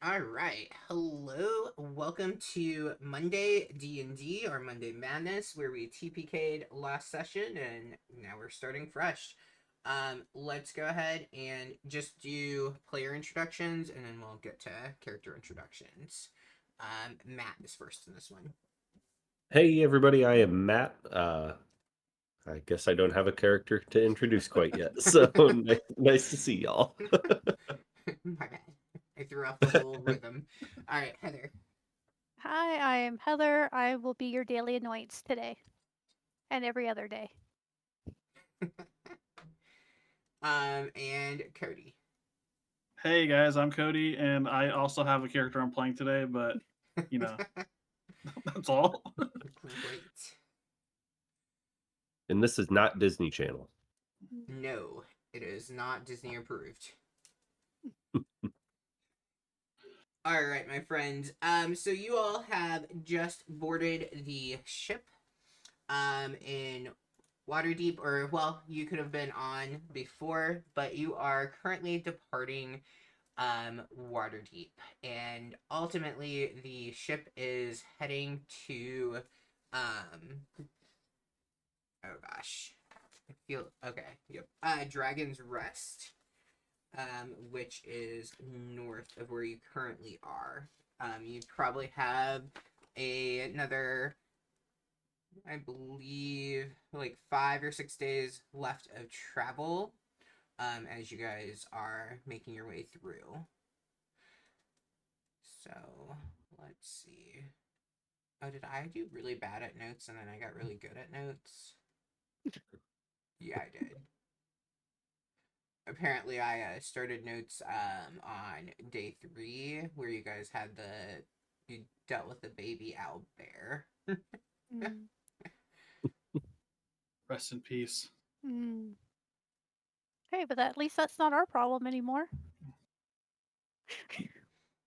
All right. Hello. Welcome to Monday D&D or Monday Madness, where we TPK'd last session and now we're starting fresh. Let's go ahead and just do player introductions and then we'll get to character introductions. Matt is first in this one. Hey everybody, I am Matt. I guess I don't have a character to introduce quite yet, so nice to see y'all. My bad. I threw off the whole rhythm. All right, Heather. Hi, I am Heather. I will be your daily annoyance today and every other day. And Cody. Hey guys, I'm Cody, and I also have a character I'm playing today, but that's all. Great. And this is not Disney Channel. No, it is not Disney approved. All right, my friends. So you all have just boarded the ship, in Waterdeep, or well, you could have been on before, but you are currently departing, Waterdeep, and ultimately the ship is heading to, oh gosh, I feel okay. Yep. Dragon's Rest, which is north of where you currently are. You probably have another, I believe, like 5 or 6 days left of travel, as you guys are making your way through. So, let's see. Oh, did I do really bad at notes and then I got really good at notes? Yeah, I did. Apparently I started notes on day 3 where you guys had you dealt with the baby owl bear. Mm. Rest in peace. Mm. Hey, but at least that's not our problem anymore.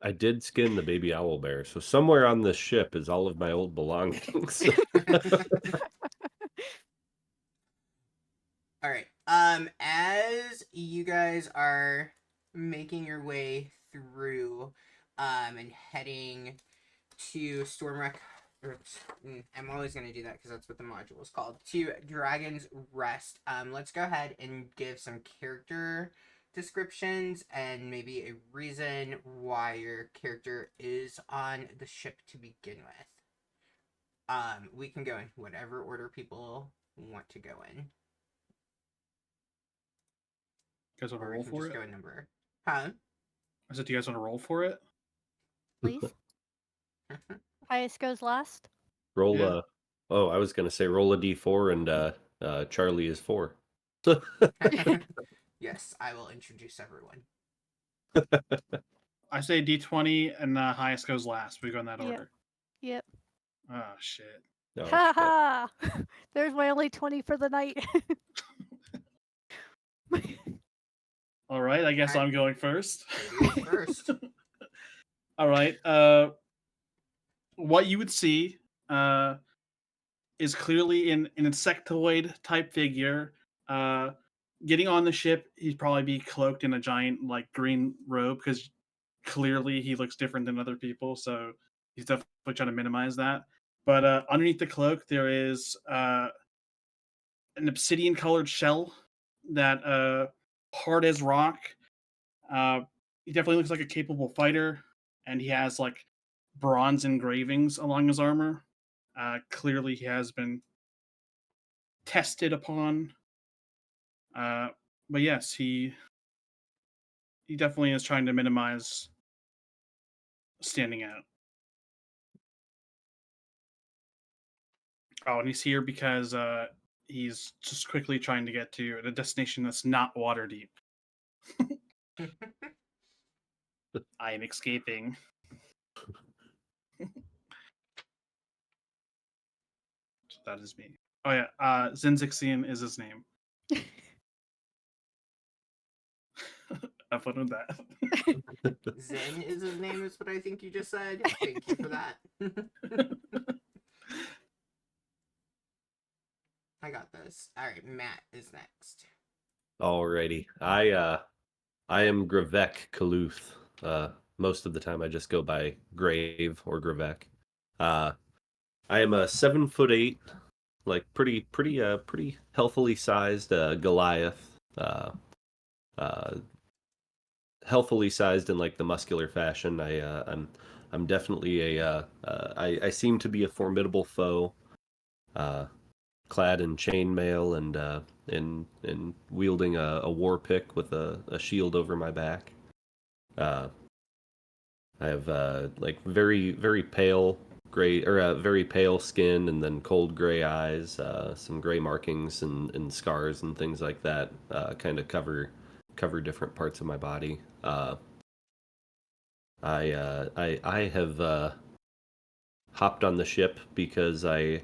I did skin the baby owl bear, so somewhere on this ship is all of my old belongings. All right. As you guys are making your way through, and heading to Stormwreck, I'm always gonna do that because that's what the module is called. To Dragon's Rest. Let's go ahead and give some character descriptions and maybe a reason why your character is on the ship to begin with. We can go in whatever order people want to go in. You guys want to Or we roll can for just it? go in number. Huh? I said, do you guys want to roll for it? Please. Highest goes last. Roll Yeah. oh, I was gonna say roll a d4 and Charlie is 4. Yes, I will introduce everyone. I say D20, and highest goes last. We go in that Yep. order. Yep. Oh shit. Oh, Ha shit. ha! There's my only 20 for the night. All right, I guess Alright. I'm going first. Cody is first. All right. What you would see is clearly an insectoid type figure. Getting on the ship, he'd probably be cloaked in a giant like green robe because clearly he looks different than other people. So he's definitely trying to minimize that. But underneath the cloak, there is an obsidian colored shell that hard as rock. He definitely looks like a capable fighter, and he has like bronze engravings along his armor. Clearly, he has been tested upon. But yes, he definitely is trying to minimize standing out. Oh, and he's here because he's just quickly trying to get to a destination that's not Waterdeep. I am escaping. So that is me. Oh yeah, Zinzixian is his name. Have fun with that. Zen is his name, is what I think you just said. Thank you for that. I got this. Alright, Matt is next. Alrighty. I am Gravek Kaluth. Most of the time I just go by Grave or Gravek. Uh, I am a 7'8", like pretty healthily sized Goliath. Uh, Healthily sized in like the muscular fashion. I'm definitely I seem to be a formidable foe. Uh, Clad in chainmail and in wielding a war pick with a shield over my back. Uh, I have like very pale gray or very pale skin and then cold gray eyes, some gray markings and scars and things like that. Kind of cover different parts of my body. I have hopped on the ship because I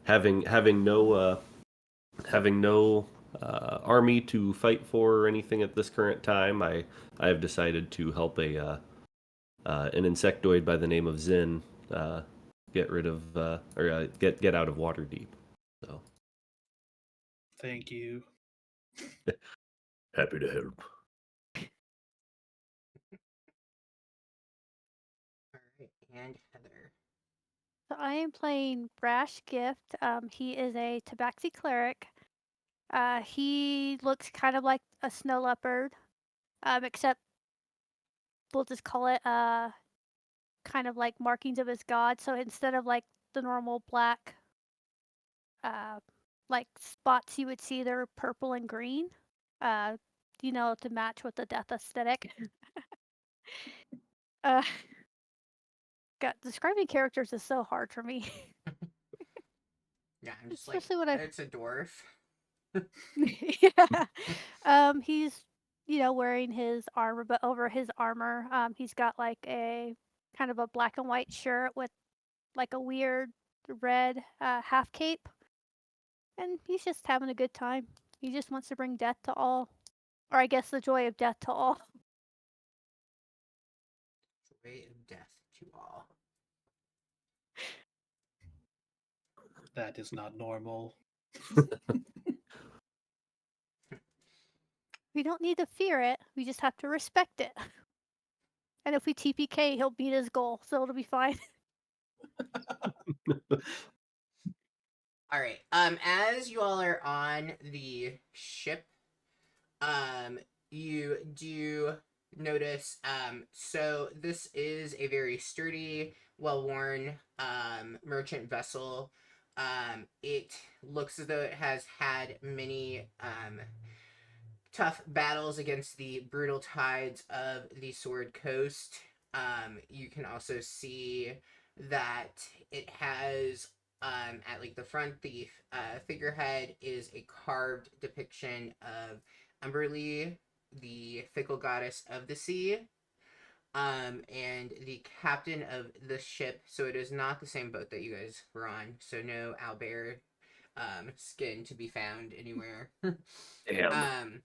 having no having no army to fight for or anything at this current time. I have decided to help an insectoid by the name of Zin get rid of or get out of Waterdeep. So Thank you. happy to help. All right, and Heather. So I am playing Brash Gift. He is a Tabaxi cleric. He looks kind of like a snow leopard, except we'll just call it kind of like markings of his god. So instead of like the normal black uh, like spots you would see, they're purple and green. Uh, to match with the death aesthetic. uh, God, describing characters is so hard for me, Yeah, I'm just like, especially when I it's a dwarf. yeah. He's wearing his armor, but over his armor, he's got like a kind of a black and white shirt with like a weird red half cape, and he's just having a good time. He just wants to bring death to all, or I guess the joy of death to all. Joy of death to all. That is not normal. We don't need to fear it. We just have to respect it. And if we TPK, he'll beat his goal, so it'll be fine. All right. As you all are on the ship, you do notice. So this is a very sturdy, well-worn, merchant vessel. It looks as though it has had many, tough battles against the brutal tides of the Sword Coast. You can also see that it has at like the front, the figurehead is a carved depiction of Umberlee, the fickle goddess of the sea. And the captain of the ship, so it is not the same boat that you guys were on, so no owlbear skin to be found anywhere. Damn.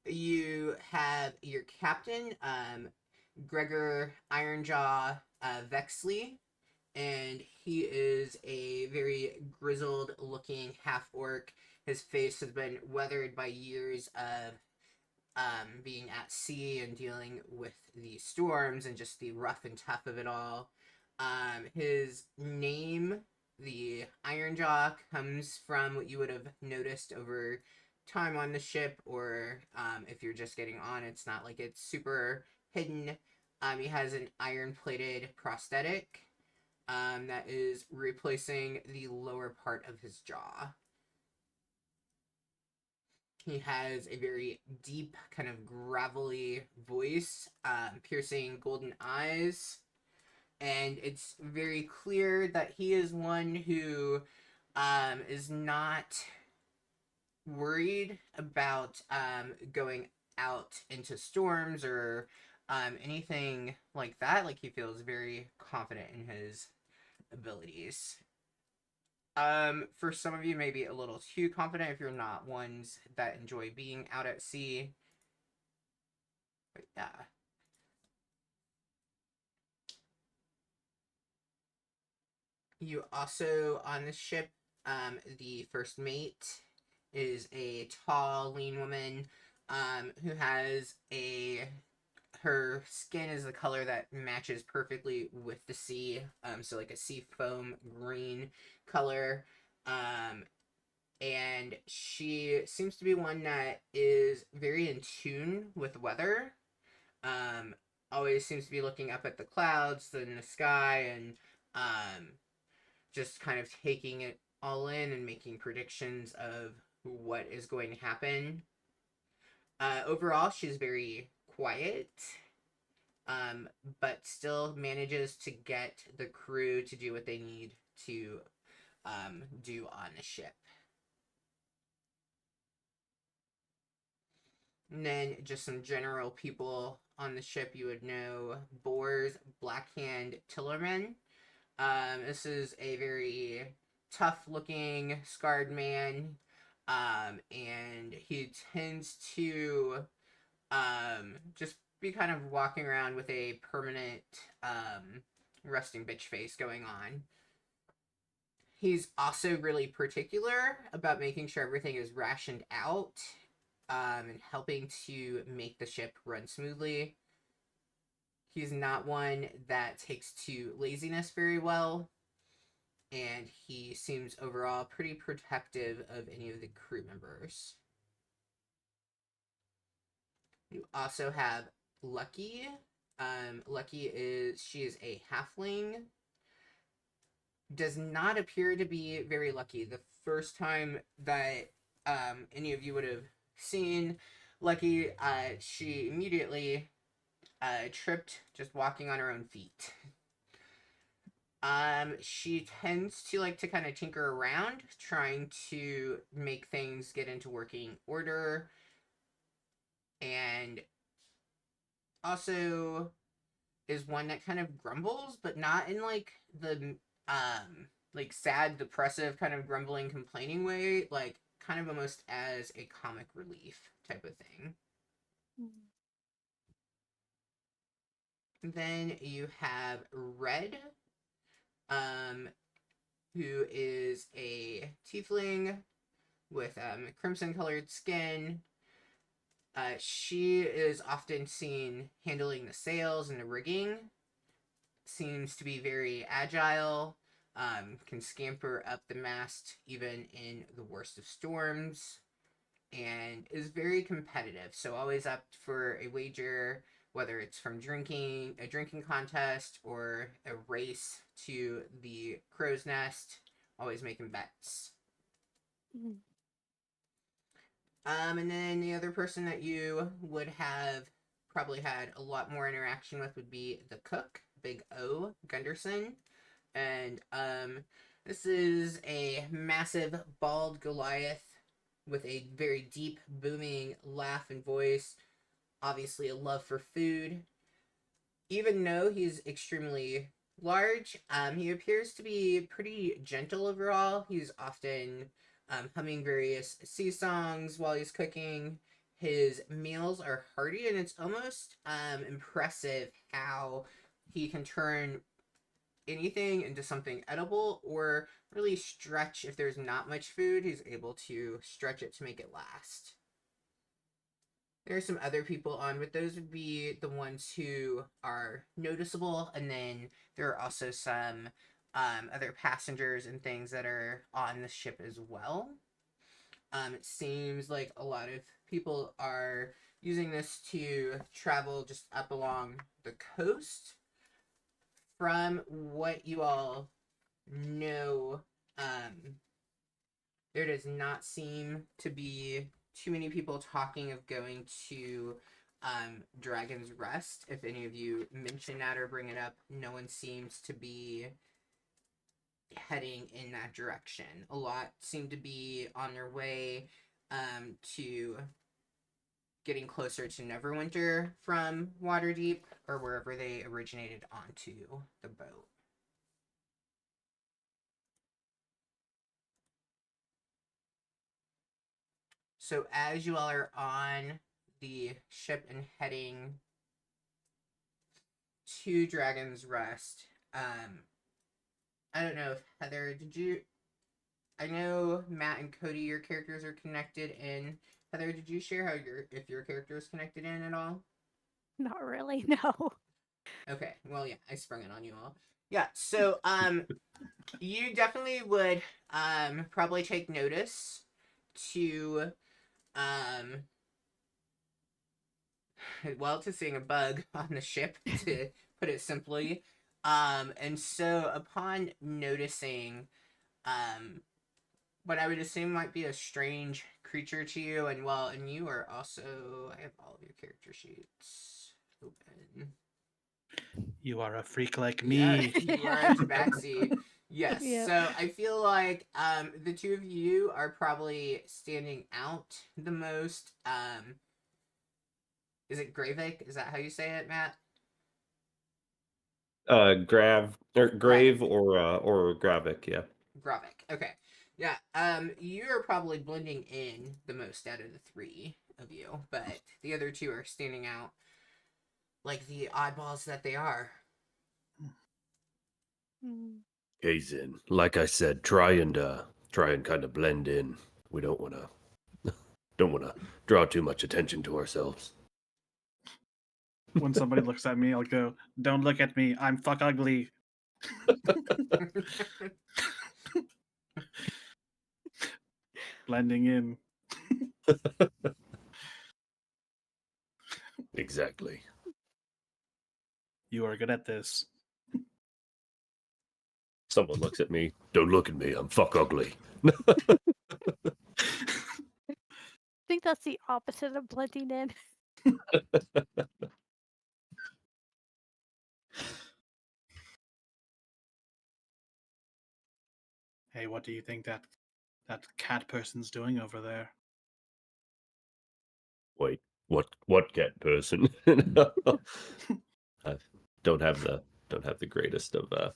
You have your captain, Gregor Ironjaw Vexley, and he is a very grizzled looking half orc. His face has been weathered by years of being at sea and dealing with the storms and just the rough and tough of it all. His name, the Ironjaw, comes from what you would have noticed over time on the ship, or if you're just getting on, it's not like it's super hidden. He has an iron plated prosthetic that is replacing the lower part of his jaw. He has a very deep, kind of gravelly voice, piercing golden eyes, and it's very clear that he is one who is not worried about going out into storms or anything like that. Like, he feels very confident in his abilities. For some of you, maybe a little too confident if you're not ones that enjoy being out at sea. But yeah. You also, on the ship, The first mate is a tall, lean woman who has her skin is the color that matches perfectly with the sea. So like a sea foam green color. And she seems to be one that is very in tune with weather. Um, Always seems to be looking up at the clouds in the sky and just kind of taking it all in and making predictions of what is going to happen. Overall, she's very quiet, but still manages to get the crew to do what they need to do on the ship. And then just some general people on the ship you would know. Bors Blackhand Tillerman. This is a very tough-looking, scarred man, and he tends to just be kind of walking around with a permanent resting bitch face going on. He's also really particular about making sure everything is rationed out and helping to make the ship run smoothly. He's not one that takes to laziness very well, and he seems overall pretty protective of any of the crew members. You also have Lucky. Lucky she is a halfling. Does not appear to be very lucky. The first time that any of you would have seen Lucky, she immediately tripped just walking on her own feet. She tends to like to kind of tinker around, trying to make things get into working order, and also is one that kind of grumbles, but not in like the like sad, depressive kind of grumbling, complaining way, like kind of almost as a comic relief type of thing. Then you have Red, who is a tiefling with crimson colored skin. She is often seen handling the sails and the rigging. Seems to be very agile. Can scamper up the mast even in the worst of storms. And is very competitive. So always up for a wager, whether it's from a drinking contest, or a race to the crow's nest, always making bets. Mm. And then the other person that you would have probably had a lot more interaction with would be the cook, Big O Gunderson. And this is a massive, bald Goliath with a very deep, booming laugh and voice. Obviously a love for food. Even though he's extremely large, he appears to be pretty gentle overall. He's often humming various sea songs while he's cooking. His meals are hearty, and it's almost impressive how he can turn anything into something edible, or really stretch if there's not much food. He's able to stretch it to make it last. There are some other people on, but those would be the ones who are noticeable, and then there are also some other passengers and things that are on the ship as well. It seems like a lot of people are using this to travel just up along the coast. From what you all know, there does not seem to be too many people talking of going to Dragon's Rest. If any of you mention that or bring it up, no one seems to be heading in that direction. A lot seem to be on their way to getting closer to Neverwinter from Waterdeep, or wherever they originated onto the boat. So as you all are on the ship and heading to Dragon's Rest, I don't know if Heather, I know Matt and Cody, your characters are connected in. Heather, did you share how if your character is connected in at all? Not really, no. Okay, well, yeah, I sprung it on you all. Yeah, so you definitely would probably take notice to well, to seeing a bug on the ship, to put it simply. And so upon noticing what I would assume might be a strange creature to you, and well, and you are also, I have all of your character sheets open. You are a freak like Yeah, me. you are a tabaxi. Yes. Yeah. So I feel like the two of you are probably standing out the most. Is it Gravik? Is that how you say it, Matt? Grave or Gravik, yeah. Gravik. Okay. Yeah. You're probably blending in the most out of the three of you, but the other two are standing out like the oddballs that they are. Mm. Hazen, like I said, try and kind of blend in. We don't wanna draw too much attention to ourselves. When somebody looks at me, I'll go, "Don't look at me. I'm fuck ugly." Blending in. Exactly. You are good at this. Someone looks at me. Don't look at me. I'm fuck ugly. I think that's the opposite of blending in. Hey, what do you think that cat person's doing over there? Wait, what cat person? I don't have the greatest of I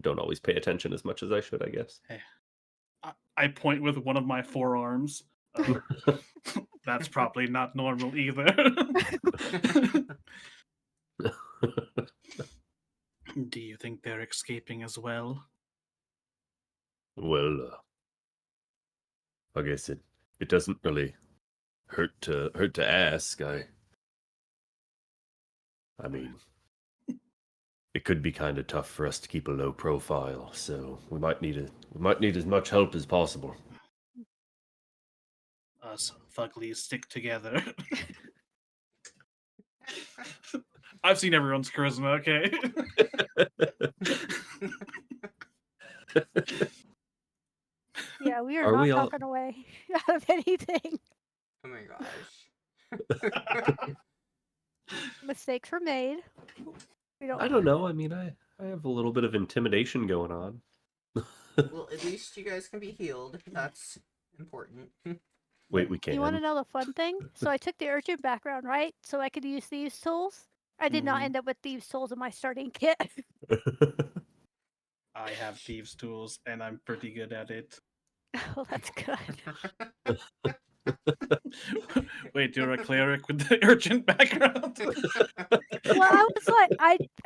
don't always pay attention as much as I should, I guess. Hey, I point with one of my forearms. That's probably not normal either. Do you think they're escaping as well? Well, I guess it doesn't really hurt to ask. I mean, it could be kind of tough for us to keep a low profile, so we might need as much help as possible. Us fuglies stick together. I've seen everyone's charisma, okay? Yeah, we are Are not we all- talking away out of anything. Oh my gosh. Mistakes were made. We I don't know. I mean, I have a little bit of intimidation going on. Well, at least you guys can be healed. That's important. Wait, we can. You want to know the fun thing? So I took the urchin background, right? So I could use thieves' tools. I did not Mhm. end up with thieves' tools in my starting kit. I have thieves' tools, and I'm pretty good at it. Oh, that's good. Wait, you're a cleric with the urgent background? Well, I was like,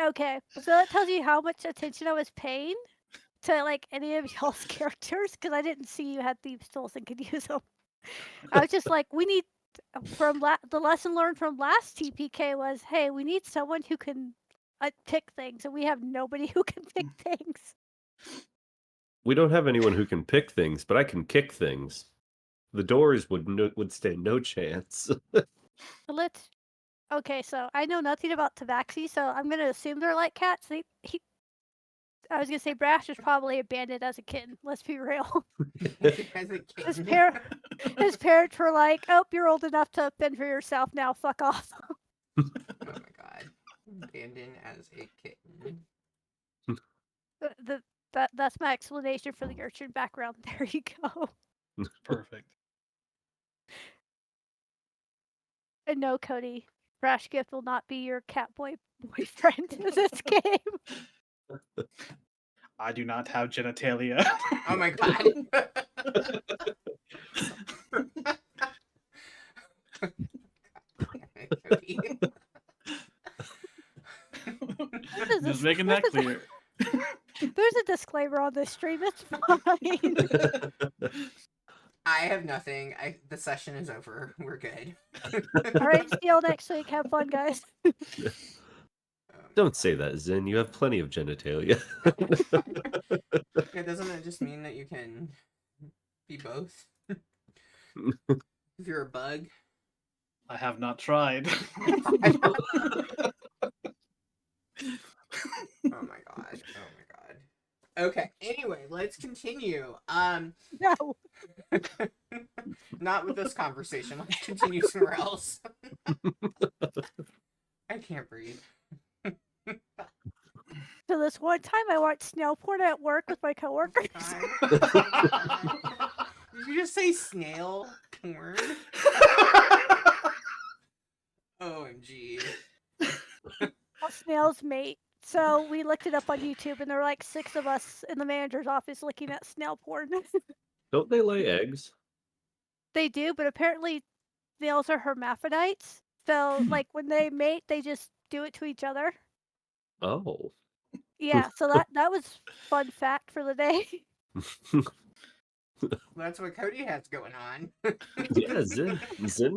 okay. So that tells you how much attention I was paying to like any of y'all's characters because I didn't see you had thieves' tools and could use them. I was just like, we need the lesson learned from last TPK was, hey, we need someone who can pick things, and we have nobody who can pick things. We don't have anyone who can pick things, but I can kick things. The doors would stand no chance. Let's. Okay, so I know nothing about tabaxi, so I'm gonna assume they're like cats. I was gonna say Brash was probably abandoned as a kitten. Let's be real. As a His kitten. his parents were like, "Oh, you're old enough to fend for yourself now. Fuck off." Oh my god. Abandoned as a kitten. That's my explanation for the urchin background. There you go. Perfect. And no, Cody, Brash Gift will not be your cat boyfriend in this game. I do not have genitalia. Oh my god. Is Just this- making what that is that? clear. There's a disclaimer on this stream. It's fine. I have nothing. The session is over. We're good. All right, see y'all next week. Have fun, guys. Don't say that, Zin. You have plenty of genitalia. Yeah, doesn't it just mean that you can be both? If you're a bug. I have not tried. Oh my god. Okay. Anyway, let's continue. No. Not with this conversation. Let's continue somewhere else. I can't breathe. So this one time I watched snail porn at work with my coworkers. Did you just say snail porn? OMG. How snails mate. So we looked it up on YouTube, and there were like 6 of us in the manager's office looking at snail porn. Don't they lay eggs? They do, but apparently snails are hermaphrodites. So like when they mate, they just do it to each other. Oh. Yeah, so that was fun fact for the day. That's what Cody has going on. Yeah, Zin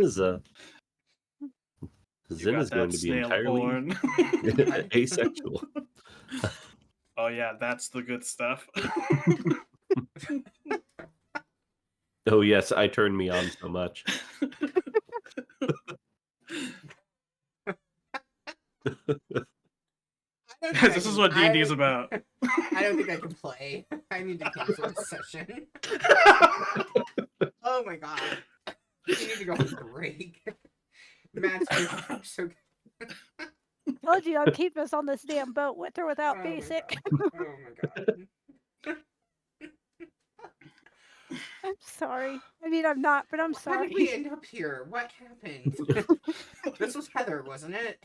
is a. Zin is going to be snail entirely porn. asexual. Oh yeah, that's the good stuff. Oh yes, I turned me on so much. This is what D&D is about. I don't think I can play. I need to cancel this session. Oh my god. You need to go on a break. Matt's so good. Told you I'd keep us on this damn boat with or without Oh my basic. God. Oh my god. I'm sorry. I mean, I'm not, but I'm How did we sorry. end up here? What happened? This was Heather, wasn't it?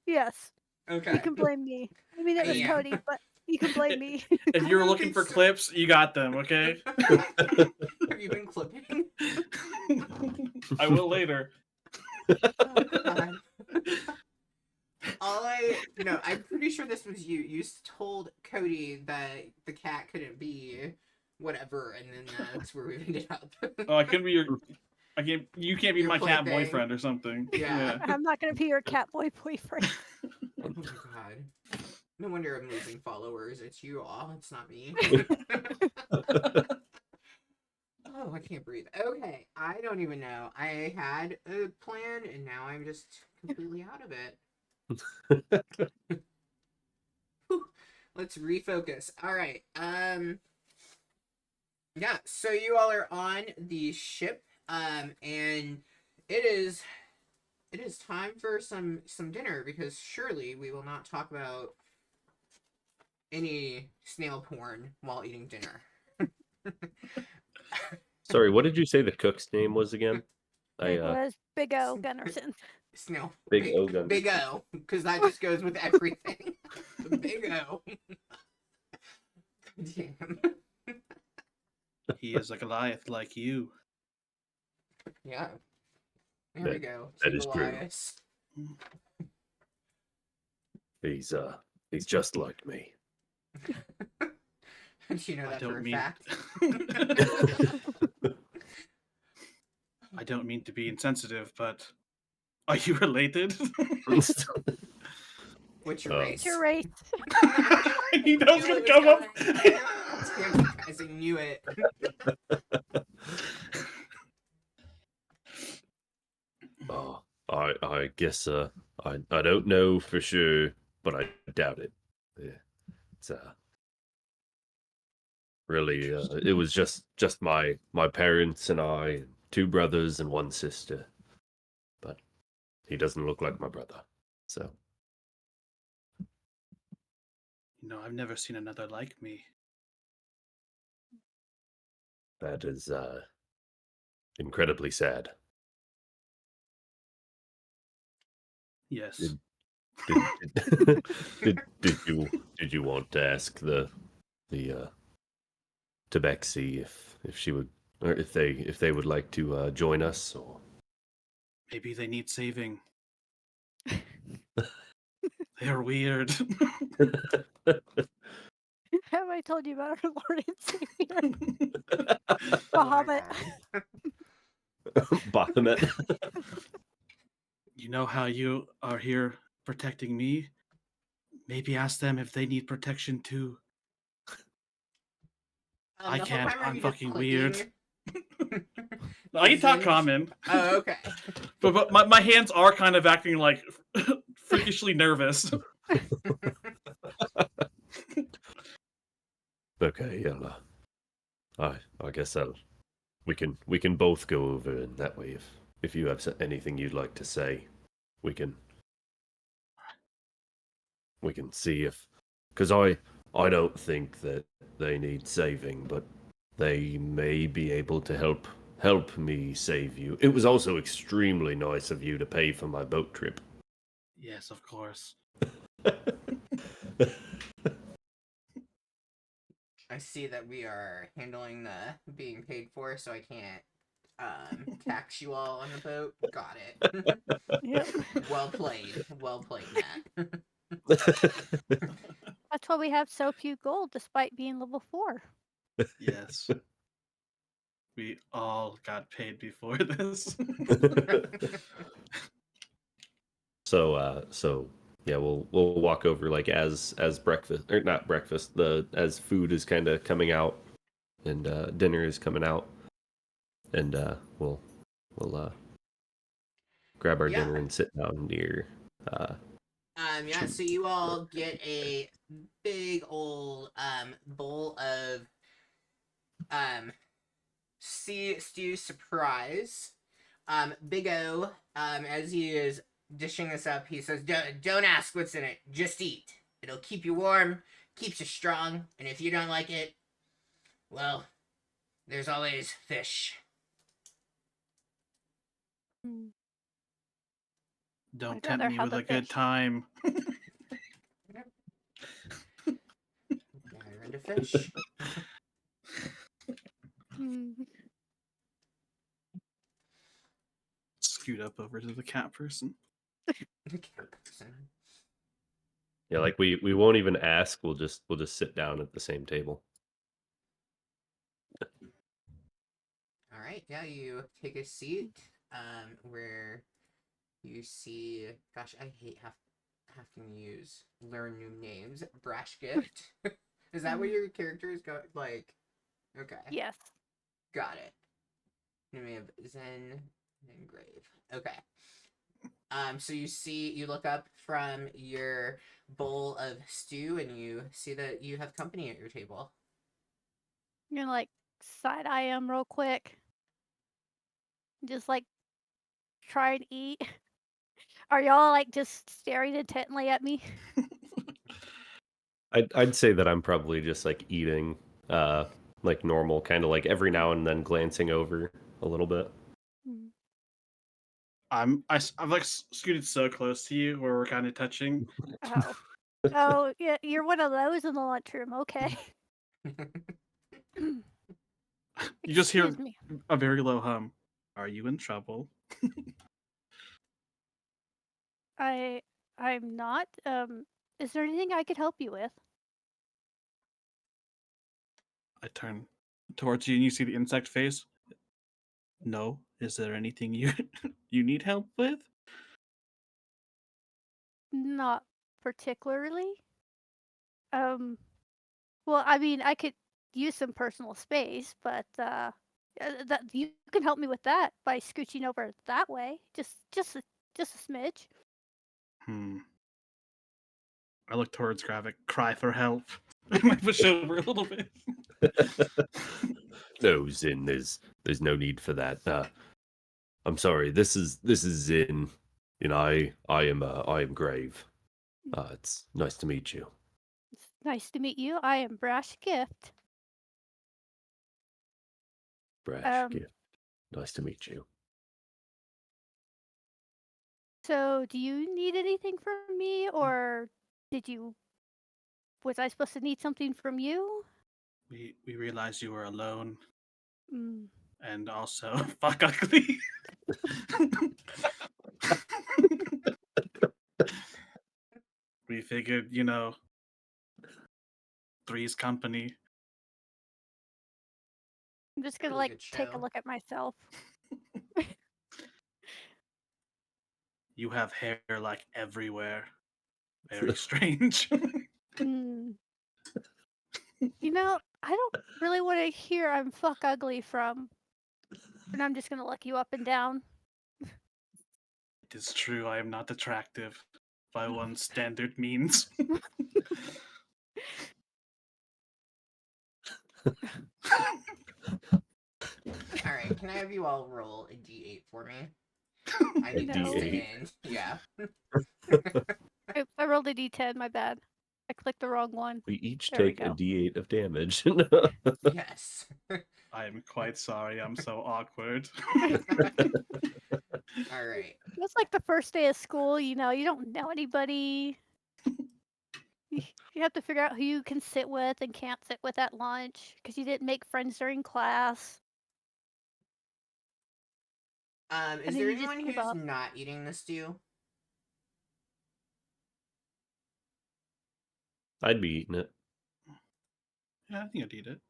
Yes, Okay. you can blame me. I mean, it was Yeah. Cody, but you can blame me. If you were looking for clips, you got them, okay? Have you been clipping? I will later. Oh, God. I'm pretty sure this was you. You told Cody that the cat couldn't be whatever, and then that's where we ended up. Oh, I couldn't be your. You can't be Your my cat plaything. boyfriend or something. Yeah. I'm not gonna be your cat boy boyfriend. Oh my god. No wonder I'm losing followers. It's you all. It's not me. Oh, I can't breathe. Okay, I don't even know. I had a plan, and now I'm just completely out of it. Whew. Let's refocus. All right. Yeah. So you all are on the ship. And it is time for some dinner, because surely we will not talk about any snail porn while eating dinner. Sorry, what did you say the cook's name was again? It was Big O Gunnarsson. Snail. Big O Gunnarsson. Big O, because that just goes with everything. Big O. Damn. He is a Goliath like you. Yeah. There we go. that is true. Elias. He's just like me. Do you know that for a fact? I don't mean to be insensitive, but are you related? What's your race? Your race. I knew that was gonna come up. Damn, guys, I knew it. Oh, I guess I don't know for sure, but I doubt it. Yeah. It's really it was just my parents and I, and 2 brothers and 1 sister. But he doesn't look like my brother. So No, I've never seen another like me. that is incredibly sad. Yes. Did you want to ask the Tabaxi if she would, or if they would like to join us, or Maybe they need saving. They're weird. I told you about our Lord and Savior, Oh my Bahamut. God. Baphomet. You know how you are here protecting me? Maybe ask them if they need protection too. I The whole can't. time are I'm you just fucking weird. clicking? I can talk Zen- common, Oh, okay. but my hands are kind of acting like freakishly nervous. Okay, yeah. I guess we can both go over in that way if you have anything you'd like to say, we can see if, because I don't think that they need saving, but they may be able to help me save you. It was also extremely nice of you to pay for my boat trip. Yes, of course. I see that we are handling the being paid for, so I can't tax you all on the boat. Got it. Yep. Well played, Matt. That's why we have so few gold despite being level 4. Yes. We all got paid before this. So yeah, we'll walk over like as breakfast, or not breakfast, as food is kind of coming out and dinner is coming out, and we'll grab our Yeah. dinner and sit down near Yeah, so you all get a big old bowl of sea stew surprise. Big O, as he is dishing this up, he says, Don't ask what's in it, just eat. It'll keep you warm, keeps you strong, and if you don't like it, well, there's always fish. Mm. Don't I'd tempt rather me have with the a good fish. time. You're into fish. Mm. Scoot up over to the cat person. yeah, like we won't even ask. We'll just sit down at the same table. All right, yeah, you take a seat where you see, gosh, I hate having to learn new names. Brash Gift. Is that what your character is like? Okay, Yes. got it. And we have Zen and Grave. Okay. So you look up from your bowl of stew and you see that you have company at your table. You're gonna like side eye him real quick. Just like try and eat. Are y'all like just staring intently at me? I'd say that I'm probably just like eating like normal, kind of like every now and then glancing over a little bit. Mm. I've like scooted so close to you where we're kind of touching. Oh. Oh, yeah, you're one of those in the lunchroom. Okay. You just hear Excuse me. a very low hum. Are you in trouble? I'm not. Is there anything I could help you with? I turn towards you and you see the insect face. No. Is there anything you you need help with? Not particularly. Well, I mean, I could use some personal space, but that you can help me with that by scooching over that way. Just a smidge. I look towards Gravik, cry for help. I push over a little bit. No, Zin, there's no need for that. I'm sorry. This is Zin. You know, I am Grave. It's nice to meet you. It's nice to meet you. I am Brash Gift. Brash Gift. Nice to meet you. So, do you need anything from me, or was I supposed to need something from you? We realized you were alone, Mm. and also fuck ugly. We figured, Three's Company. I'm just gonna Really like good take a show. look at myself. You have hair like everywhere. Very strange. Mm. You know, I don't really want to hear I'm fuck ugly from, and I'm just gonna look you up and down. It is true, I am not attractive by one standard means. All right, can I have you all roll a d8 for me? I A need this to D8. end. Yeah. Oops, I rolled a d10, my bad. I clicked the wrong one. We each There we take a go. D8 of damage. Yes. I am quite sorry, I'm so awkward. All right. It's like the first day of school, you know, you don't know anybody. You have to figure out who you can sit with and can't sit with at lunch because you didn't make friends during class. Is And then there you just anyone give who's up. not eating the stew? I'd be eating it. Yeah, I think I'd eat it.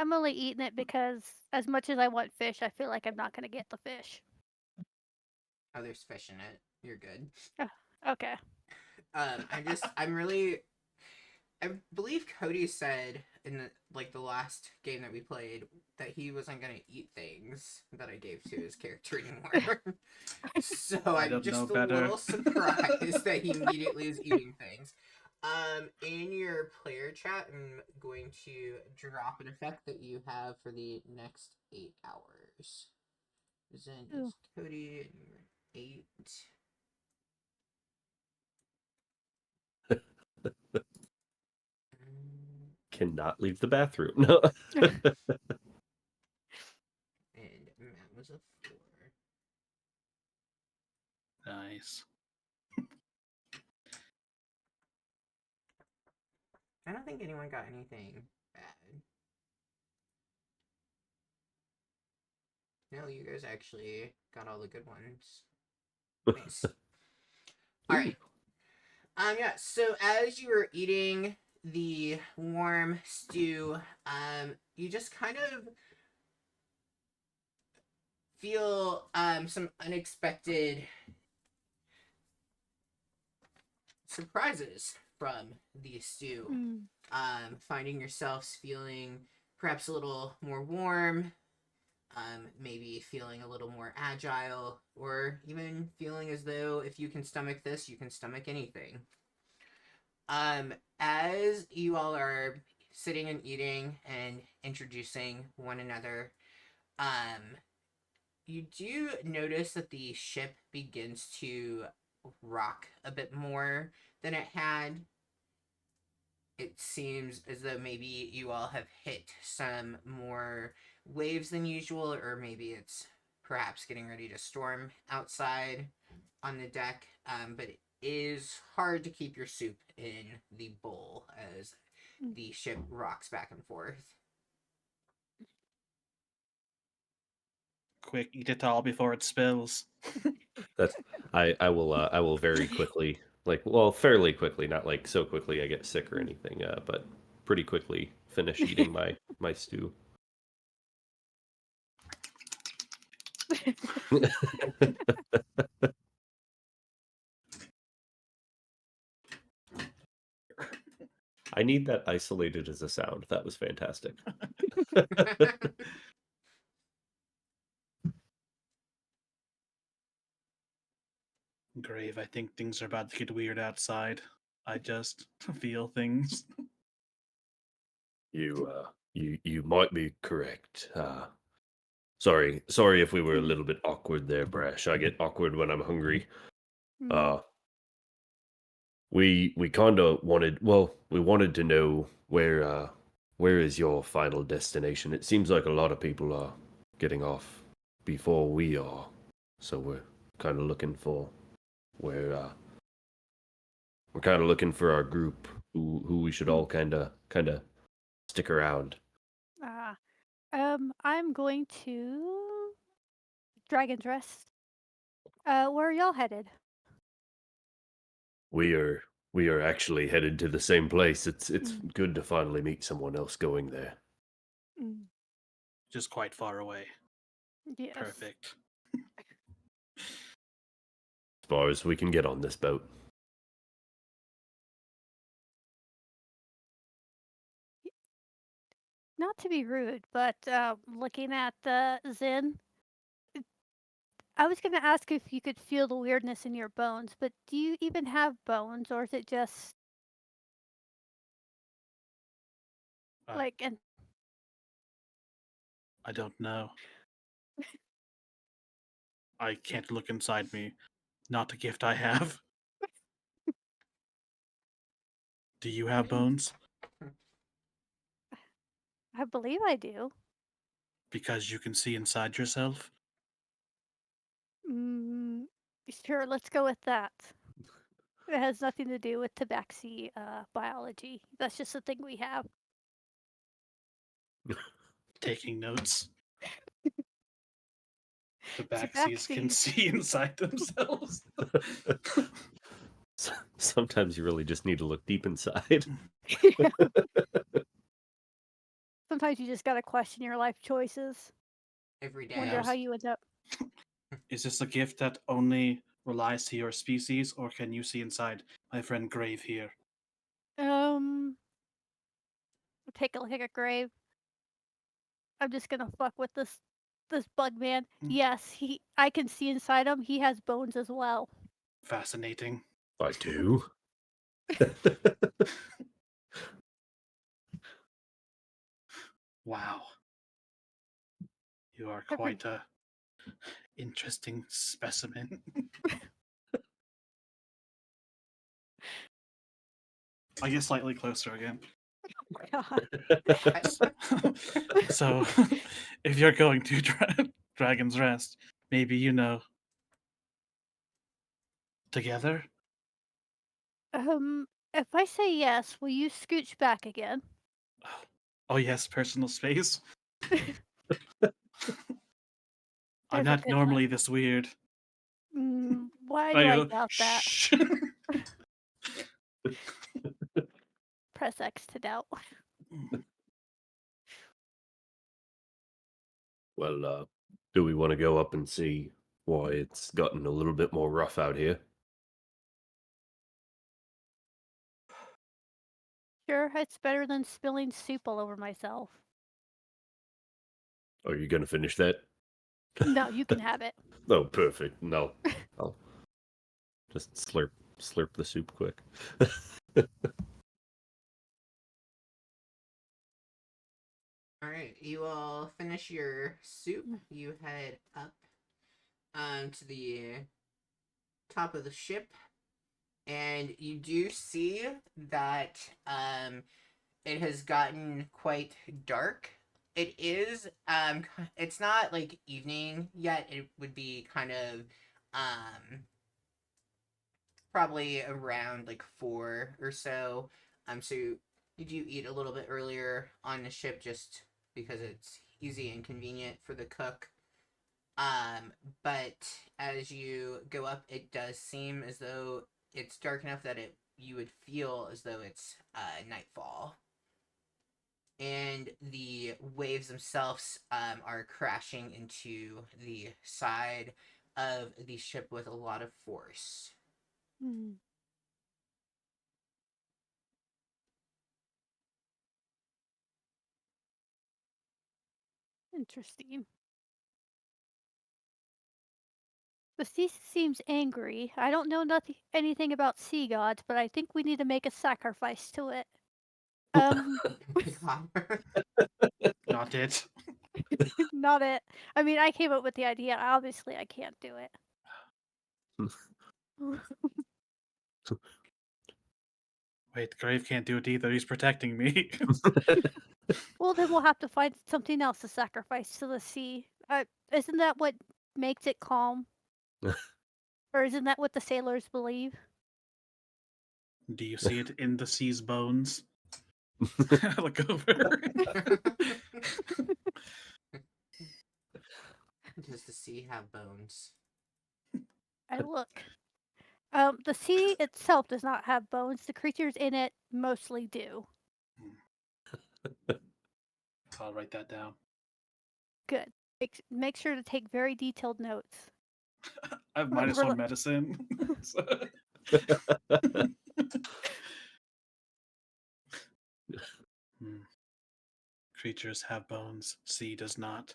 I'm only eating it because as much as I want fish, I feel like I'm not going to get the fish. Oh, there's fish in it. You're good. Okay. I believe Cody said in the last game that we played that he wasn't gonna eat things that I gave to his character anymore. So I I'm don't just know a better. little surprised that he immediately is eating things. In your player chat, I'm going to drop an effect that you have for the next 8 hours. Zen Ooh. is Cody, and you're 8. Cannot leave the bathroom. No. And Matt was a 4. Nice. I don't think anyone got anything bad. No, you guys actually got all the good ones. Nice. All right. Yeah. So as you were eating the warm stew, you just kind of feel some unexpected surprises from the stew. Mm. Finding yourselves feeling perhaps a little more warm, maybe feeling a little more agile, or even feeling as though if you can stomach this, you can stomach anything. As you all are sitting and eating and introducing one another, you do notice that the ship begins to rock a bit more than it had. It seems as though maybe you all have hit some more waves than usual, or maybe it's perhaps getting ready to storm outside on the deck. But it is hard to keep your soup in the bowl as the ship rocks back and forth. Quick, eat it all before it spills. That's I will very quickly, fairly quickly, not like so quickly I get sick or anything, but pretty quickly finish eating my stew. I need that isolated as a sound. That was fantastic. Grave, I think things are about to get weird outside. I just feel things. You might be correct. Sorry if we were a little bit awkward there, Brash. I get awkward when I'm hungry. Mm. We kind of wanted to know where is your final destination. It seems like a lot of people are getting off before we are, so we're kind of looking for where we're kind of looking for our group who we should all kind of stick around. I'm going to Dragon's Rest. Where are y'all headed? We're We are actually headed to the same place. It's Mm. good to finally meet someone else going there. Mm, Just quite far away. yes. Perfect. As far as we can get on this boat. Not to be rude, but looking at the Zen, I was going to ask if you could feel the weirdness in your bones, but do you even have bones, or is it just Uh, like an? I don't know. I can't look inside me. Not a gift I have. Do you have bones? I believe I do. Because you can see inside yourself? Mm, sure, let's go with that. It has nothing to do with tabaxi biology. That's just a thing we have. Taking notes. The Baxies can Tabaxi. see inside themselves. Sometimes you really just need to look deep inside. Sometimes you just gotta question your life choices. Every day. Wonder how you end up. Is this a gift that only relies to your species, or can you see inside my friend Grave here? Take a look at a grave. I'm just gonna fuck with this bug man. Mm. Yes, I can see inside him. He has bones as well. Fascinating. I do. Wow. You are Every- quite a interesting specimen. I get slightly closer again. God. So, if you're going to Dragon's Rest, maybe together? If I say yes, will you scooch back again? Oh yes, personal space. There's I'm a not good normally this weird. why I do I go, doubt that? shh. Press X to doubt. Well, do we want to go up and see why it's gotten a little bit more rough out here? Sure, it's better than spilling soup all over myself. Are you going to finish that? No, you can have it. Oh, perfect. No, I'll just slurp the soup quick. All right, you all finish your soup. You head up to the top of the ship, and you do see that it has gotten quite dark. It is it's not like evening yet. It would be kind of probably around like 4 or so. So you do eat a little bit earlier on the ship just because it's easy and convenient for the cook. But as you go up, it does seem as though it's dark enough that you would feel as though it's nightfall. And the waves themselves are crashing into the side of the ship with a lot of force. Hmm. Interesting. The sea seems angry. I don't know anything about sea gods, but I think we need to make a sacrifice to it. Oh my god. Not it. Not it. I mean, I came up with the idea. Obviously, I can't do it. Wait, Grave can't do it either. He's protecting me. Well, then we'll have to find something else to sacrifice to the sea. Isn't that what makes it calm? Or isn't that what the sailors believe? Do you see it in the sea's bones? Look over. Does the sea have bones? I look. The sea itself does not have bones. The creatures in it mostly do. I'll write that down. Good. Make sure to take very detailed notes. I have We're- minus we're one li- medicine. So- Hmm. Creatures have bones. Sea does not.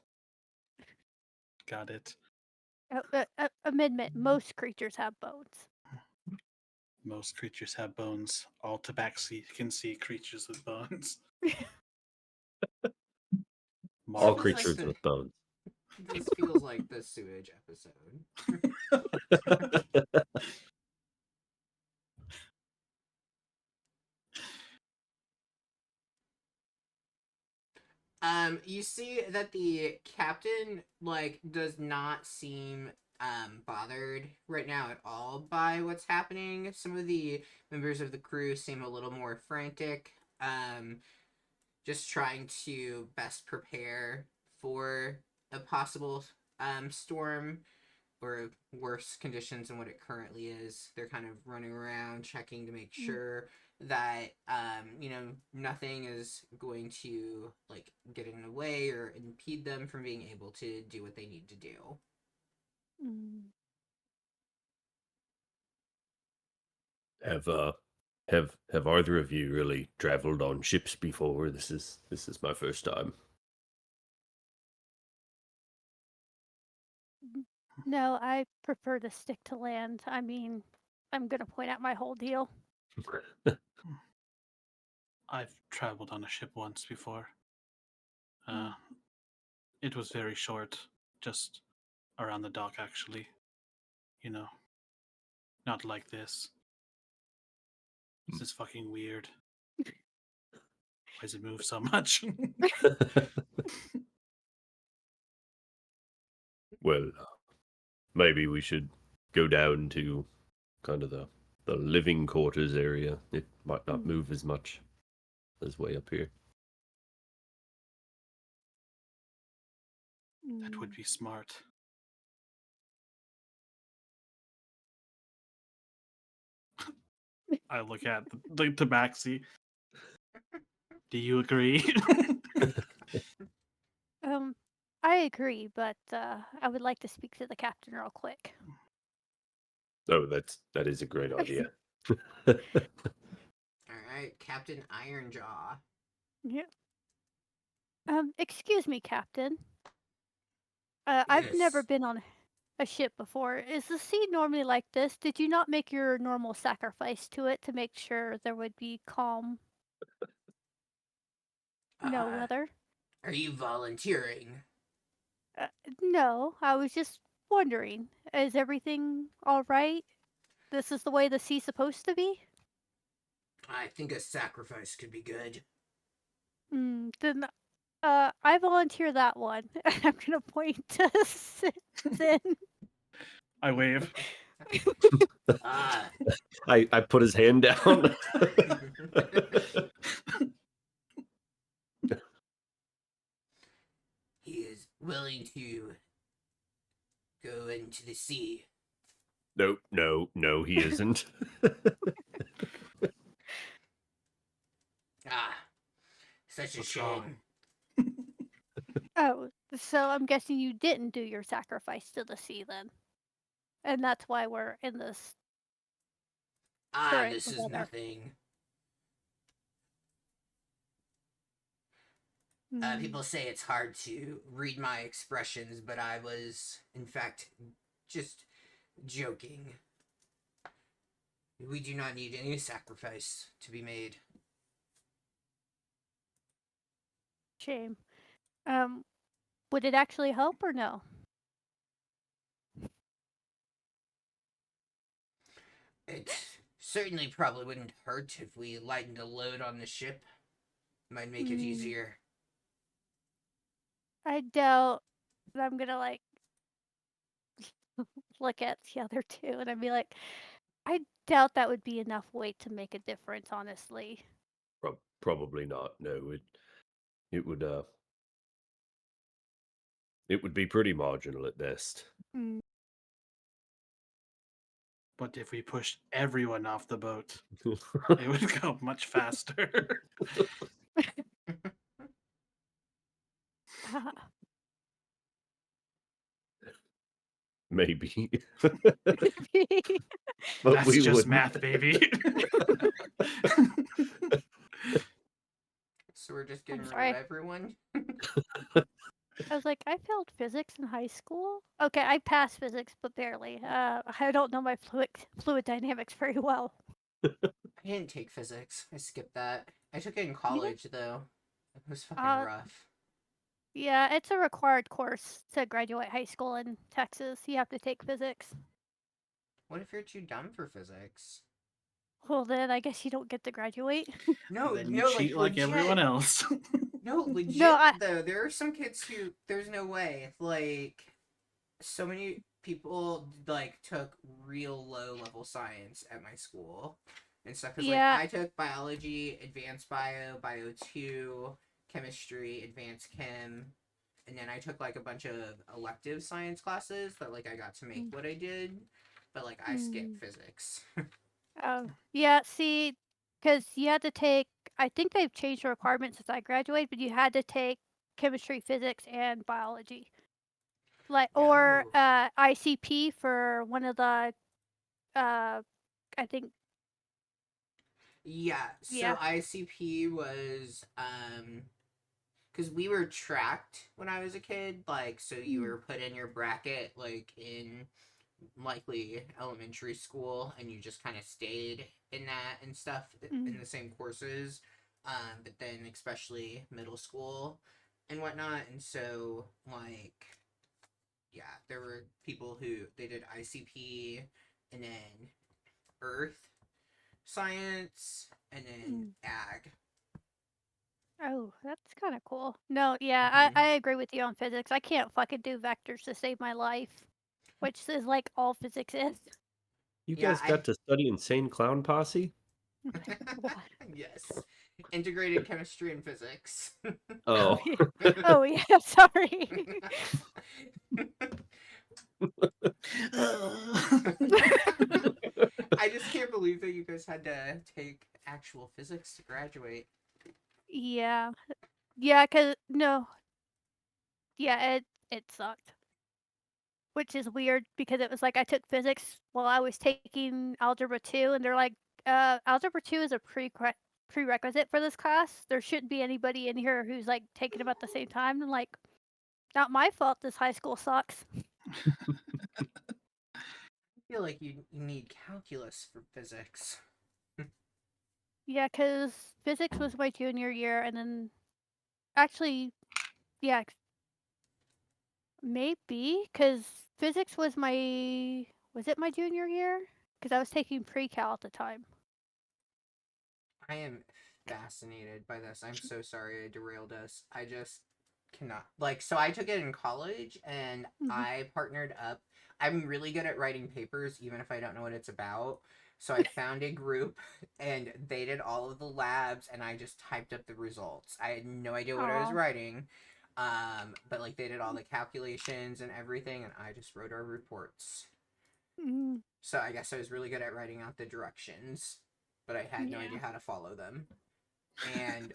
Got it. Amendment. Most creatures have bones. Most creatures have bones. All tabaxi can see creatures with bones. All Feels like creatures the- with bones. This feels like the sewage episode. You see that the captain does not seem bothered right now at all by what's happening. Some of the members of the crew seem a little more frantic, just trying to best prepare for a possible storm or worse conditions than what it currently is. They're kind of running around checking to make sure that nothing is going to get in the way or impede them from being able to do what they need to do. Mm. Have either of you really traveled on ships before? This is my first time. No, I prefer to stick to land. I mean, I'm gonna point out my whole deal. I've traveled on a ship once before. It was very short, just around the dock, actually. Not like this. This is fucking weird. Why does it move so much? Well, maybe we should go down to kind of the living quarters area. It might not move as much as way up here. That would be smart. I look at the tabaxi. Do you agree? I agree, but I would like to speak to the captain real quick. Oh, that is a great idea. All right, Captain Ironjaw. Yeah. Excuse me, Captain. I've never Yes. been on a ship before. Is the sea normally like this? Did you not make your normal sacrifice to it to make sure there would be calm, no Uh, weather? are you volunteering? Uh, no, I was just wondering. Is everything all right? This is the way the sea's supposed to be? I think a sacrifice could be good. Then I volunteer that one. I'm gonna point to Sin. I wave. Ah. I put his hand down. He is willing to go into the sea. No, he isn't. Ah, such a What's shame. wrong? Oh, so I'm guessing you didn't do your sacrifice to the sea then. And that's why we're in this. Ah, Current this is weather. nothing. Mm, People say it's hard to read my expressions, but I was, in fact, just joking. We do not need any sacrifice to be made. shame. Would it actually help or no? It certainly probably wouldn't hurt if we lightened a load on the ship. Might make it easier. I doubt that I'm gonna look at the other two and I'd be like, I doubt that would be enough weight to make a difference, honestly. Probably not. No, it would it would be pretty marginal at best. Mm. But if we pushed everyone off the boat, it would go much faster. Maybe. Maybe. But That's we just wouldn't. math, baby. So we're just getting rid sorry. of everyone. I was like, I failed physics in high school. Okay, I passed physics, but barely. I don't know my fluid dynamics very well. I didn't take physics. I skipped that. I took it in college though. It was fucking Uh, rough. Yeah, it's a required course to graduate high school in Texas. You have to take physics. What if you're too dumb for physics? Well, then I guess you don't get to graduate. No, Then you no, cheat like like everyone legit. else. No, legit No, though. There are some kids who there's no way. Like so many people like took real low level science at my school and stuff. Cause Yeah. like I took biology, advanced bio, bio 2, chemistry, advanced chem, and then I took like a bunch of elective science classes that like I got to make what I did, but like I skipped physics. Yeah, see, because you had to take, I think they've changed the requirements since I graduated, but you had to take chemistry, physics, and biology. Or No. ICP for one of the, I think, Yeah, so yeah. ICP was because we were tracked when I was a kid, like so you were put in your bracket like in likely elementary school and you just kind of stayed in that and stuff in the same courses, but then especially middle school and whatnot, and so like yeah, there were people who they did ICP and then earth science and then ag. Oh, that's kind of cool. No, yeah, Mhm. I agree with you on physics. I can't fucking do vectors to save my life, which is like all physics is. You Yeah, guys got to study Insane Clown Posse? What? yes, integrated chemistry and physics. Oh, Oh, yeah. Oh, yeah, sorry. I just can't believe that you guys had to take actual physics to graduate. Yeah. Yeah, cause no. Yeah, it sucked. Which is weird because it was like I took physics while I was taking algebra 2 and they're like, algebra 2 is a prerequisite for this class. There shouldn't be anybody in here who's like taking them at the same time. And like, not my fault this high school sucks. I feel like you need calculus for physics. Yeah, cause physics was my junior year and then actually, yeah, maybe cause physics was it my junior year? Cause I was taking pre-cal at the time. I am fascinated by this. I'm so sorry I derailed us. I just cannot. Like, so I took it in college and I partnered up. I'm really good at writing papers, even if I don't know what it's about. So I found a group and they did all of the labs and I just typed up the results. I had no idea what I was Aw. writing. But like they did all the calculations and everything and I just wrote our reports. Mm, So I guess I was really good at writing out the directions, but I had no yeah. idea how to follow them. And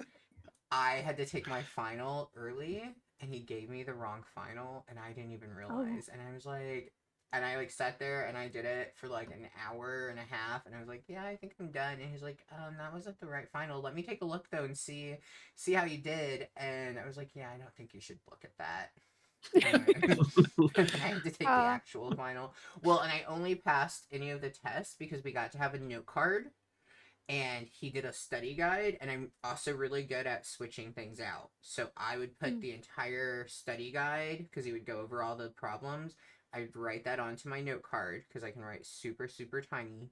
I had to take my final early, and he gave me the wrong final, and I didn't even realize. And I was like, and I like sat there and I did it for like an hour and a half, and I was like, yeah, I think I'm done. And he's like, that wasn't the right final. Let me take a look though and see how you did. And I was like, yeah, I don't think you should look at that. I had to take the actual final. Well, and I only passed any of the tests because we got to have a note card and he did a study guide, and I'm also really good at switching things out. So I would put the entire study guide because he would go over all the problems. I'd write that onto my note card because I can write super super tiny,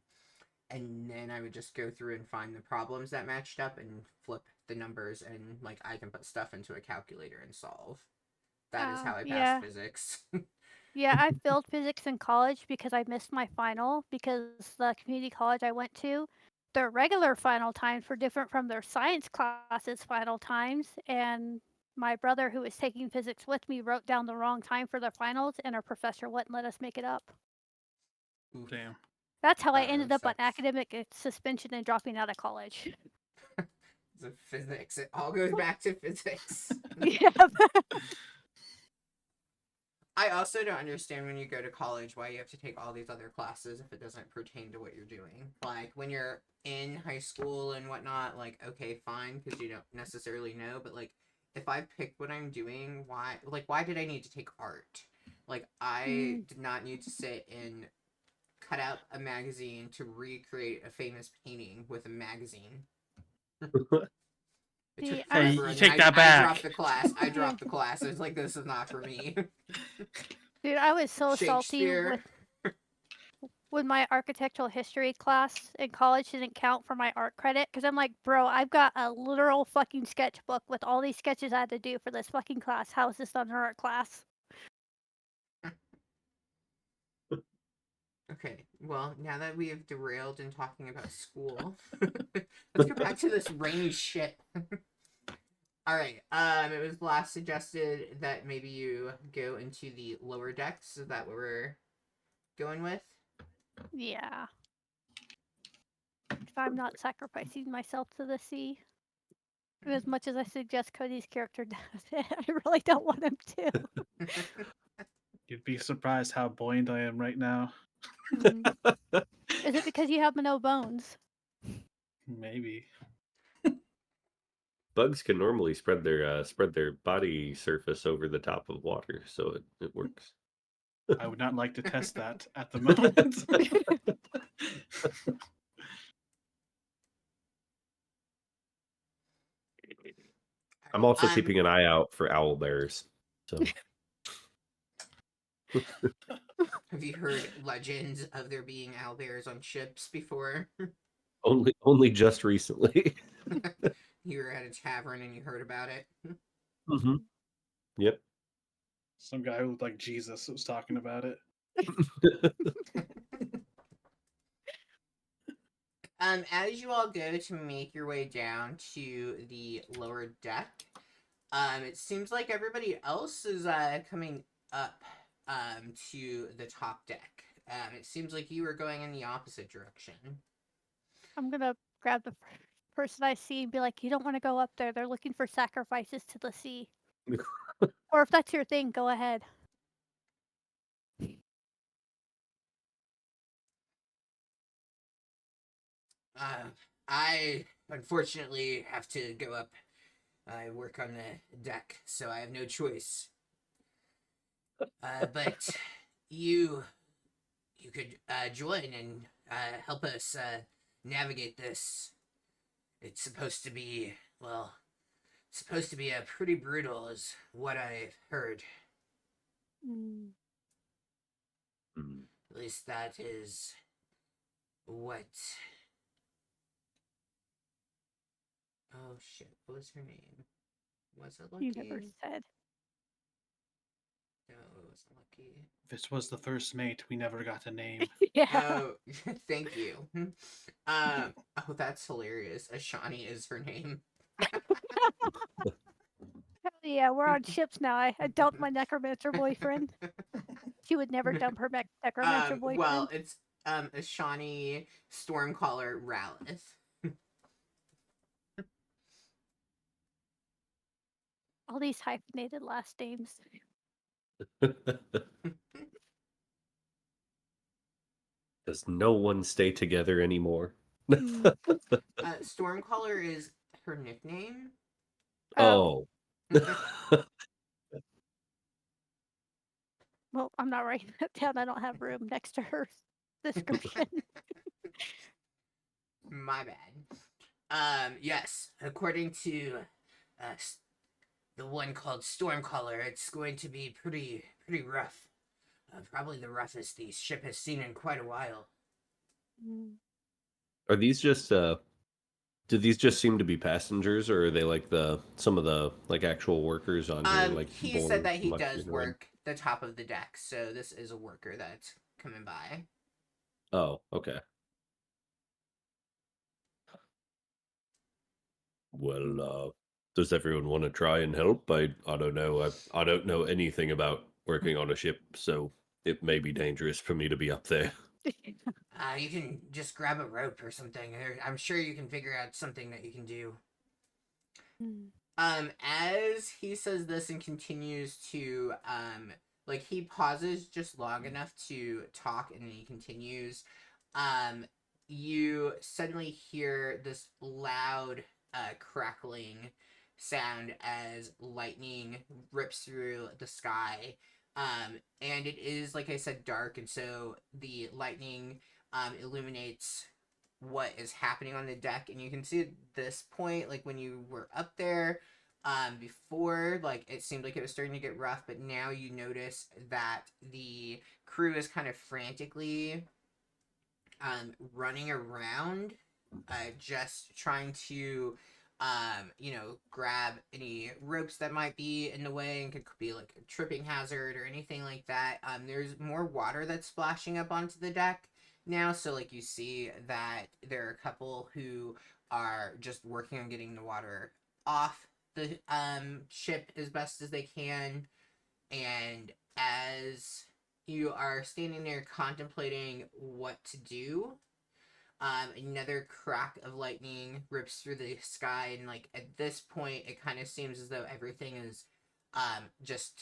and then I would just go through and find the problems that matched up and flip the numbers, and like I can put stuff into a calculator and solve. That is how I passed Yeah. physics. Yeah, I failed physics in college because I missed my final because the community college I went to, their regular final times were different from their science classes final times, and my brother who was taking physics with me wrote down the wrong time for the finals and our professor wouldn't let us make it up. Damn. That's how I Oh, ended that up on sucks. academic suspension and dropping out of college. The physics. It all goes back to physics. Yeah. I also don't understand when you go to college why you have to take all these other classes if it doesn't pertain to what you're doing. Like when you're in high school and whatnot, like okay, fine, because you don't necessarily know. But like if I picked what I'm doing, why did I need to take art? Like I did not need to sit and cut out a magazine to recreate a famous painting with a magazine. It See, took I was- forever. You And take then that I back. dropped the class. I dropped the class. I was like, this is not for me. Dude, I was so salty Shakespeare. with my architectural history class in college didn't count for my art credit because I'm like, bro, I've got a literal fucking sketchbook with all these sketches I had to do for this fucking class. How is this not an art class? Okay, well, now that we have derailed in talking about school, let's go back to this rainy shit. Alright, it was last suggested that maybe you go into the lower decks. Is that what we're going with? Yeah. If I'm not sacrificing myself to the sea. As much as I suggest Cody's character does it, I really don't want him to. You'd be surprised how buoyant I am right now. Mm. Is it because you have no bones? Maybe. Bugs can normally spread their body surface over the top of water, so it works. I would not like to test that at the moment. I'm also keeping an eye out for owl bears. So Have you heard legends of there being owlbears on ships before? only just recently. You were at a tavern and you heard about it. Mm-hmm. Yep. Some guy who looked like Jesus was talking about it. As you all go to make your way down to the lower deck, it seems like everybody else is coming up to the top deck. It seems like you are going in the opposite direction. I'm gonna grab the person I see and be like, you don't want to go up there. They're looking for sacrifices to the sea. Or if that's your thing, go ahead. I unfortunately have to go up. I work on the deck, so I have no choice. But you could join and help us navigate this. It's supposed to be pretty brutal, is what I've heard. Mm. At least that is what. Oh shit! What was her name? Was it Lucky? You never said. No, it wasn't Lucky. This was the first mate. We never got a name. Yeah. Oh, thank you. Oh, that's hilarious. Ashani is her name. Yeah, we're on ships now. I dumped my necromancer boyfriend. She would never dump her necromancer boyfriend. Well, it's Ashani Stormcaller Ralith. All these hyphenated last names. Does no one stay together anymore? Stormcaller is her nickname. Oh. Well, I'm not writing that down. I don't have room next to her description. My bad. Yes, according to the one called Stormcaller, it's going to be pretty rough. Probably the roughest the ship has seen in quite a while. Are these just do these just seem to be passengers, or are they like some of the like actual workers on here? Like He said that he does work the top of the deck, so this is a worker that's coming by. Oh, okay. Well, does everyone want to try and help? I don't know. I don't know anything about working on a ship, so it may be dangerous for me to be up there. You can just grab a rope or something. I'm sure you can figure out something that you can do. Mm. As he says this and continues to, like, he pauses just long enough to talk and then he continues, you suddenly hear this loud, crackling sound as lightning rips through the sky. And it is, like I said, dark, and so the lightning, illuminates what is happening on the deck, and you can see at this point, like when you were up there, before, like, it seemed like it was starting to get rough, but now you notice that the crew is kind of frantically running around, just trying to grab any ropes that might be in the way and could be like a tripping hazard or anything like that. There's more water that's splashing up onto the deck now, so like you see that there are a couple who are just working on getting the water off the ship as best as they can. And as you are standing there contemplating what to do, another crack of lightning rips through the sky, and like at this point, it kind of seems as though everything is just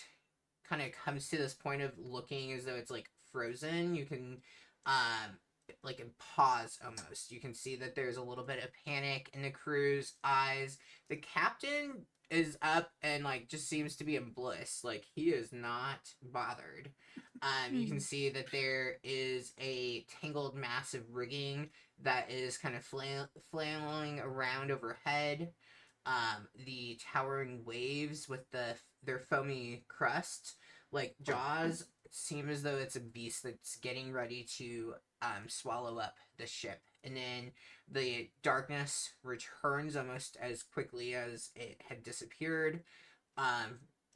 kind of comes to this point of looking as though it's like frozen. You can like in pause almost. You can see that there's a little bit of panic in the crew's eyes. The captain is up and like just seems to be in bliss. Like he is not bothered. You can see that there is a tangled mass of rigging that is kind of flailing around overhead. The towering waves with their foamy crust, like jaws, seem as though it's a beast that's getting ready to swallow up the ship. And then the darkness returns almost as quickly as it had disappeared.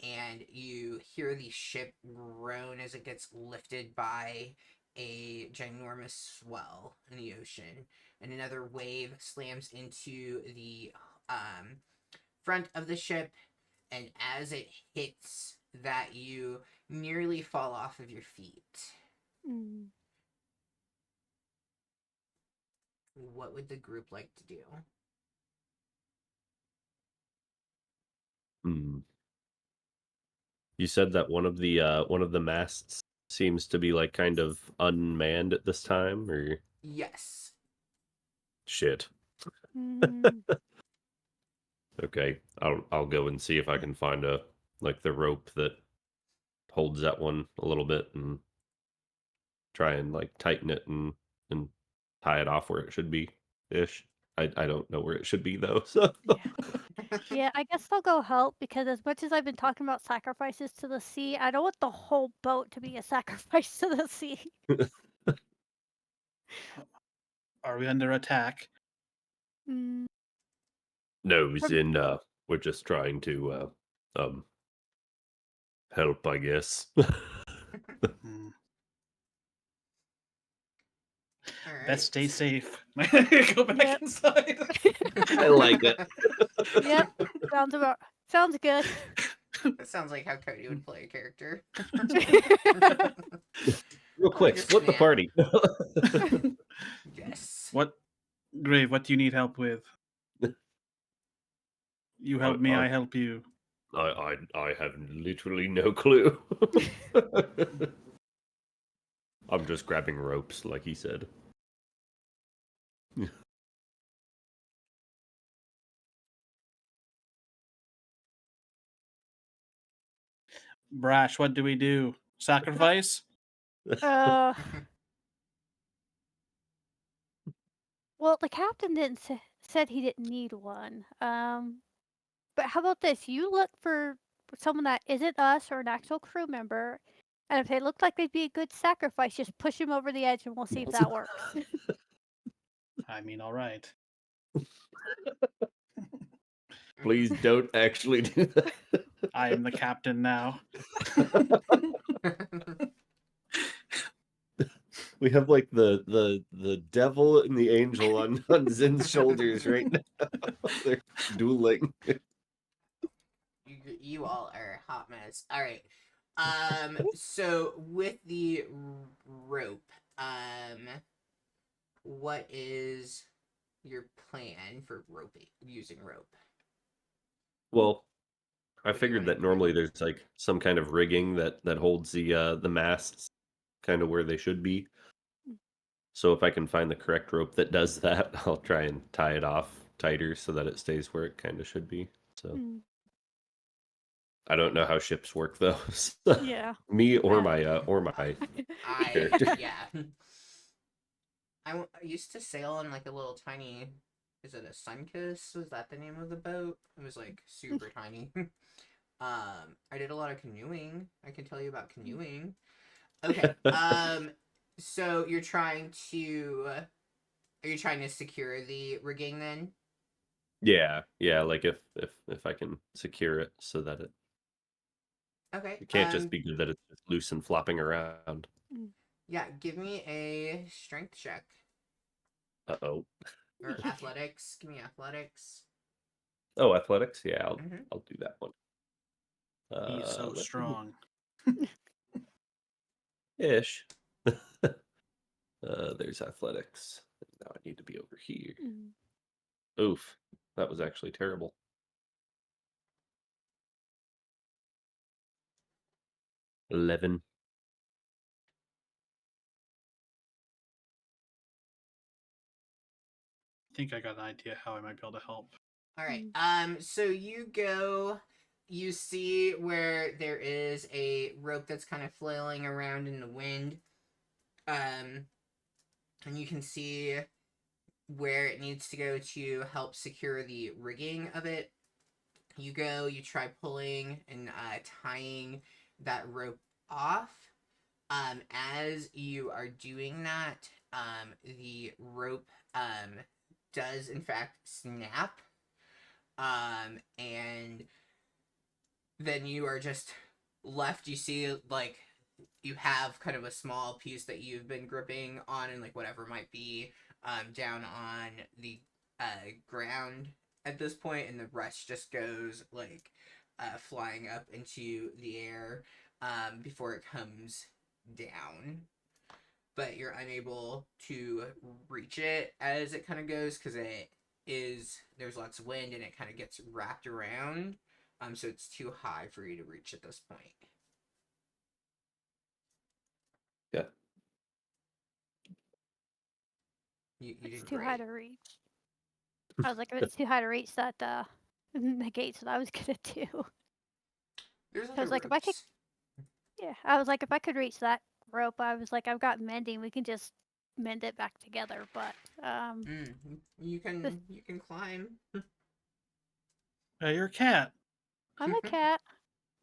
And you hear the ship groan as it gets lifted by a ginormous swell in the ocean. And another wave slams into the front of the ship, and as it hits that, you nearly fall off of your feet. Mm. What would the group like to do? Hmm. You said that one of the masts seems to be like kind of unmanned at this time, or Yes. shit. Mm. Okay, I'll go and see if I can find the rope that holds that one a little bit and try and like tighten it and tie it off where it should be ish. I don't know where it should be though. So Yeah. Yeah, I guess I'll go help because as much as I've been talking about sacrifices to the sea, I don't want the whole boat to be a sacrifice to the sea. Are we under attack? Mm. no, it's From- in we're just trying to help, I guess. Hmm. All right. Best stay safe. Go back Yep. inside. I like it. Yep, sounds good. That sounds like how Cody would play a character. Real quick, split the Understand. party. Yes. What, Grave? What do you need help with? You help me, I help you. I have literally no clue. I'm just grabbing ropes, like he said. Brash, what do we do? Sacrifice? Uh, well, the captain didn't said he didn't need one. But how about this? You look for someone that isn't us or an actual crew member, and if they look like they'd be a good sacrifice, just push them over the edge, and we'll see if that works. I mean, all right. Please don't actually do that. I am the captain now. We have like the devil and the angel on Zin's shoulders right now. They're dueling. You all are a hot mess. All right. So with the rope, what is your plan for roping, using rope? Well, I What do you figured wanna that do? normally there's like some kind of rigging that holds the masts kind of where they should be. So if I can find the correct rope that does that, I'll try and tie it off tighter so that it stays where it kind of should be. So Mm, I don't know how ships work though. yeah. Me or Uh, my I character. yeah. I used to sail on like a little tiny. Is it a Sunkiss? Was that the name of the boat? It was like super tiny. I did a lot of canoeing. I can tell you about canoeing. Okay. So you're trying to. Are you trying to secure the rigging then? Yeah, like if I can secure it so that Okay. it can't just be good that it's just loose and flopping around. mm, Yeah. Give me a strength check Uh-oh. or athletics. Give me athletics. Oh, athletics? Yeah, Mm-hmm. I'll do that one. He's so Let me strong. ish. There's athletics. Now I need to be over here. mm. Oof. That was actually terrible. 11. I think I got an idea how I might be able to help. All right. So you go. You see where there is a rope that's kind of flailing around in the wind. And you can see where it needs to go to help secure the rigging of it. You go. You try pulling and tying that rope off. As you are doing that, the rope does in fact snap. And then you are just left. You see, like, you have kind of a small piece that you've been gripping on, and like whatever might be down on the ground at this point, and the rest just goes like flying up into the air before it comes down. But you're unable to reach it as it kind of goes because there's lots of wind and it kind of gets wrapped around. So it's too high for you to reach at this point. Yeah. You It's did too high great. to reach. I was like, if it's too high to reach, that negates what I was gonna do. There's I other was like, if I could, routes. yeah, I was like, if I could reach that rope, I was like, I've got mending. We can just mend it back together. But You this, can climb. Hey, you're a cat. I'm a cat.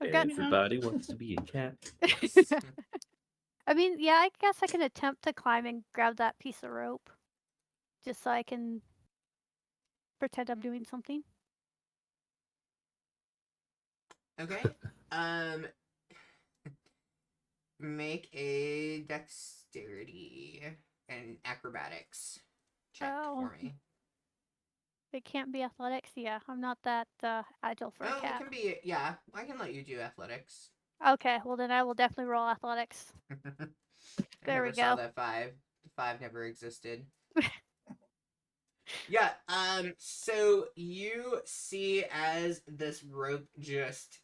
I've got. Everybody wants to be a cat. Yes. I mean, yeah, I guess I can attempt to climb and grab that piece of rope, just so I can pretend I'm doing something. Okay. Um, make a dexterity and acrobatics check Oh, for me. it can't be athletics. Yeah, I'm not that agile for a Oh, it cat. can be. Yeah, I can let you do athletics. Okay, well then I will definitely roll athletics. I There we never saw go. that 5. The 5 never existed. Yeah, so you see as this rope just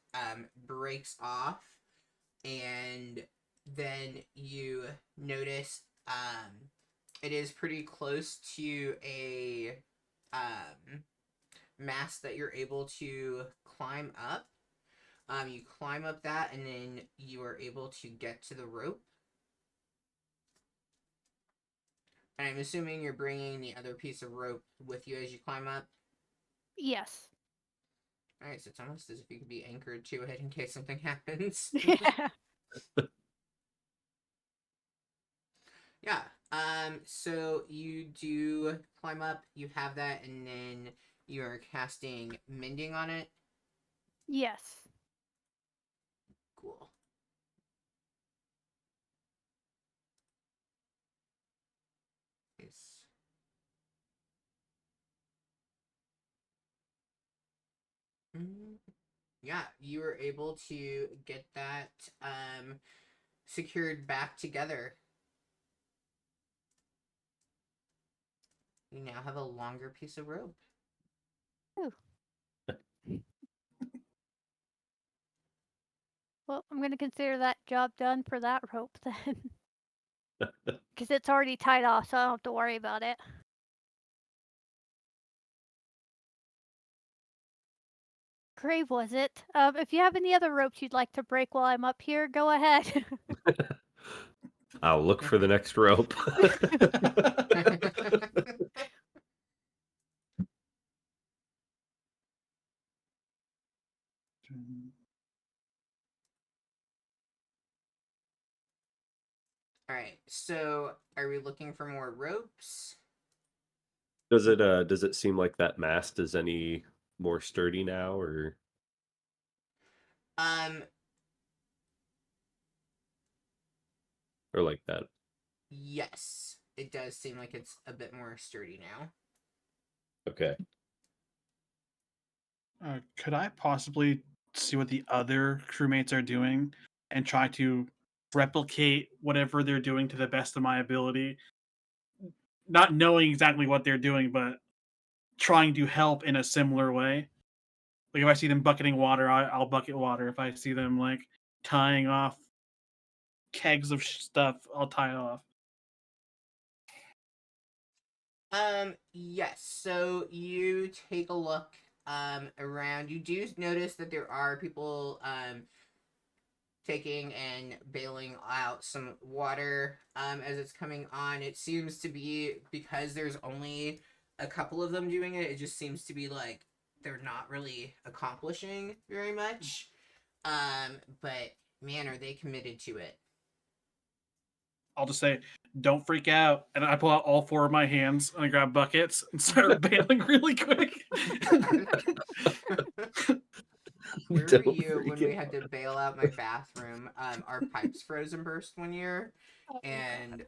breaks off, and then you notice it is pretty close to a mast that you're able to climb up. You climb up that, and then you are able to get to the rope. And I'm assuming you're bringing the other piece of rope with you as you climb up. Yes. Alright, so it's almost as if you could be anchored to it in case something happens. Yeah. Yeah. So you do climb up, you have that, and then you're casting mending on it. Yes. Cool. Nice. Yeah, you were able to get that secured back together. You now have a longer piece of rope. Well, I'm going to consider that job done for that rope then. Because it's already tied off, so I don't have to worry about it. Grave, was it? If you have any other ropes you'd like to break while I'm up here, go ahead. I'll look for the next rope. Alright, so are we looking for more ropes? Does it seem like that mast is any more sturdy now, or Um, like that? yes. It does seem like it's a bit more sturdy now. Okay. Could I possibly see what the other crewmates are doing and try to replicate whatever they're doing to the best of my ability? Not knowing exactly what they're doing, but trying to help in a similar way. Like if I see them bucketing water, I'll bucket water. If I see them like tying off kegs of stuff, I'll tie it off. Yes. So you take a look around. You do notice that there are people taking and bailing out some water as it's coming on. It seems to be because there's only a couple of them doing it. It just seems to be like they're not really accomplishing very much. But man, are they committed to it? I'll just say, "Don't freak out," and I pull out all four of my hands and I grab buckets and start bailing really quick. Where were Don't you when freak we out. had to bail out my bathroom? Our pipes froze and burst one year, and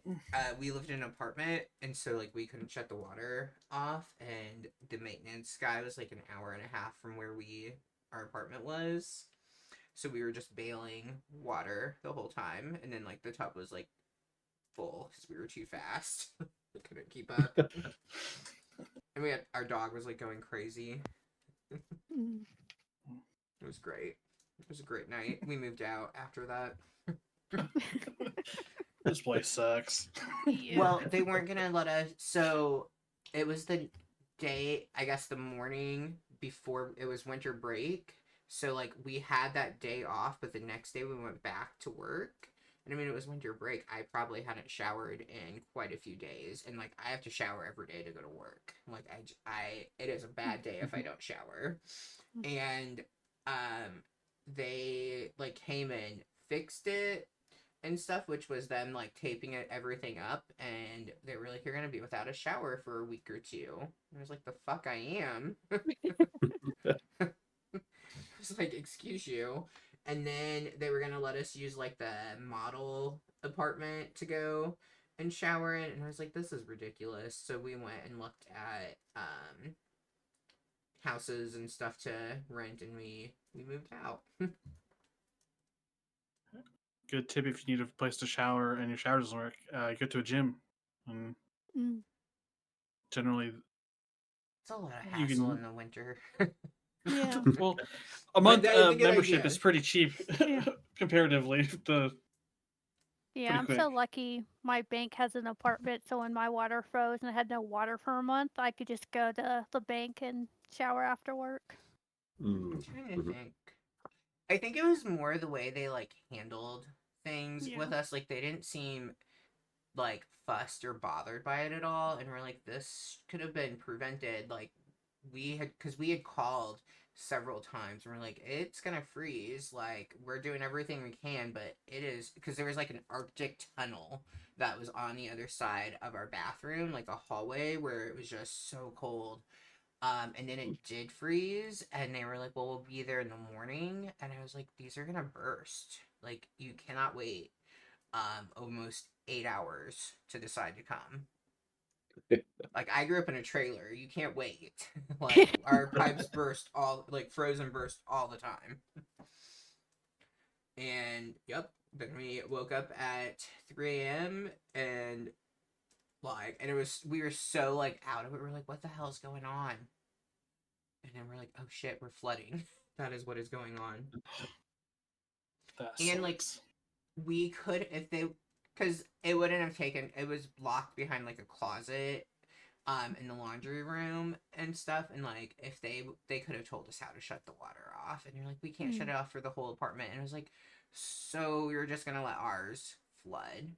we lived in an apartment, and so like we couldn't shut the water off, and the maintenance guy was like an hour and a half from where our apartment was, so we were just bailing water the whole time, and then like the tub was like full because we were too fast. We couldn't keep up, and our dog was like going crazy. Mm. It was great. It was a great night. We moved out after that. This place sucks. Yeah. Well, they weren't gonna let us. So it was the day, I guess, the morning before it was winter break. So like we had that day off, but the next day we went back to work. And I mean, it was winter break. I probably hadn't showered in quite a few days, and like I have to shower every day to go to work. Like it is a bad day if I don't shower. And they like came in, fixed it and stuff, which was them like taping everything up, and they were like, "You're gonna be without a shower for a week or two." And I was like, "The fuck I am." I was like, "Excuse you." And then they were gonna let us use like the model apartment to go and shower in, and I was like, "This is ridiculous." So we went and looked at houses and stuff to rent, and we moved out. Good tip if you need a place to shower and your shower doesn't work, go to a gym. And Mm. generally, It's a lot of you hassle can. in the winter. Yeah. Well, a month that is a good membership idea. is pretty cheap Yeah. comparatively. Yeah, Pretty I'm quick. so lucky my bank has an apartment, so when my water froze and I had no water for a month, I could just go to the bank and shower after work. I'm trying to think. I think it was more the way they like handled things Yeah. with us. Like they didn't seem like fussed or bothered by it at all, and we're like, this could have been prevented. Like because we had called several times, and we're like, it's gonna freeze. Like we're doing everything we can, but it is because there was like an Arctic tunnel that was on the other side of our bathroom, like a hallway where it was just so cold. And then it did freeze, and they were like, "Well, we'll be there in the morning." And I was like, "These are gonna burst. Like, you cannot wait, almost 8 hours to decide to come." Like, I grew up in a trailer. You can't wait. Like, our pipes frozen burst all the time. And yep, then we woke up at 3 a.m. and Like, and we were so like out of it. We're like, what the hell is going on? And then we're like, oh shit, we're flooding. That is what is going on. That And like, sucks. we could, if they, because it wouldn't have taken, it was locked behind like a closet in the laundry room and stuff, and like if they could have told us how to shut the water off, and you're like, we can't shut it off for the whole apartment. And it was like, so we were just gonna let ours flood.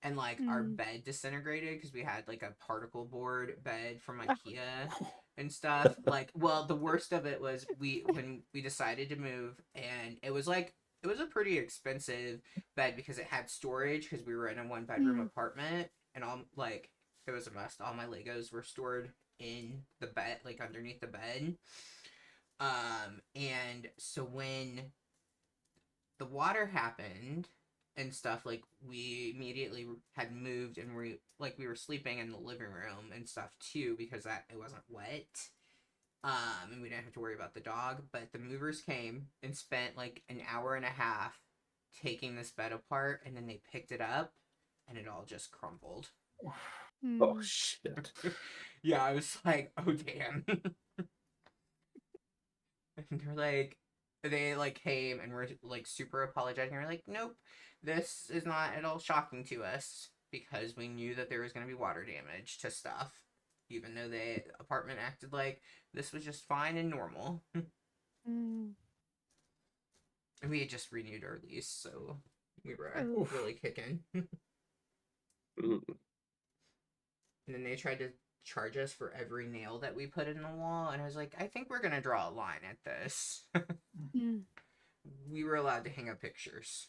And like our bed disintegrated because we had like a particle board bed from IKEA and stuff. Like, well, the worst of it was when we decided to move, and it was like, it was a pretty expensive bed because it had storage because we were in a 1-bedroom apartment, and all like, it was a mess. All my Legos were stored in the bed, like underneath the bed. And so when the water happened and stuff, like we immediately had moved, and we were sleeping in the living room and stuff too because that it wasn't wet. And we didn't have to worry about the dog. But the movers came and spent like an hour and a half taking this bed apart, and then they picked it up, and it all just crumbled. Oh shit. Yeah, I was like, oh damn. And they're like, they like came and were like super apologizing. We're like, nope, this is not at all shocking to us because we knew that there was going to be water damage to stuff, even though the apartment acted like this was just fine and normal. And we had just renewed our lease, so we were Oof. really kicking. Mm. And then they tried to charge us for every nail that we put in the wall, and I was like, I think we're gonna draw a line at this. We were allowed to hang up pictures.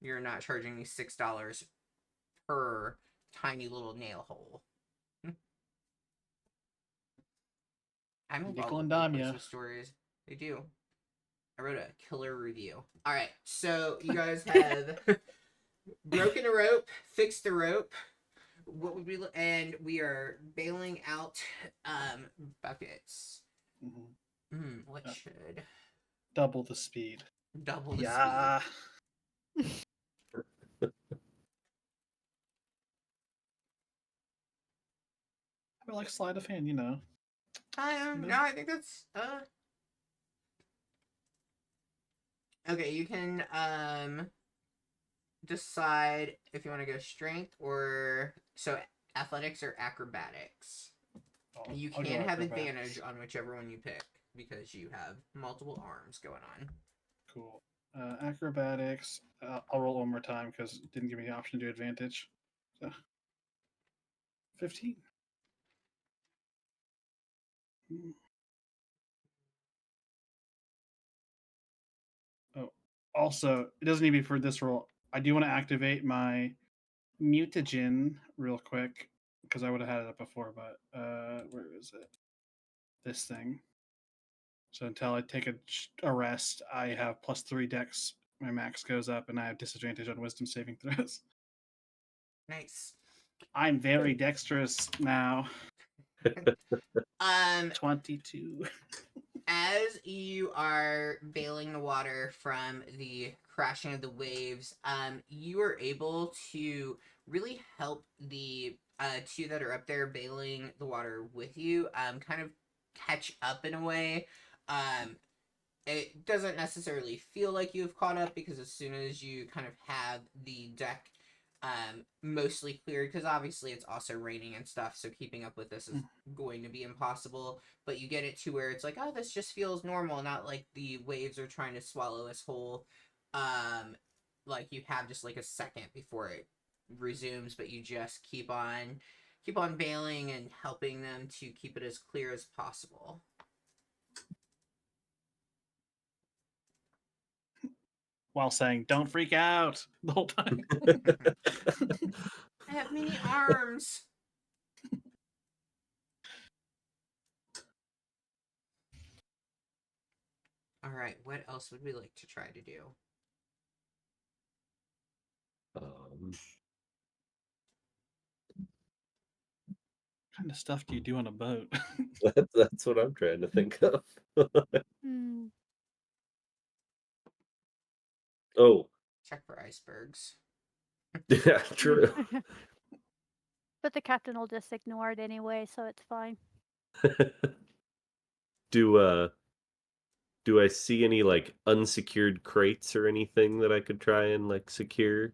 You're not charging me $6 per tiny little nail hole. I'm a Nickel and people dime post ya. those stories. They do. I wrote a killer review. All right, so you guys have broken a rope, fixed the rope. What would we? And we are bailing out buckets. What Yeah. should Double the speed. double the Yeah. I like sleight of hand, you know. speed? No, I think that's okay. You can decide if you want to go strength or so athletics or acrobatics. You I'll go can have acrobatics. advantage on whichever one you pick because you have multiple arms going on. Cool. Acrobatics. I'll roll one more time because it didn't give me the option to do advantage. So, 15. Oh, also, it doesn't need to be for this roll. I do want to activate my mutagen real quick because I would have had it up before, but where is it? This thing. So until I take a rest, I have +3 dex. My max goes up, and I have disadvantage on wisdom saving throws. Nice. I'm very dexterous now. 22. As you are bailing the water from the crashing of the waves, you are able to really help the two that are up there bailing the water with you, kind of catch up in a way. It doesn't necessarily feel like you've caught up because as soon as you kind of have the deck mostly cleared, because obviously it's also raining and stuff, so keeping up with this is going to be impossible, but you get it to where it's like, oh, this just feels normal, not like the waves are trying to swallow us whole. Like you have just like a second before it resumes, but you just keep on bailing and helping them to keep it as clear as possible. While saying, don't freak out the whole time. I have many arms. All right, what else would we like to try to do? What kind of stuff do you do on a boat? That's what I'm trying to think of. Oh, Check for icebergs. yeah, true. but the captain will just ignore it anyway, so it's fine. Do do I see any like unsecured crates or anything that I could try and like secure?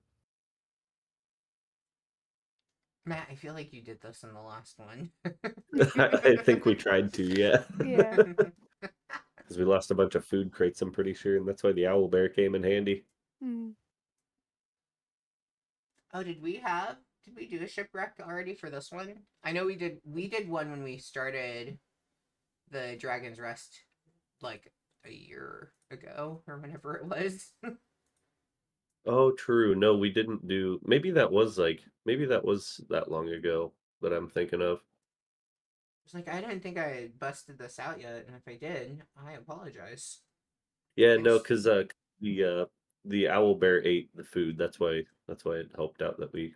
Matt, I feel like you did this in the last one. I think we tried to, yeah. Yeah. Because we lost a bunch of food crates, I'm pretty sure, and that's why the owl bear came in handy. Mm. Oh, did we do a shipwreck already for this one? I know we did one when we started the Dragon's Rest like a year ago or whenever it was. Oh, true. No, we didn't do. Maybe that was that long ago that I'm thinking of. It's like I didn't think I had busted this out yet, and if I did, I apologize. Yeah, no, Yes. because the owl bear ate the food. That's why it helped out that we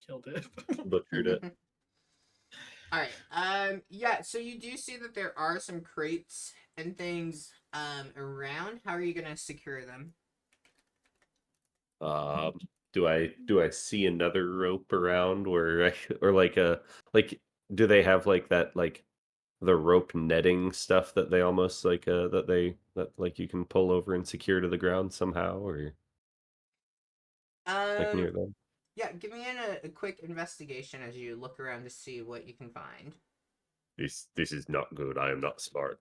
Killed it. butchered it. All right. Yeah. So you do see that there are some crates and things around. How are you gonna secure them? Um, do I see another rope around or like a like do they have like that like the rope netting stuff that they almost like that like you can pull over and secure to the ground somehow or like near Um. them? Yeah. Give me a quick investigation as you look around to see what you can find. This is not good. I am not smart.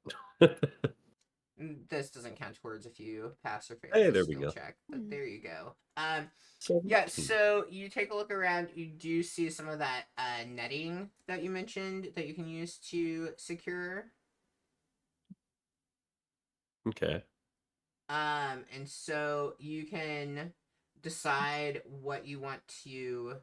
This doesn't count towards if you pass or fail Hey, the there we skill go. check, but Mm. there you go. Yeah, 17. so you take a look around, you do see some of that netting that you mentioned that you can use to secure. Okay. And so you can decide what you want to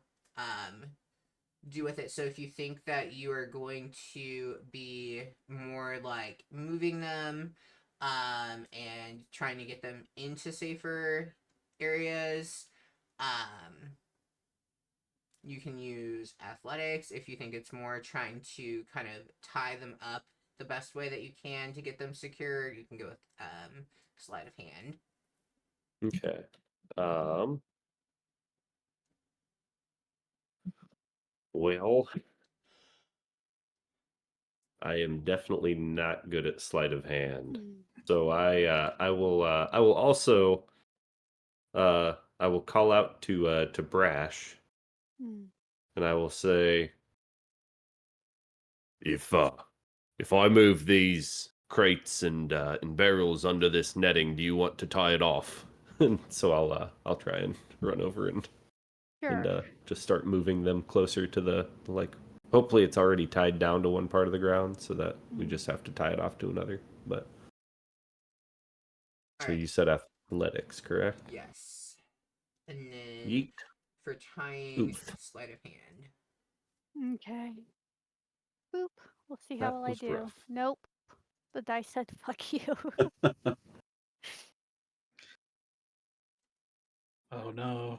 do with it. So if you think that you are going to be more like moving them and trying to get them into safer areas, you can use athletics. If you think it's more trying to kind of tie them up the best way that you can to get them secure, you can go with sleight of hand. Okay. Um well, I am definitely not good at sleight of hand. Mm. So I will also I will call out to Brash Mm. and I will say if I move these crates and barrels under this netting, do you want to tie it off? And so I'll try and run over and Sure. just start moving them closer to the like. Hopefully, it's already tied down to one part of the ground, so that we just have to tie it off to another. But All so right. you said athletics, correct? Yes. And then Yeet. for tying Oof. sleight of hand. Okay. Boop. We'll see That how well I was do. rough. Nope. The dice said fuck you. Oh no.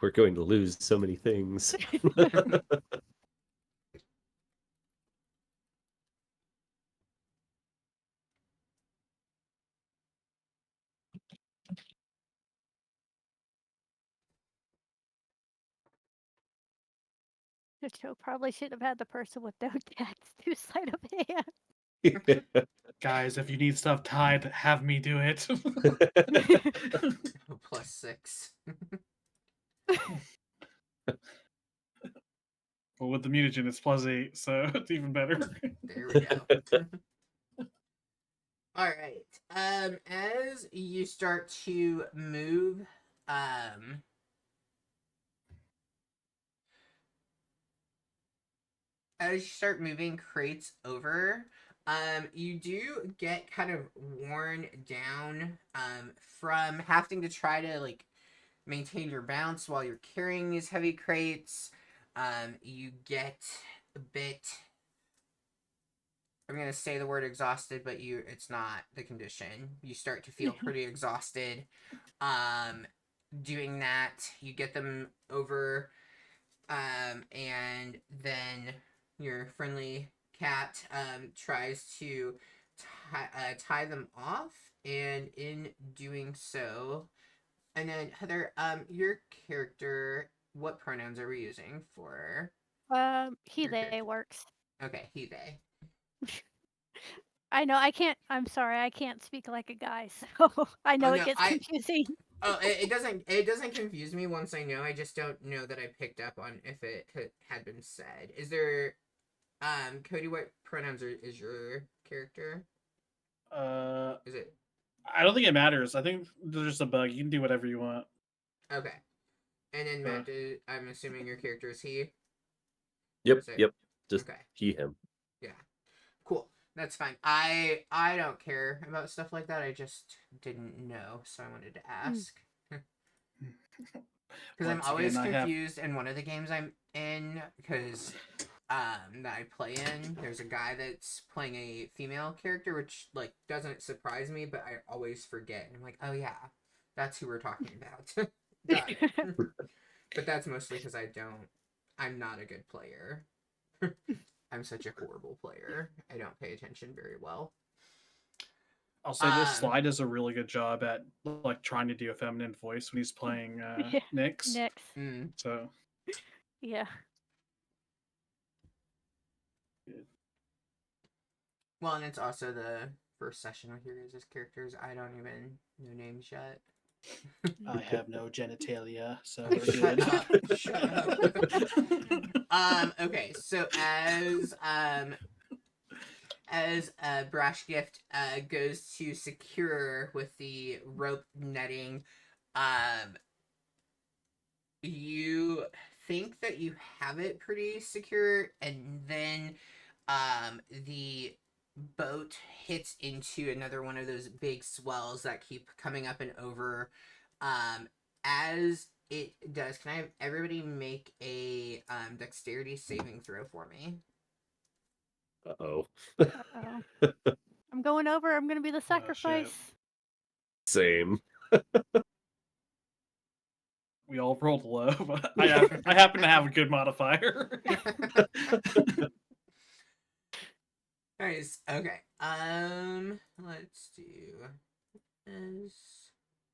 We're going to lose so many things. Joe probably should have had the person with no dex do sleight of hand. Guys, if you need stuff tied, have me do it. +6. Well, with the mutagen, it's +8, so it's even better. There we go. All right. As you start to move, as you start moving crates over, you do get kind of worn down, from having to try to like maintain your balance while you're carrying these heavy crates. You get a bit. I'm gonna say the word exhausted, but it's not the condition. You start to feel pretty exhausted. Um, Doing that, you get them over, and then your friendly cat tries to tie them off, and in doing so, And then Heather, your character, what pronouns are we using for He, your they character? works. Okay, he, they. I know I can't. I'm sorry, I can't speak like a guy, so I know Oh it no, gets confusing. Oh, it doesn't confuse me once I know. I just don't know that I picked up on if it had been said. Is there, Cody? What pronouns is your character? Uh, Is it I don't think it matters. I think there's just a bug. You can do whatever you want. okay? And then Matt, I'm assuming your character is he. Yep, Is it? yep. Just Okay. he, him. Yeah. Cool. That's fine. I don't care about stuff like that. I just didn't know, so I wanted to ask. Because I'm Once always again, I have- confused in one of the games I'm in, because that I play in, there's a guy that's playing a female character, which like doesn't surprise me, but I always forget. And I'm like, oh yeah, that's who we're talking about. Got it. But that's mostly because I'm not a good player. I'm such a horrible player. I don't pay attention very well. I'll say this: Sly does a really good job at like trying to do a feminine voice when he's playing Yeah, Nyx. Nyx. So Yeah. Well, and it's also the first session with your guys' characters. I don't even know names yet. I have no genitalia, so Oh, we're shut good. up. Shut up. Okay, so as Brash Gift goes to secure with the rope netting, you think that you have it pretty secure, and then the boat hits into another one of those big swells that keep coming up and over. As it does, can I have everybody make a dexterity saving throw for me? Uh-oh. Uh-oh. I'm going over. I'm gonna be the shit. sacrifice. Same. We all rolled low, but I happen to have a good modifier. Nice. Okay. Let's do this.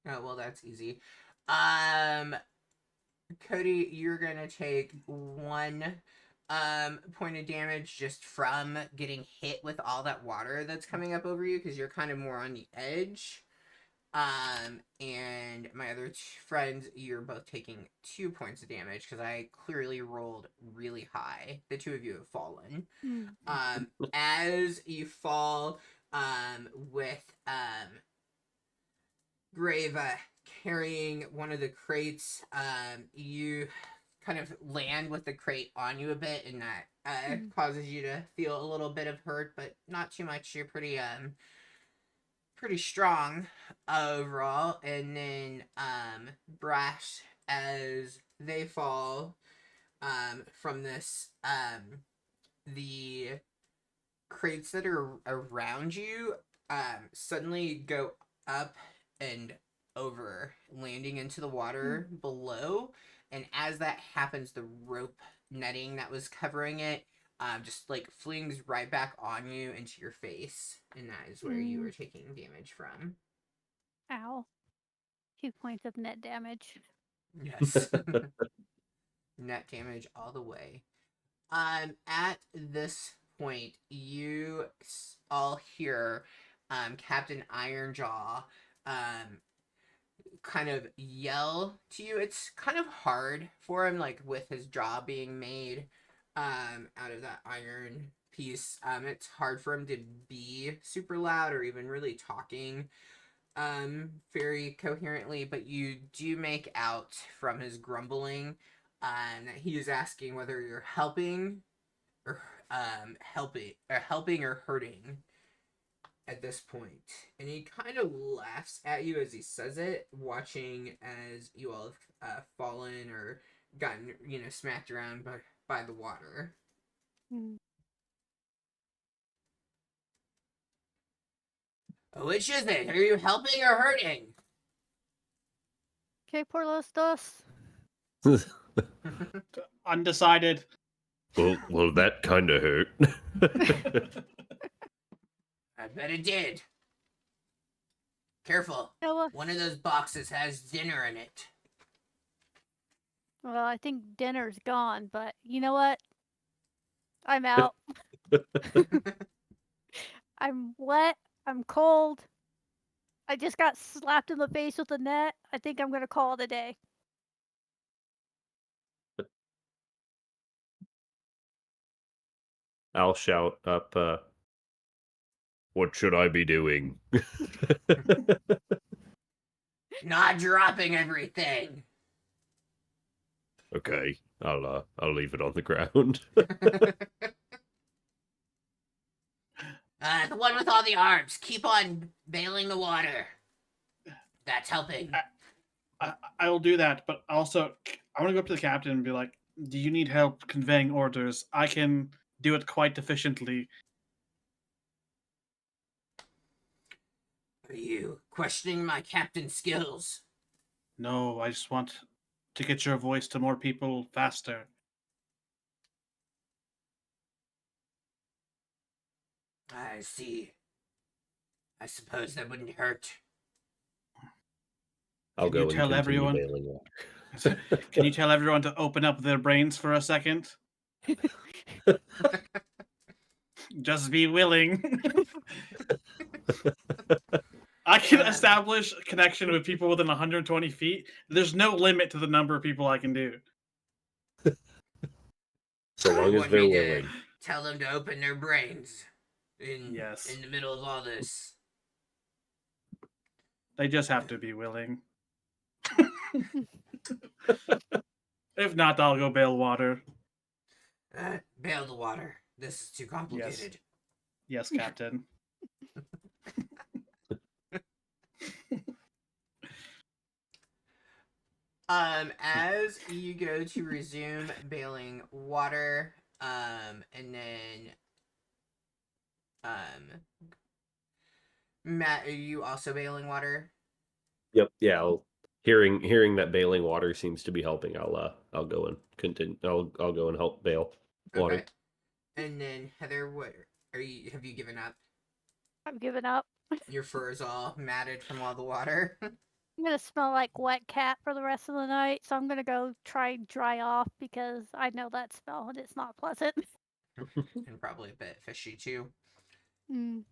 Oh well, that's easy. Cody, you're gonna take 1 point of damage just from getting hit with all that water that's coming up over you, because you're kind of more on the edge. And my other friends, you're both taking 2 points of damage because I clearly rolled really high. The 2 of you have fallen. As you fall, with Grave carrying one of the crates, you kind of land with the crate on you a bit, and that causes you to feel a little bit of hurt, but not too much. You're pretty strong overall. And then Brash, as they fall from this, the crates that are around you suddenly go up and over, landing into the water below. And as that happens, the rope netting that was covering it just like flings right back on you into your face, and that is where you are taking damage from. Ow. 2 points of net damage. Yes. Net damage all the way. At this point, you all hear Captain Ironjaw kind of yell to you. It's kind of hard for him, like with his jaw being made out of that iron piece. It's hard for him to be super loud or even really talking very coherently, but you do make out from his grumbling that he is asking whether you're helping or helping or hurting at this point. And he kind of laughs at you as he says it, watching as you all have fallen or gotten, smacked around by the water. Which is it? Are you helping or hurting? Que por los dos. Undecided. Well, that kind of hurt. I bet it did. Careful. You know what? One of those boxes has dinner in it. Well, I think dinner's gone, but you know what? I'm out. I'm wet. I'm cold. I just got slapped in the face with a net. I think I'm gonna call it a day. I'll shout up, what should I be doing? Not dropping everything. Okay, I'll leave it on the ground. The one with all the arms. Keep on bailing the water. That's helping. I will do that, but also I want to go up to the captain and be like, "Do you need help conveying orders? I can do it quite efficiently." Are you questioning my captain skills? No, I just want to get your voice to more people faster. I see. I suppose that wouldn't hurt. I'll Can you go and tell continue everyone- bailing water. Can you tell everyone to open up their brains for a second? Just be willing. I can establish a connection with people within 120 feet. There's no limit to the number of people I can do. So long You as want they're me to willing. Tell them to open their brains. Yes. In the middle of all this. They just have to be willing. If not, I'll go bail water. Bail the water. This is too complicated. Yes, Captain. As you go to resume bailing water, and then, Matt, are you also bailing water? Yep. Yeah. Hearing that bailing water seems to be helping. I'll go and continue. I'll go and help bail water. Okay. And then Heather, what are you? Have you given up? I'm giving up. Your fur is all matted from all the water. I'm gonna smell like wet cat for the rest of the night, so I'm gonna go try and dry off because I know that smell and it's not pleasant. And probably a bit fishy too. Mm.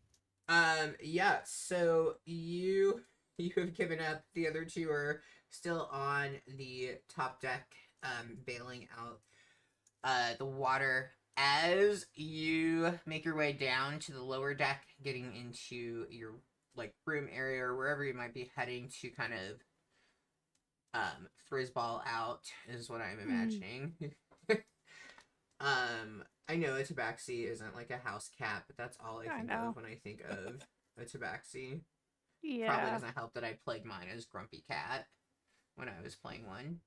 Yeah, so you have given up. The other two are still on the top deck, bailing out the water. As you make your way down to the lower deck, getting into your room area or wherever you might be heading to kind of frizzball out is what I'm imagining. I know a tabaxi isn't like a house cat, but that's all I think of when I think of a tabaxi. Yeah. Probably doesn't help that I plagued mine as Grumpy Cat when I was playing one.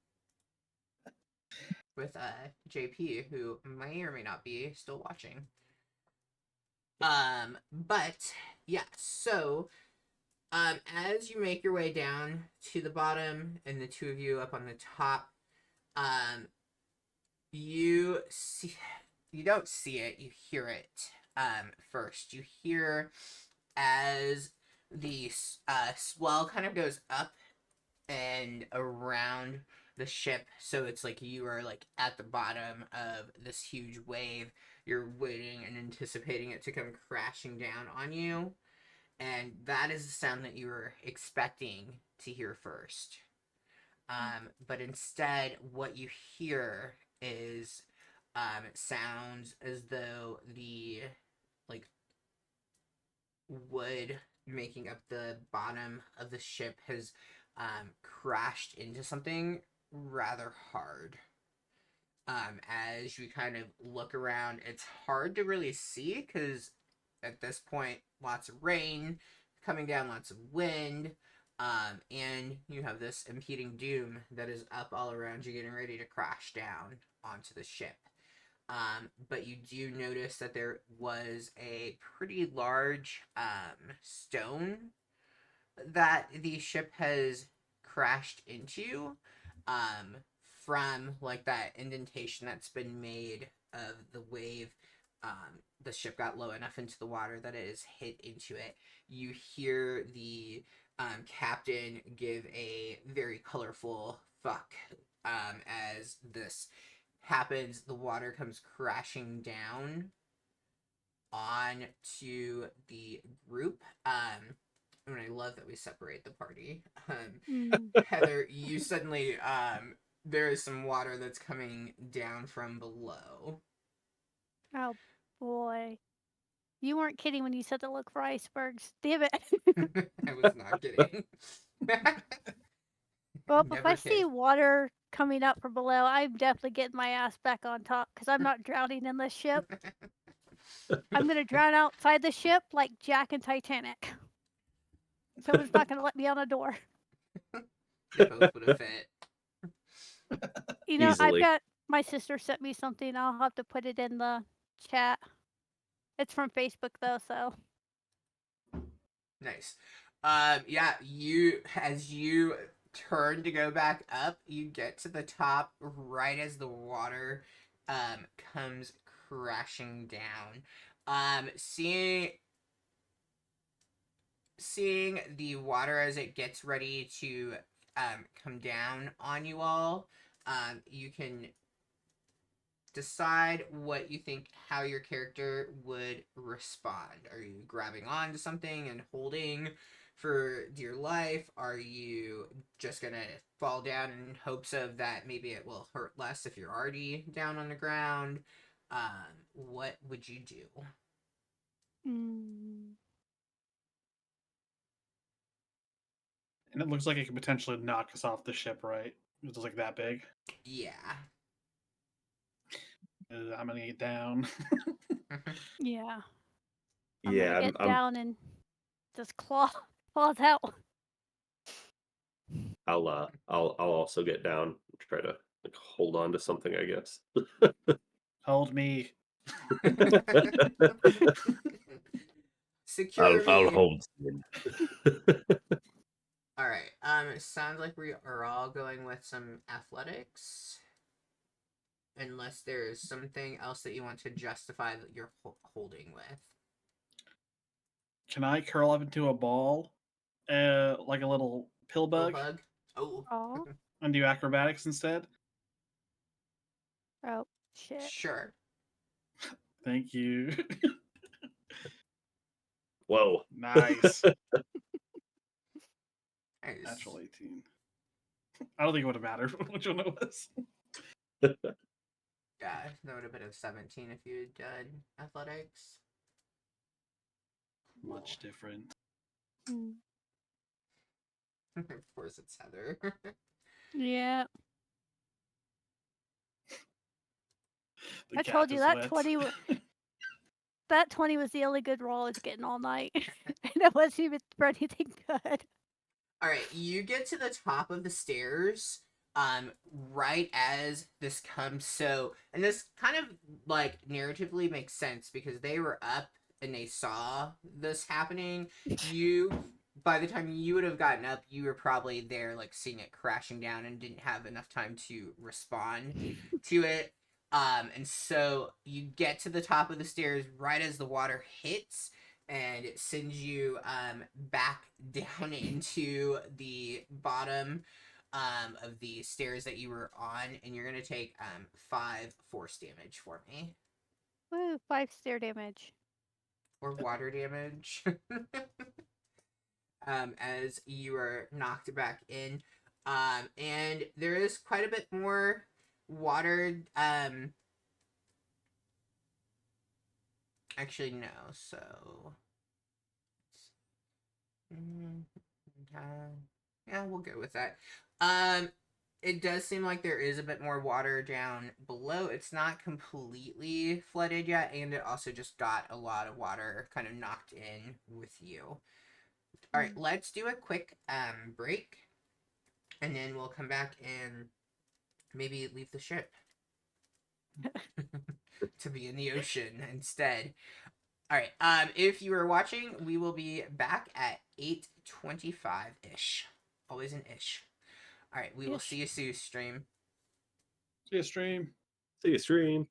With JP, who may or may not be still watching. But yeah, so as you make your way down to the bottom and the two of you up on the top, you don't see it, you hear it first. You hear as the swell kind of goes up and around the ship, so it's like you are like at the bottom of this huge wave. You're waiting and anticipating it to come crashing down on you, and that is the sound that you were expecting to hear first. But instead, what you hear is it sounds as though the wood making up the bottom of the ship has crashed into something rather hard. As you kind of look around, it's hard to really see because at this point, lots of rain coming down, lots of wind, and you have this impeding doom that is up all around you, getting ready to crash down onto the ship. But you do notice that there was a pretty large stone that the ship has crashed into, from like that indentation that's been made of the wave. The ship got low enough into the water that it has hit into it. You hear the captain give a very colorful fuck as this happens. The water comes crashing down on to the group. And I love that we separate the party. Mm. Heather, you suddenly there is some water that's coming down from below. Oh boy. You weren't kidding when you said to look for icebergs. Damn it. I was not kidding. Well, if Never I see kid. water coming up from below, I'm definitely getting my ass back on top because I'm not drowning in this ship. I'm going to drown outside the ship like Jack and Titanic. Someone's not going to let me on a door. They both would have fit. You know, I've Easily. got my sister sent me something. I'll have to put it in the chat. It's from Facebook though, so Nice. Yeah, as you turn to go back up, you get to the top right as the water comes crashing down. Seeing the water as it gets ready to come down on you all, you can decide what you think how your character would respond. Are you grabbing on to something and holding for dear life? Are you just gonna fall down in hopes of that maybe it will hurt less if you're already down on the ground? What would you do? mm, And it looks like it could potentially knock us off the ship, right? It's like that big. Yeah. I'm gonna get down. yeah. I'm Yeah, gonna get I'm down and just claws out. I'll also get down and try to like hold on to something, I guess. Hold me. Secure I'll me. hold him. All right. It sounds like we are all going with some athletics. Unless there's something else that you want to justify that you're holding with. Can I curl up into a ball, like a little pill Little bug, bug. Oh, Oh, and do acrobatics instead? oh, shit. sure. Thank you. Whoa. Nice. Nice. Natural 18. I don't think it would have mattered which one it was. Yeah, that would have been a 17 if you had done athletics. Much different. Mm. Of course, it's Heather. Yeah. The I told you cat that is 20 wet. that 20 was the only good roll I was getting all night. And it wasn't even for anything good. All right, you get to the top of the stairs right as this comes. So, and this kind of like narratively makes sense because they were up and they saw this happening. You by the time you would have gotten up, you were probably there like seeing it crashing down and didn't have enough time to respond to it. And so you get to the top of the stairs right as the water hits and it sends you back down into the bottom of the stairs that you were on, and you're gonna take 5 force damage for me, Woo, 5 stair damage. or water damage, as you are knocked back in, and there is quite a bit more water. Actually, no. So yeah, we'll go with that. It does seem like there is a bit more water down below. It's not completely flooded yet, and it also just got a lot of water kind of knocked in with you. All right, let's do a quick break, and then we'll come back and maybe leave the ship to be in the ocean instead. All right. If you are watching, we will be back at 8:25 ish. Always an ish. All right. We will Ish. see you soon, stream. See you, stream. See you stream.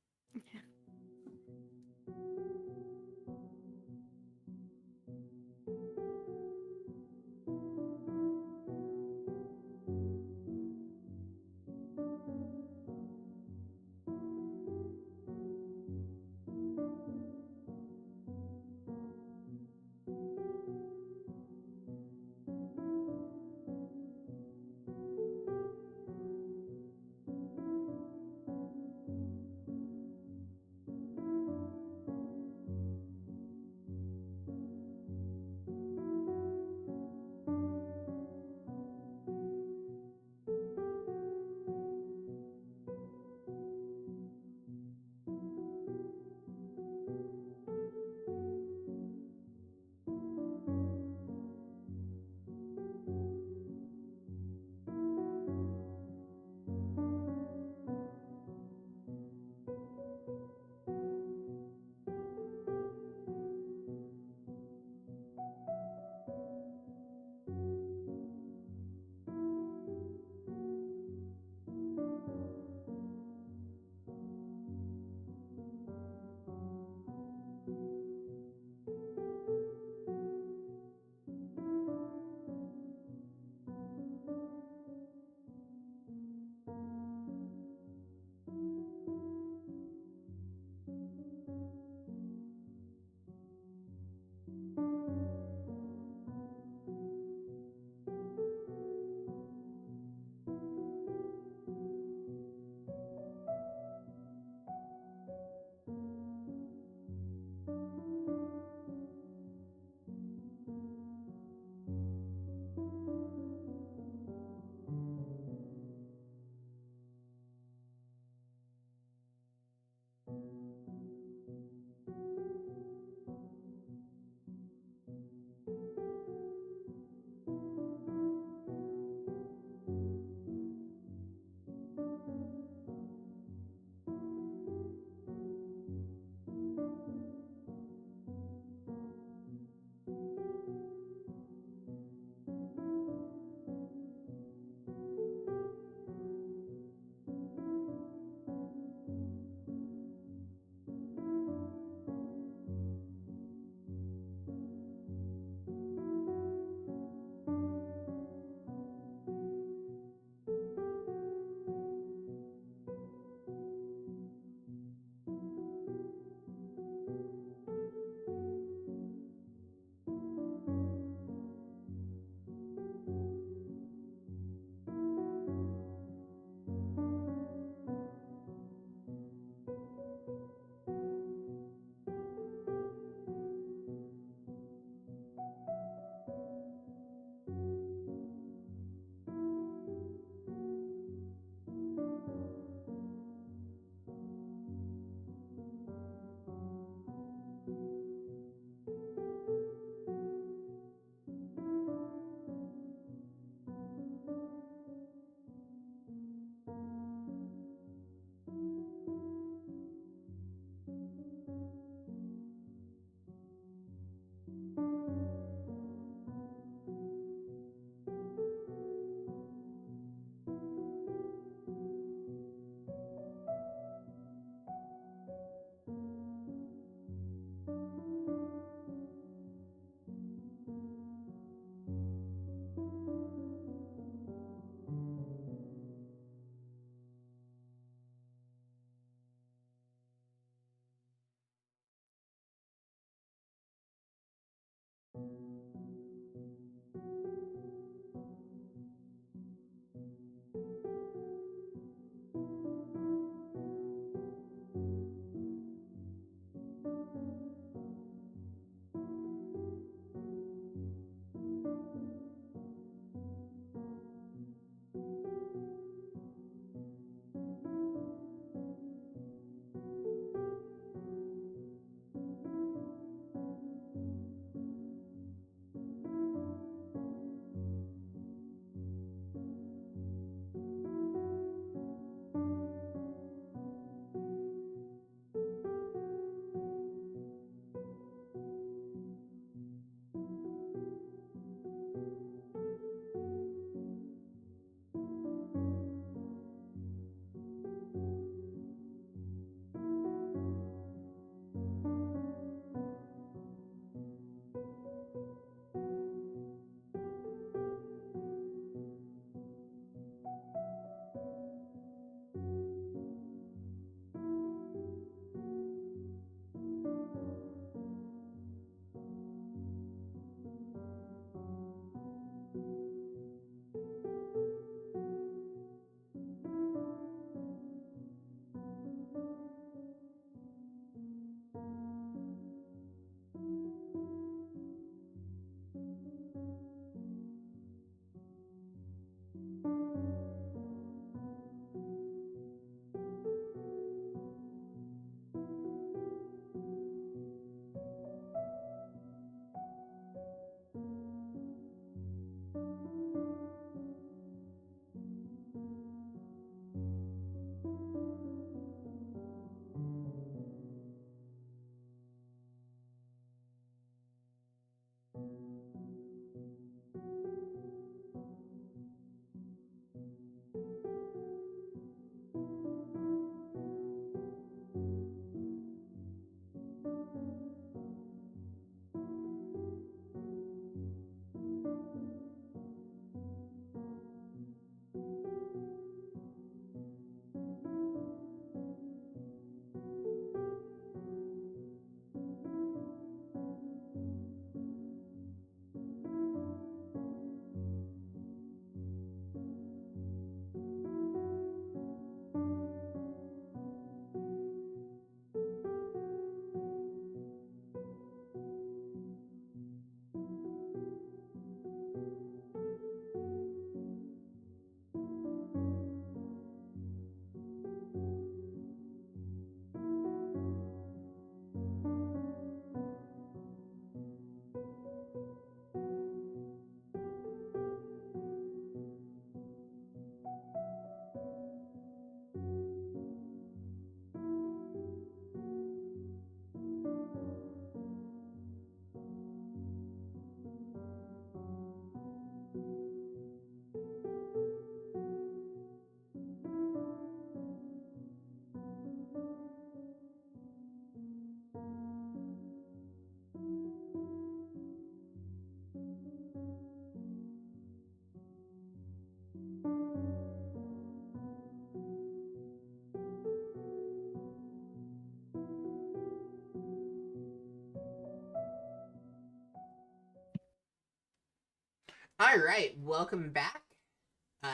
All right, welcome back.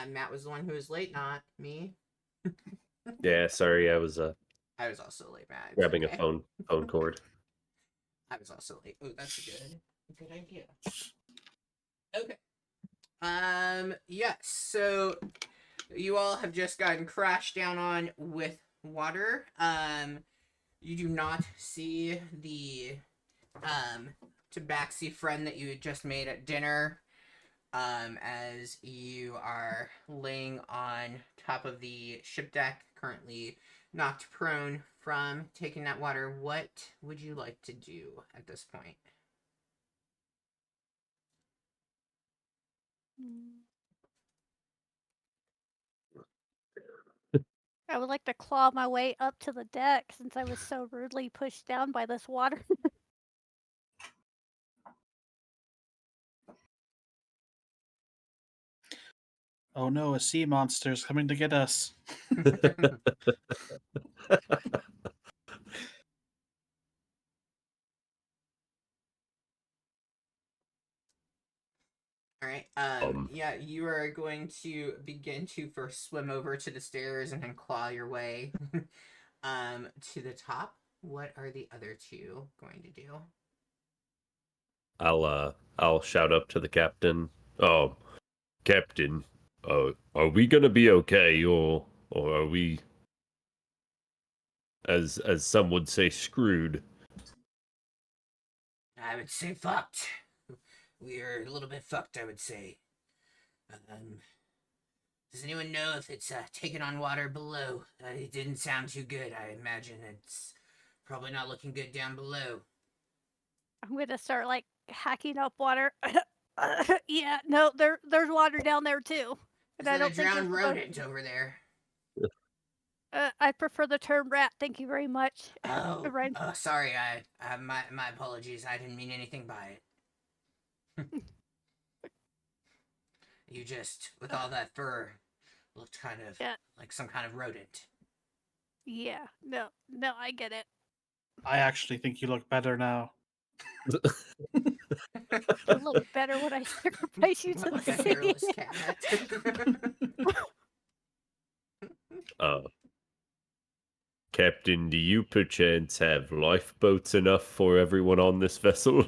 Matt was the one who was late, not me. Yeah, sorry, I was I was also late, Matt. It's grabbing okay. a phone cord. I was also late. Oh, that's a good idea. Okay. Yes. So you all have just gotten crashed down on with water. You do not see the Tabaxi friend that you had just made at dinner. As you are laying on top of the ship deck, currently knocked prone from taking that water, what would you like to do at this point? I would like to claw my way up to the deck since I was so rudely pushed down by this water. Oh no, a sea monster is coming to get us. All right. Um. Yeah, you are going to begin to first swim over to the stairs and then claw your way to the top. What are the other two going to do? I'll shout up to the captain. Oh, Captain, are we gonna be okay, or are we, as some would say, screwed? I would say fucked. We're a little bit fucked, I would say. Does anyone know if it's taken on water below? It didn't sound too good. I imagine it's probably not looking good down below. I'm gonna start like hacking up water. Yeah, no, there's water down there too. Is that a drowned rodent over there? I prefer the term rat. Thank you very much. Oh, Right. Sorry. My apologies. I didn't mean anything by it. You just, with all that fur, looked kind of like some kind of rodent. Yeah, no, I get it. I actually think you look better now. You look better when I sacrifice you to Like the a sea. hairless cat. Captain, do you perchance have lifeboats enough for everyone on this vessel?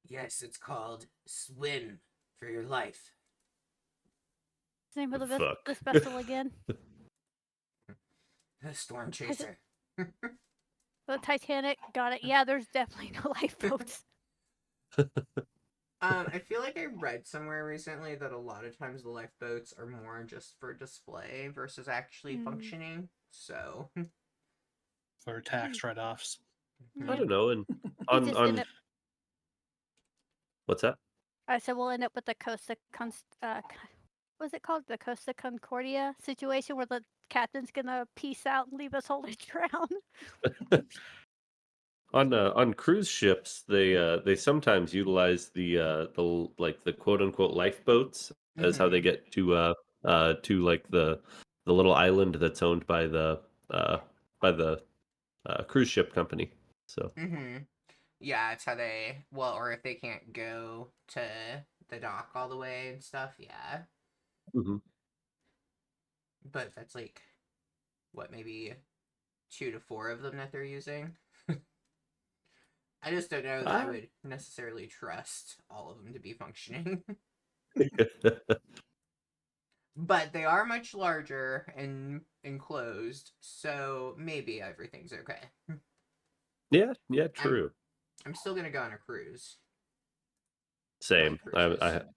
Yes, it's called Swim for Your Life. Name of Fuck. this vessel again? The Storm Chaser. The Titanic. Got it. Yeah, there's definitely no lifeboats. I feel like I read somewhere recently that a lot of times the lifeboats are more just for display versus actually functioning. So For tax write-offs. I don't know. And just end on up, what's that? I said we'll end up with the what's it called? The Costa Concordia situation where the captain's gonna peace out and leave us all to drown. On cruise ships, they sometimes utilize the quote unquote lifeboats as how they get to like the little island that's owned by the cruise ship company. So yeah, it's how they or if they can't go to the dock all the way and stuff, yeah. But that's like what, maybe 2 to 4 of them that they're using. I just don't know that I would necessarily trust all of them to be functioning. But they are much larger and enclosed, so maybe everything's okay. Yeah, true. I'm still gonna go on a cruise. Same. I'm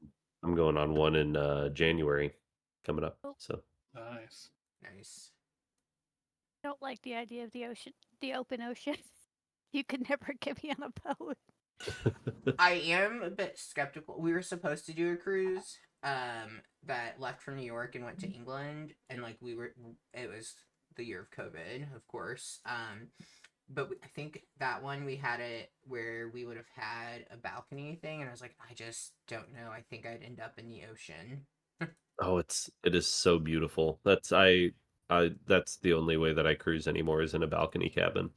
going on one in January coming up. So Nice. I don't like the idea of the open ocean. You could never get me on a boat. I am a bit skeptical. We were supposed to do a cruise that left from New York and went to England, and like it was the year of COVID, of course. But I think that one we had it where we would have had a balcony thing, and I was like, I just don't know. I think I'd end up in the ocean. Oh, it is so beautiful. That's the only way that I cruise anymore is in a balcony cabin.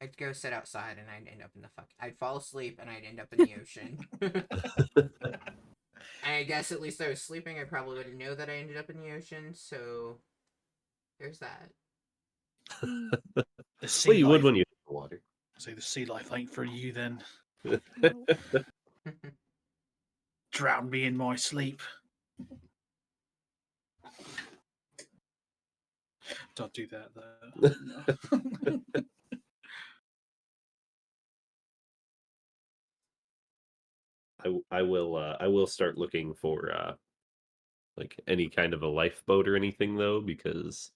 I'd go sit outside and I'd end up in the I'd fall asleep and I'd end up in the ocean. And I guess at least I was sleeping. I probably wouldn't know that I ended up in the ocean. So there's that. Mm, The sea Well, you would life- when you hit the water. Say the sea life ain't for you then. nope. Drown me in my sleep. Don't do that though. No. I will start looking for like any kind of a lifeboat or anything though, because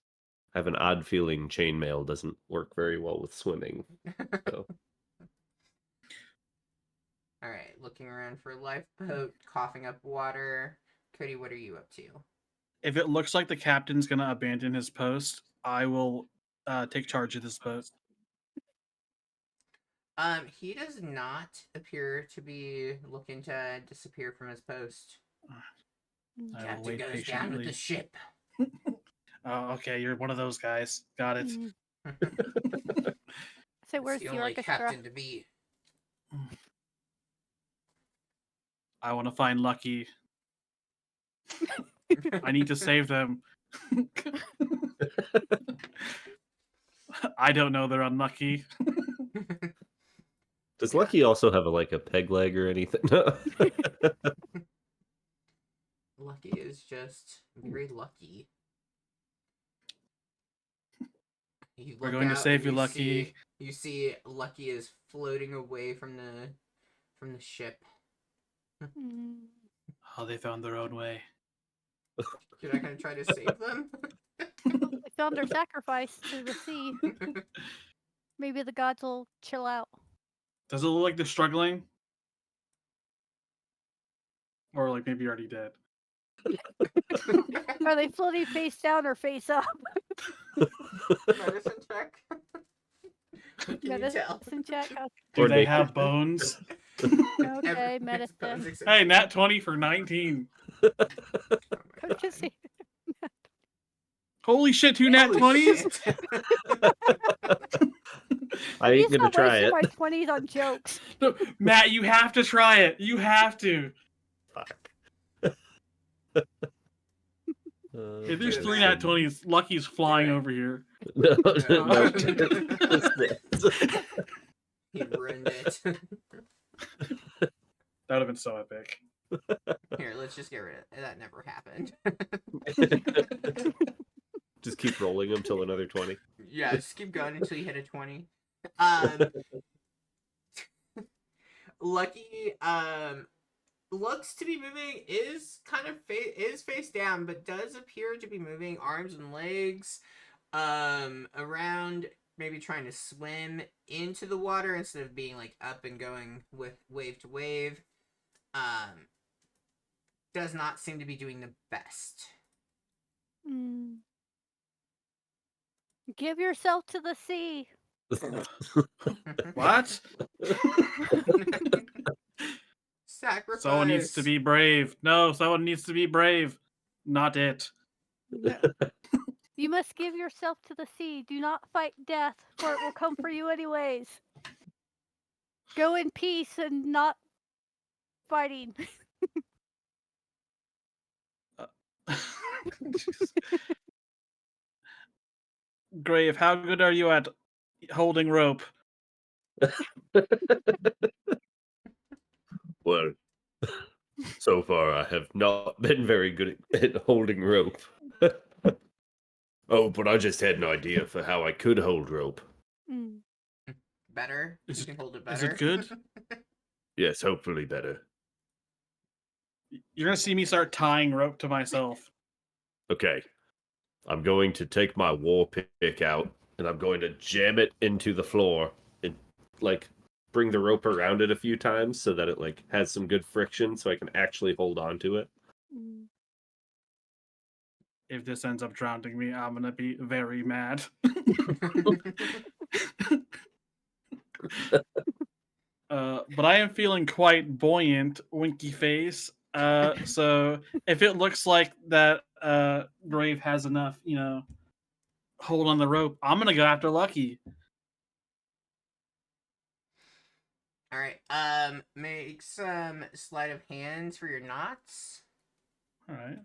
I have an odd feeling chainmail doesn't work very well with swimming. So All right, looking around for a lifeboat, coughing up water. Cody, what are you up to? If it looks like the captain's gonna abandon his post, I will take charge of this boat. He does not appear to be looking to disappear from his post. Mm, I will Captain wait goes down with patiently. the ship. Oh, okay, you're one of those guys. Got it. mm. It's So where's the the only orchestra? captain to be. I want to find Lucky. I need to save them. I don't know they're unlucky. does Lucky also have a peg leg or anything? Lucky is just very lucky. You We're look going to out save and you, Lucky. You see Lucky is floating away from the ship. Mm, Oh, they found their own way. You're not gonna try to save them? they found their sacrifice to the sea. Maybe the gods will chill out. Does it look like they're struggling? Or like maybe already dead? Are they floating face down or face up? Medicine check. Can you tell? Medicine check. Do Or they naked. have bones? Okay, Every- medicine. except- Hey, nat 20 for 19. Oh my Coach God. is here. Holy shit, two nat Holy 20s? shit. I ain't Please gonna stop try wasting it. my 20s on jokes. No, Matt, you have to try it. You have to. Fuck. If there's Yeah, 3 man. nat 20s, Lucky's flying Right. over here. No, No. no, just this. He ruined it. That would have been so epic. Here, let's just get rid of it. That never happened. Just keep rolling them till another 20. Yeah, just keep going until you hit a 20. Lucky looks to be moving, is kind of is face down, but does appear to be moving arms and legs around, maybe trying to swim into the water instead of being like up and going with wave to wave. Does not seem to be doing the best. Mm. Give yourself to the sea. What? Sacrifice. Someone needs to be brave. No, someone needs to be brave. Not it. You must give yourself to the sea. Do not fight death, for it will come for you anyways. Go in peace and not fighting. Grave, how good are you at holding rope? Well, so far I have not been very good at holding rope. Oh, but I just had an idea for how I could hold rope. Mm. Better. Is You it- can hold it is better. it good? Yes, hopefully better. You're gonna see me start tying rope to myself. Okay. I'm going to take my war pick out and I'm going to jam it into the floor and bring the rope around it a few times so that it has some good friction so I can actually hold on to it. Mm. If this ends up drowning me, I'm gonna be very mad. But I am feeling quite buoyant, winky face. So if it looks like that Grave has enough, hold on the rope, I'm gonna go after Lucky. All right. Make some sleight of hands for your knots. All right.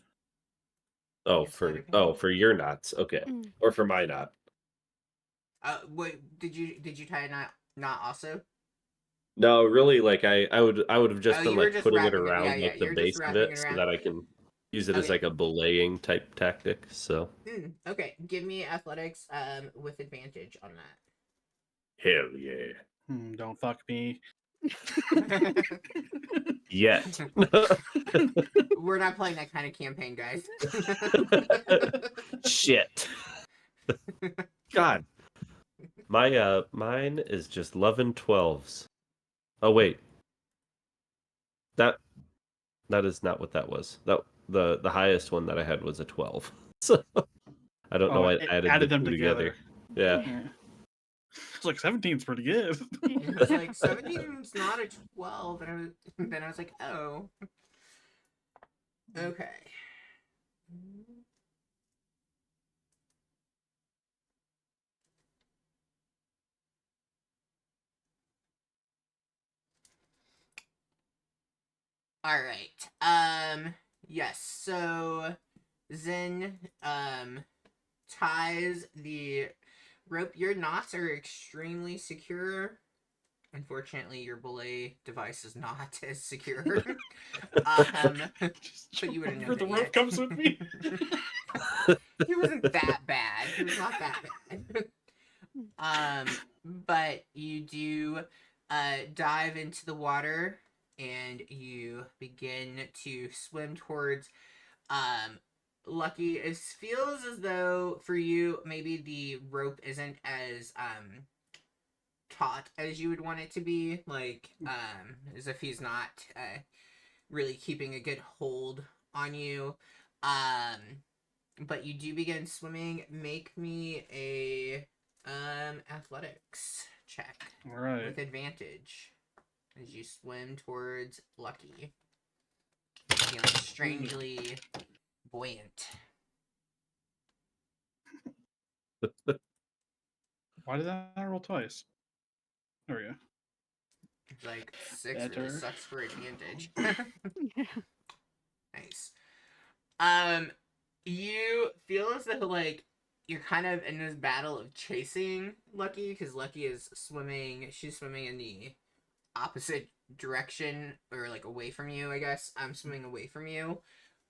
Oh, Yes, sleight for of hand. for your knots. Okay. Mm. Or for my knot. Wait, did you tie a knot also? No, really, like I would have just Oh, been you were like just putting it wrapping it. Yeah, around yeah. like the You're just base of wrapping it it so around. that I can use it as Okay. like a belaying type tactic. So Okay. Give me athletics. With advantage on hell yeah. Don't fuck me. that. Yet. We're not playing that kind of campaign, guys. Shit. God. My mine is just loving 12s. Oh wait. That is not what that was. That the highest one that I had was a 12. So I don't know Oh, why it I added the added them two together. Yeah. Yeah. It's like 17's pretty good. It was like 17 is not a 12, and then I was like, oh, okay. All right. Yes. So Zen ties the rope. Your knots are extremely secure. Unfortunately, your belay device is not as secure. But you wouldn't know Where the that rope yet. comes with me. He wasn't that bad. He was not that bad. But you do dive into the water and you begin to swim towards Lucky. It feels as though for you maybe the rope isn't as taut as you would want it to be, like as if he's not really keeping a good hold on you. But you do begin swimming. Make me a athletics check All right. with advantage as you swim towards Lucky, feeling strangely buoyant. Why did I roll twice? There we go. It's like 6 really Better. sucks for advantage. Yeah. Nice. You feel as though like you're kind of in this battle of chasing Lucky, because Lucky is swimming. She's swimming in the opposite direction, or like away from you, I guess. I'm swimming away from you.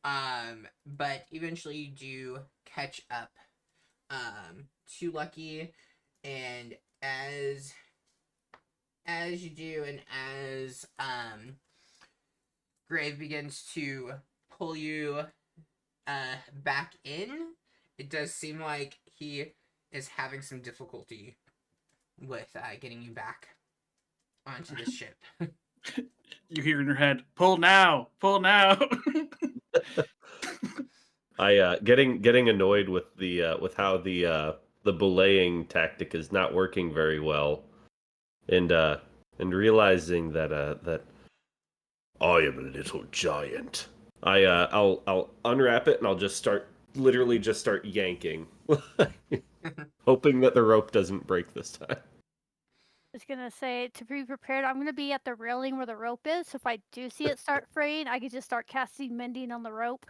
But eventually you do catch up to Lucky, and as you do, and as Grave begins to pull you back in, it does seem like he is having some difficulty with getting you back onto the ship. You hear in your head, pull now, pull now. I getting annoyed with the with how the belaying tactic is not working very well, and realizing that that I am a little giant. I'll unwrap it and I'll just start yanking, hoping that the rope doesn't break this time. I was gonna say, to be prepared, I'm gonna be at the railing where the rope is. So if I do see it start fraying, I could just start casting mending on the rope.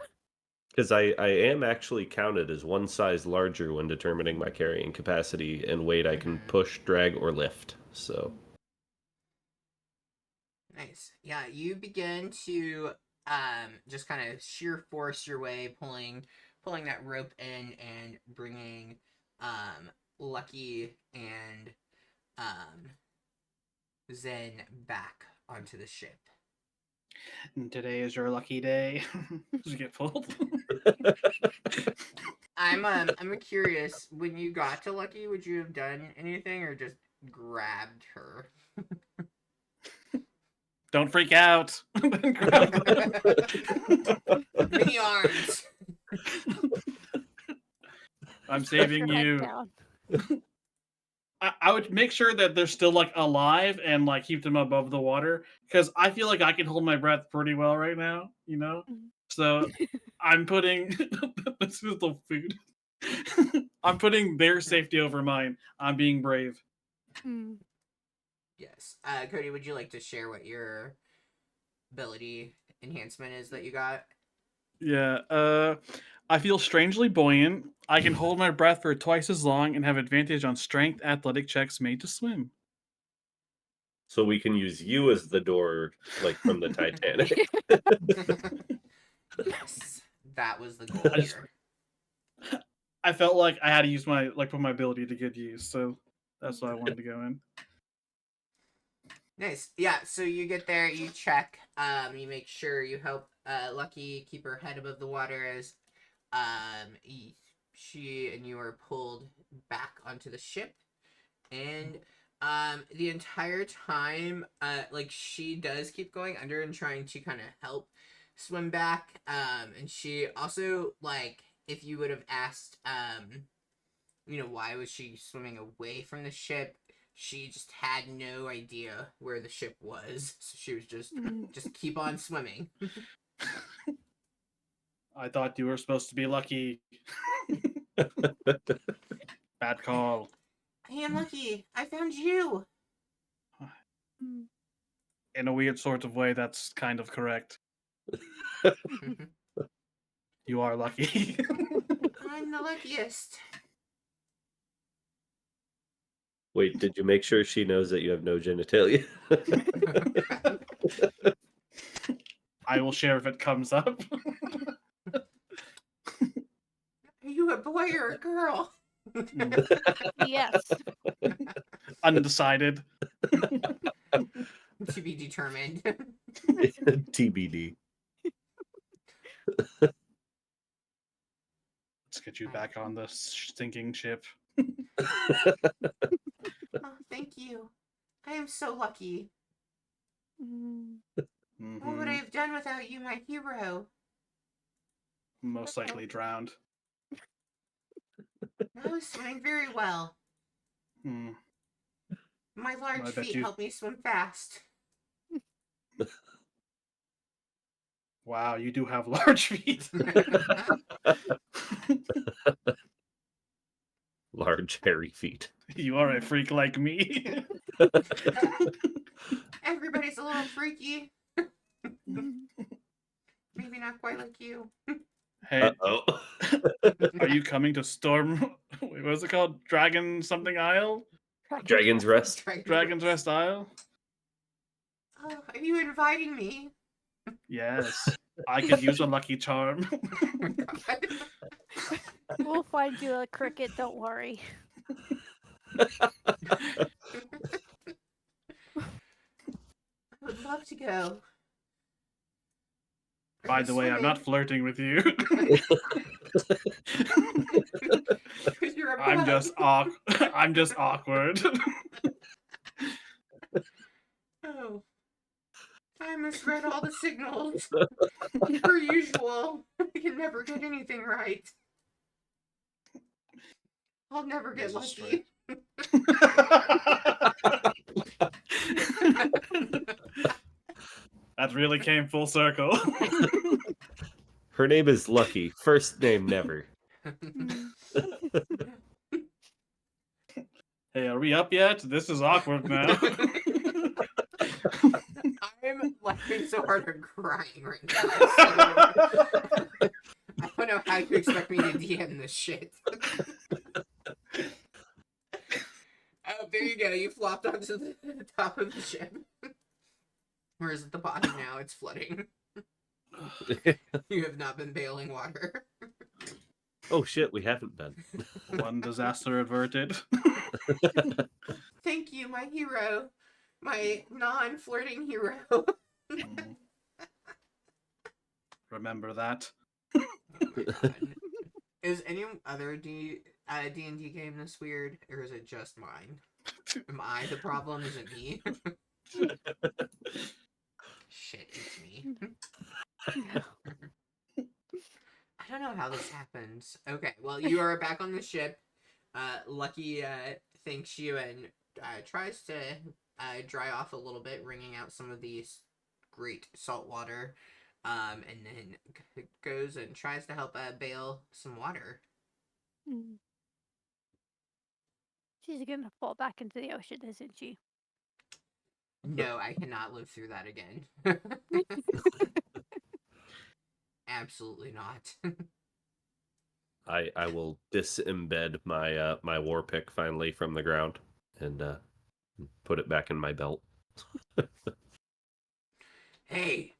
Because I am actually counted as one size larger when determining my carrying capacity and weight I can push, drag, or lift. So Nice. Yeah, you begin to just kind of sheer force your way, pulling that rope in and bringing Lucky and Zen back onto the ship. And today is your lucky day. Did you get pulled? I'm curious, when you got to Lucky, would you have done anything or just grabbed her? Don't freak out. Mini arms. I'm saving Your head you. down. I would make sure that they're still like alive and like keep them above the water, because I feel like I can hold my breath pretty well right now, you know. So I'm putting this is the food. I'm putting their safety over mine. I'm being brave. Mm. Yes. Cody, would you like to share what your ability enhancement is that you got? Yeah. I feel strangely buoyant. I can hold my breath for twice as long and have advantage on strength athletic checks made to swim. So we can use you as the door, like from the Titanic. Yes. That was the goal I just- here. I felt like I had to use my put my ability to good use, so that's why I wanted to go in. Nice. Yeah, so you get there, you check, you make sure you help Lucky keep her head above the water as she and you are pulled back onto the ship. And the entire time, like she does keep going under and trying to kind of help swim back. And she also, like, if you would have asked why was she swimming away from the ship, she just had no idea where the ship was, so she was just keep on swimming. I thought you were supposed to be lucky. Bad call. I am Lucky. I found you. In a weird sort of way, that's kind of correct. You are lucky. I'm the luckiest. Wait, did you make sure she knows that you have no genitalia? I will share if it comes up. Are you a boy or a girl? Yes. Undecided. To be determined. TBD. Let's get you back on the stinking ship. Oh, thank you. I am so lucky. What would I have done without you, my hero? Most likely drowned. I was swimming very well. Hmm. My large I bet feet you- help me swim fast. Wow, you do have large feet. Large hairy feet. You are a freak like me. Everybody's a little freaky. Maybe not quite like you. Hey, Uh-oh. are you coming to Storm? Wait, what was it called? Dragon something Isle? Dragon's Rest. Dragon's Rest Isle? Oh, are you inviting me? Yes. I could use a lucky charm. Oh my God. We'll find you a cricket, don't worry. I would love to go. Are By you the way, I'm not swimming? flirting with you. 'Cause you're a I'm bug. just I'm just awkward. Oh. I misread all the signals. Per usual. I can never get anything right. I'll never get This is lucky. That really came full circle. Her name is Lucky. First name never. Hey, are we up yet? This is awkward now. I'm laughing so hard I'm crying right now. I don't know how you expect me to DM this shit. Oh, there you go. You flopped onto the top of the ship. Or is it the bottom now? It's flooding. You have not been bailing water. Oh shit, we haven't been. One disaster averted. Thank you, my hero. My non-flirting hero. Remember that. Is any other D&D game this weird, or is it just mine? Am I the problem? Is it me? Shit, it's me. I don't know how this happens. Okay, well, you are back on the ship. Lucky thanks you and tries to dry off a little bit, wringing out some of these great salt water, and then goes and tries to help bail some water. She's gonna fall back into the ocean, isn't she? No, I cannot live through that again. Absolutely not. I will disembed my my war pick finally from the ground and put it back in my belt. Hey,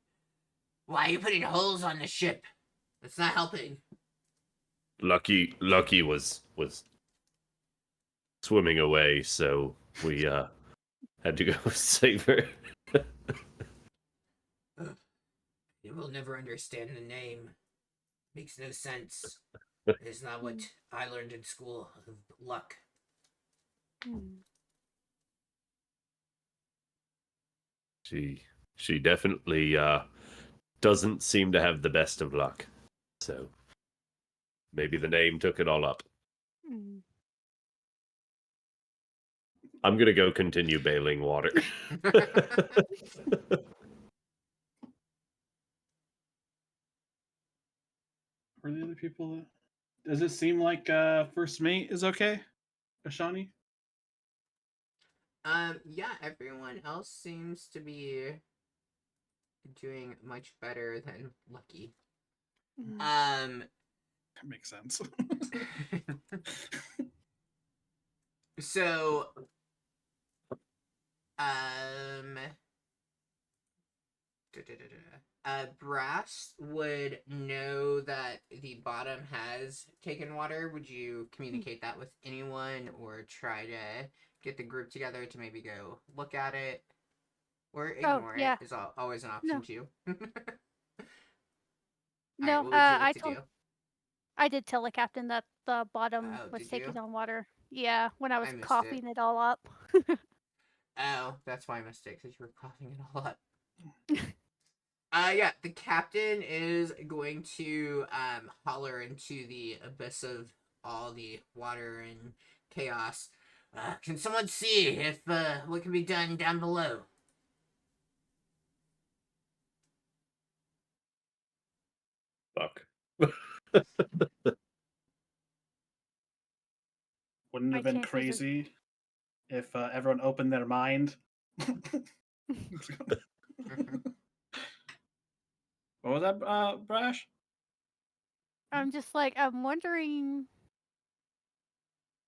why are you putting holes on the ship? That's not helping. Lucky was swimming away, so we had to go save her. Ugh, you will never understand the name. Makes no sense. It's not what I learned in school of luck. Mm. She definitely doesn't seem to have the best of luck. So maybe the name took it all up. Mm. I'm gonna go continue bailing water. Are the other people? Does it seem like first mate is okay, Ashani? Yeah, everyone else seems to be doing much better than Lucky. Mm. That makes sense. So, um, Brass would know that the bottom has taken water. Would you communicate that with anyone or try to get the group together to maybe go look at it? Or ignore yeah. it is always an option No. too. No, Alright, what would you like I to told do? I did tell the captain that the bottom Oh, was did you? taking on water. Yeah, when I was I missed it. coughing it all up. Oh, that's my mistake, because you were coughing it all up. Yeah, the captain is going to holler into the abyss of all the water and chaos. Can someone see if what can be done down below? Fuck. Wouldn't it My have been chances are- crazy if everyone opened their mind? What was that, Brash? I'm just like, I'm wondering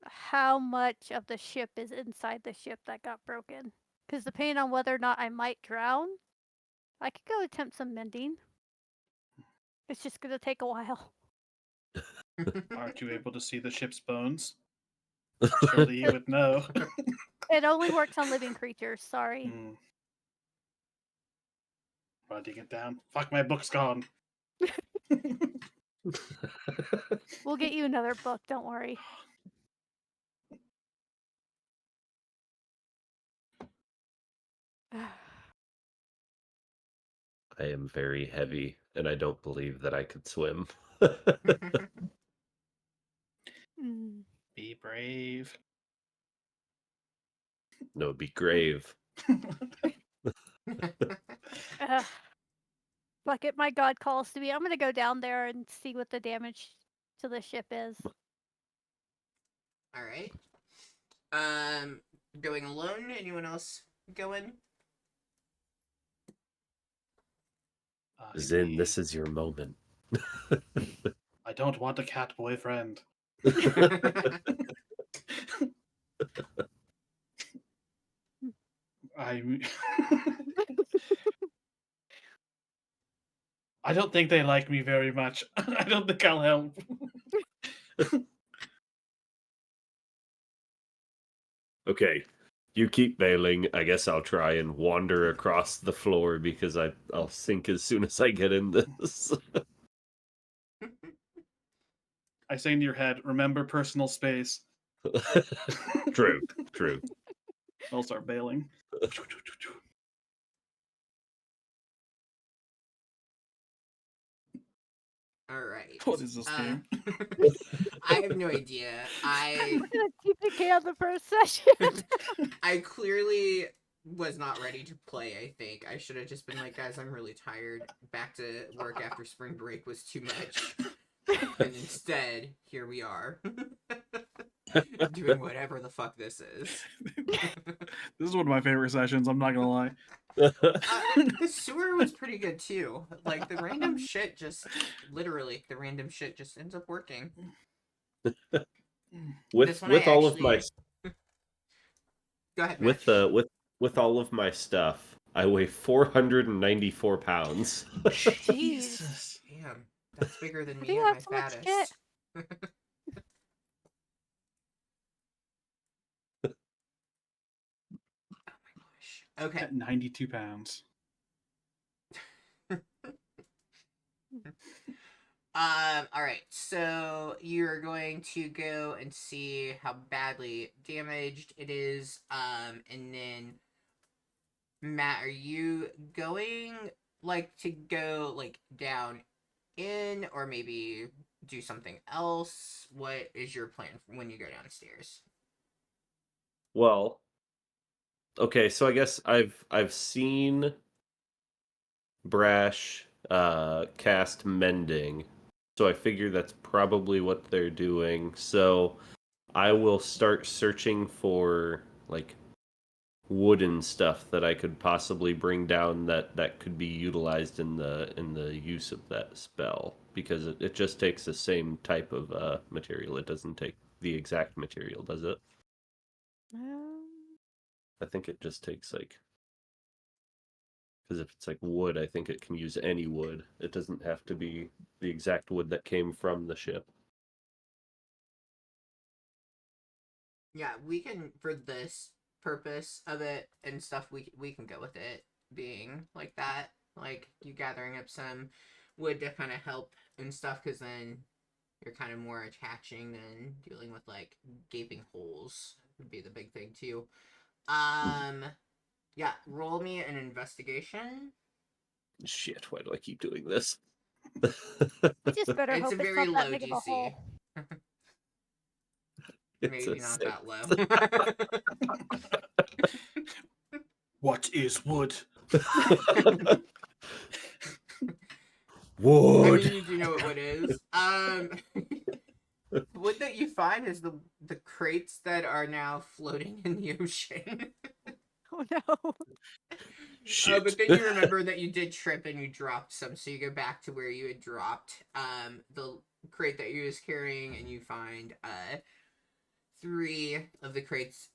how much of the ship is inside the ship that got broken. Because depending on whether or not I might drown, I could go attempt some mending. It's just gonna take a while. Aren't you able to see the ship's bones? Surely you would know. It only works on living creatures, sorry. Hmm. Writing it down. Fuck, my book's gone. We'll get you another book, don't worry. I am very heavy, and I don't believe that I could swim. Mm. Be brave. No, it'd be grave. Fuck it, my god calls to me. I'm gonna go down there and see what the damage to the ship is. Alright. Going alone? Anyone else going? Zin, this is your moment. I don't want a cat boyfriend. I I don't think they like me very much. I don't think I'll help. Okay, you keep bailing. I guess I'll try and wander across the floor because I'll sink as soon as I get in this. I say in your head, remember personal space. True, true. I'll start bailing. Alright. What is this game? I have no idea. I'm gonna TPK on the first session. I clearly was not ready to play, I think. I should have just been like, guys, I'm really tired. Back to work after spring break was too much. And instead, here we are. Doing whatever the fuck this is. This is one of my favorite sessions. I'm not gonna lie. The sewer was pretty good too. Like the random shit just literally the random shit just ends up working. This one with I all of my actually- Go ahead, with Matt. with all of my stuff, I weigh 494 pounds. Jesus. Damn, that's bigger than How me do you at have my so much shit? fattest. Okay. At 92 pounds. All right. So you're going to go and see how badly damaged it is. And then Matt, are you going like to go like down in, or maybe do something else? What is your plan when you go downstairs? Well, okay, so I guess I've seen Brash cast mending, so I figure that's probably what they're doing. So I will start searching for like wooden stuff that I could possibly bring down that could be utilized in the use of that spell, because it just takes the same type of material. It doesn't take the exact material, does it? I think it just takes like, because if it's like wood, I think it can use any wood. It doesn't have to be the exact wood that came from the ship. Yeah, we can for this purpose of it and stuff. We can go with it being like that, like you gathering up some wood to kind of help and stuff, because then you're kind of more attaching than dealing with like gaping holes would be the big thing too. Yeah, roll me an investigation. Shit, why do I keep doing this? We just better It's hope a it's very not that low big of a DC. hole. It's Maybe a not six. that low. What is wood? Wood. I mean, you do know what wood is. Wood that you find is the crates that are now floating in the ocean. Oh no. Shit. But then you remember that you did trip and you dropped some, so you go back to where you had dropped the crate that you was carrying, and you find 3 of the crates.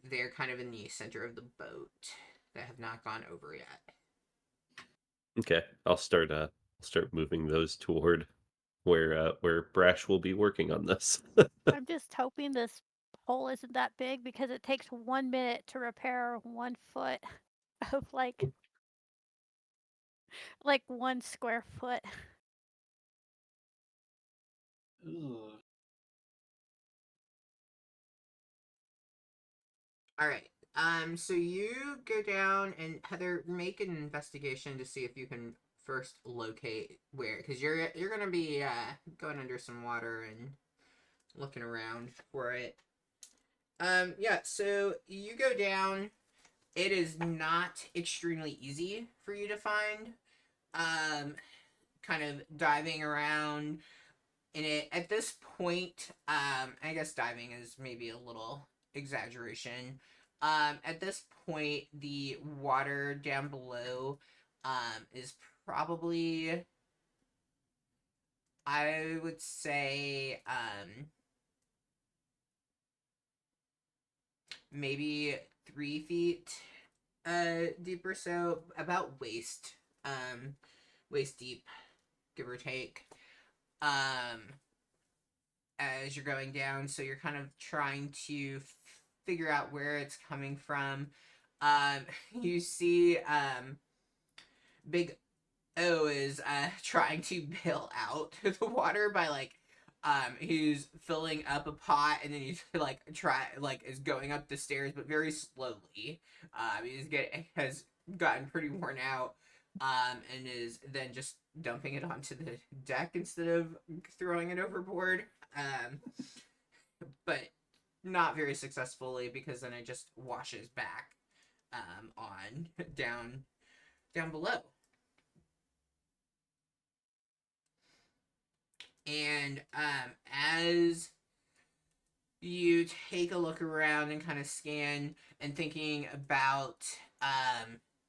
They're kind of in the center of the boat that have not gone over yet. Okay, I'll start moving those toward where Brash will be working on this. I'm just hoping this hole isn't that big, because it takes 1 minute to repair 1 foot of like 1 square foot. Ugh. All right. So you go down and Heather, make an investigation to see if you can first locate where, because you're gonna be going under some water and looking around for it. Yeah. So you go down. It is not extremely easy for you to find. Kind of diving around in it at this point. I guess diving is maybe a little exaggeration. At this point, the water down below is probably, I would say, maybe 3 feet deeper, so about waist deep, give or take. As you're going down, so you're kind of trying to figure out where it's coming from. You see Big O is trying to bail out the water by like he's filling up a pot, and then he's is going up the stairs, but very slowly. Has gotten pretty worn out, and is then just dumping it onto the deck instead of throwing it overboard. But not very successfully, because then it just washes back on down below. And as you take a look around and kind of scan and thinking about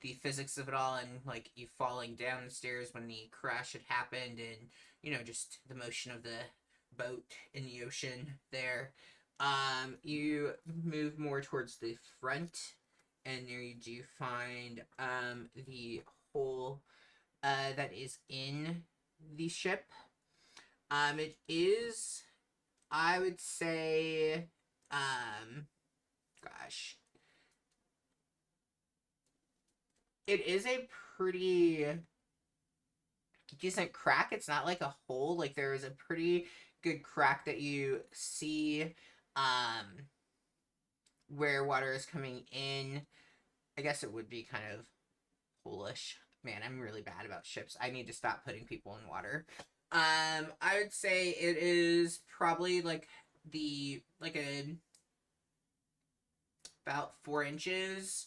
the physics of it all, and like you falling down the stairs when the crash had happened, and just the motion of the boat in the ocean there. You move more towards the front, and there you do find the hole that is in the ship. It is, I would say, gosh, it is a pretty decent crack. It's not like a hole. Like there is a pretty good crack that you see, where water is coming in. I guess it would be kind of foolish. Man, I'm really bad about ships. I need to stop putting people in water. I would say it is probably like about 4 inches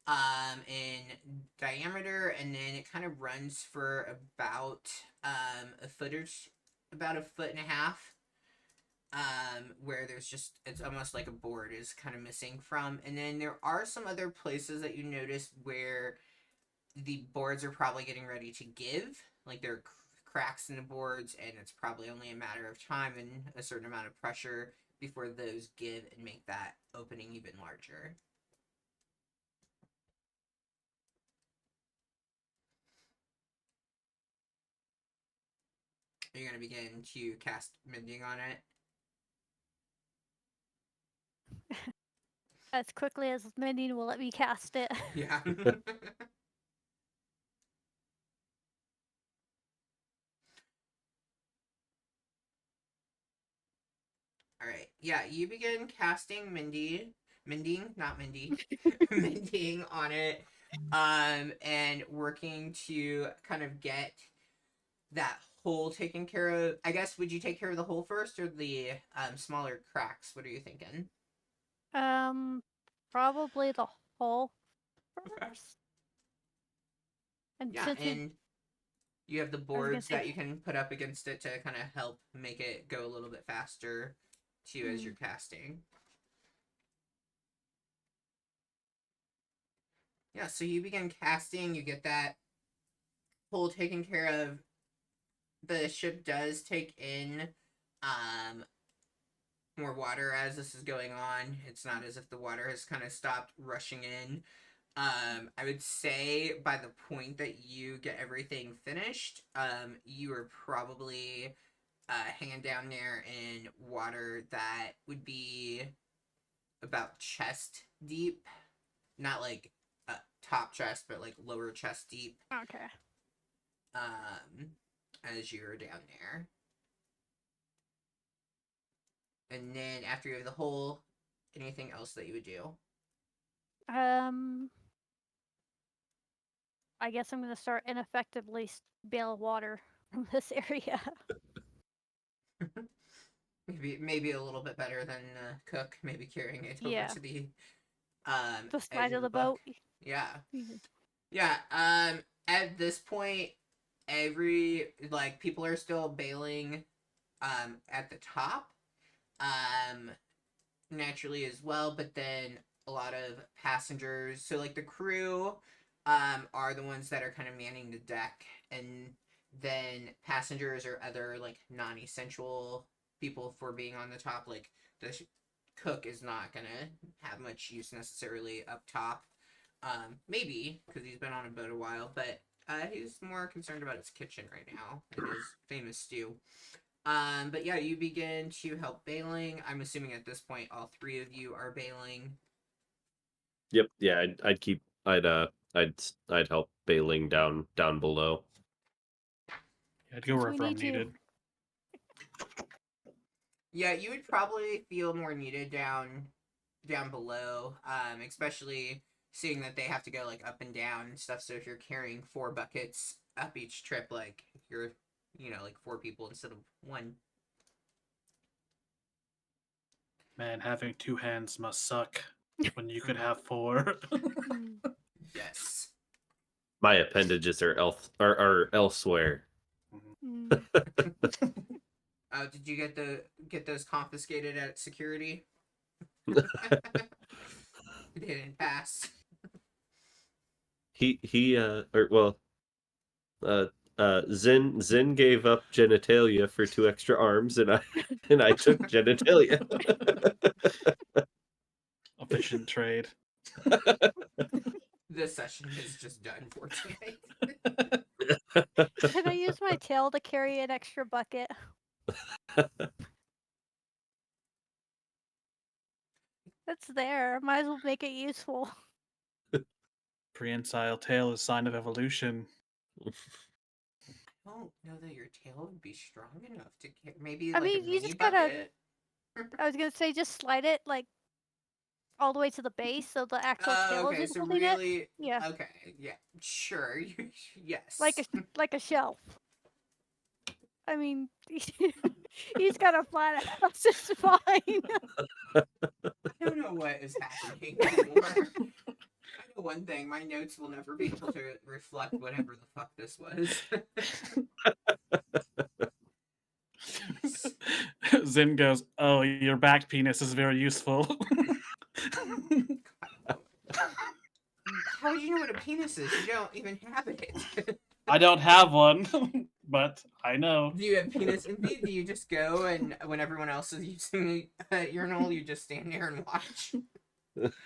in diameter, and then it kind of runs for about about a foot and a half, where it's almost like a board is kind of missing from. And then there are some other places that you notice where the boards are probably getting ready to give, like there are cracks in the boards, and it's probably only a matter of time and a certain amount of pressure before those give and make that opening even larger. Are you going to begin to cast mending on it? As quickly as mending will let me cast it. Yeah. All right. Yeah, you begin casting mending on it, and working to kind of get that hole taken care of. I guess, would you take care of the hole first or the smaller cracks? What are you thinking? Probably the hole Okay. first. And Yeah, since and you have the boards say- that you can put up against it to kind of help make it go a little bit faster too as you're casting. Yeah, so you begin casting, you get that hole taken care of. The ship does take in more water as this is going on. It's not as if the water has kind of stopped rushing in. I would say by the point that you get everything finished, you are probably hand down there in water that would be about chest deep, not like top chest, but like lower chest deep. Okay. As you're down there. And then after you have the hole, anything else that you would do? I guess I'm gonna start ineffectively bail water from this area. maybe a little bit better than Cook. Maybe carrying it over Yeah. to the The edge side of the book. boat. Yeah. Mhm. Yeah. At this point, people are still bailing at the top. Naturally as well, but then a lot of passengers, so like the crew are the ones that are kind of manning the deck, and then passengers or other like non-essential people for being on the top. Like the cook is not gonna have much use necessarily up top, maybe because he's been on a boat a while, but he's more concerned about his kitchen right now and his famous stew. But yeah, you begin to help bailing. I'm assuming at this point all 3 of you are bailing. Yep. Yeah. I'd help bailing down below. I'd go Since wherever we I'm need you. needed. Yeah, you would probably feel more needed down below, especially seeing that they have to go like up and down and stuff. So if you're carrying 4 buckets up each trip, like you're like 4 people instead of 1. Man, having 2 hands must suck when you could have 4. Mm. Yes. My appendages are elsewhere. Mm. Oh, did you get those confiscated at security? They didn't pass. Zin gave up genitalia for 2 extra arms, and I took genitalia. Efficient trade. This session is just done for tonight. Can I use my tail to carry an extra bucket? It's there. Might as well make it useful. Prehensile tail is sign of evolution. I don't know that your tail would be strong enough to get maybe I like mean, a you mini just gotta- bucket. I was gonna say just slide it like all the way to the base, so the actual tail Okay, is so holding it. really, Yeah, okay, yeah, sure, yes. like a shelf. I mean, he's got a flat house. It's fine. I don't know what is happening anymore. I know one thing: my notes will never be able to reflect whatever the fuck this was. Zin goes, "Oh, your back penis is very useful." How would you know what a penis is? You don't even have it. I don't have one, but I know. Do you have penis envy? Do you just go and when everyone else is using a urinal, you just stand there and watch?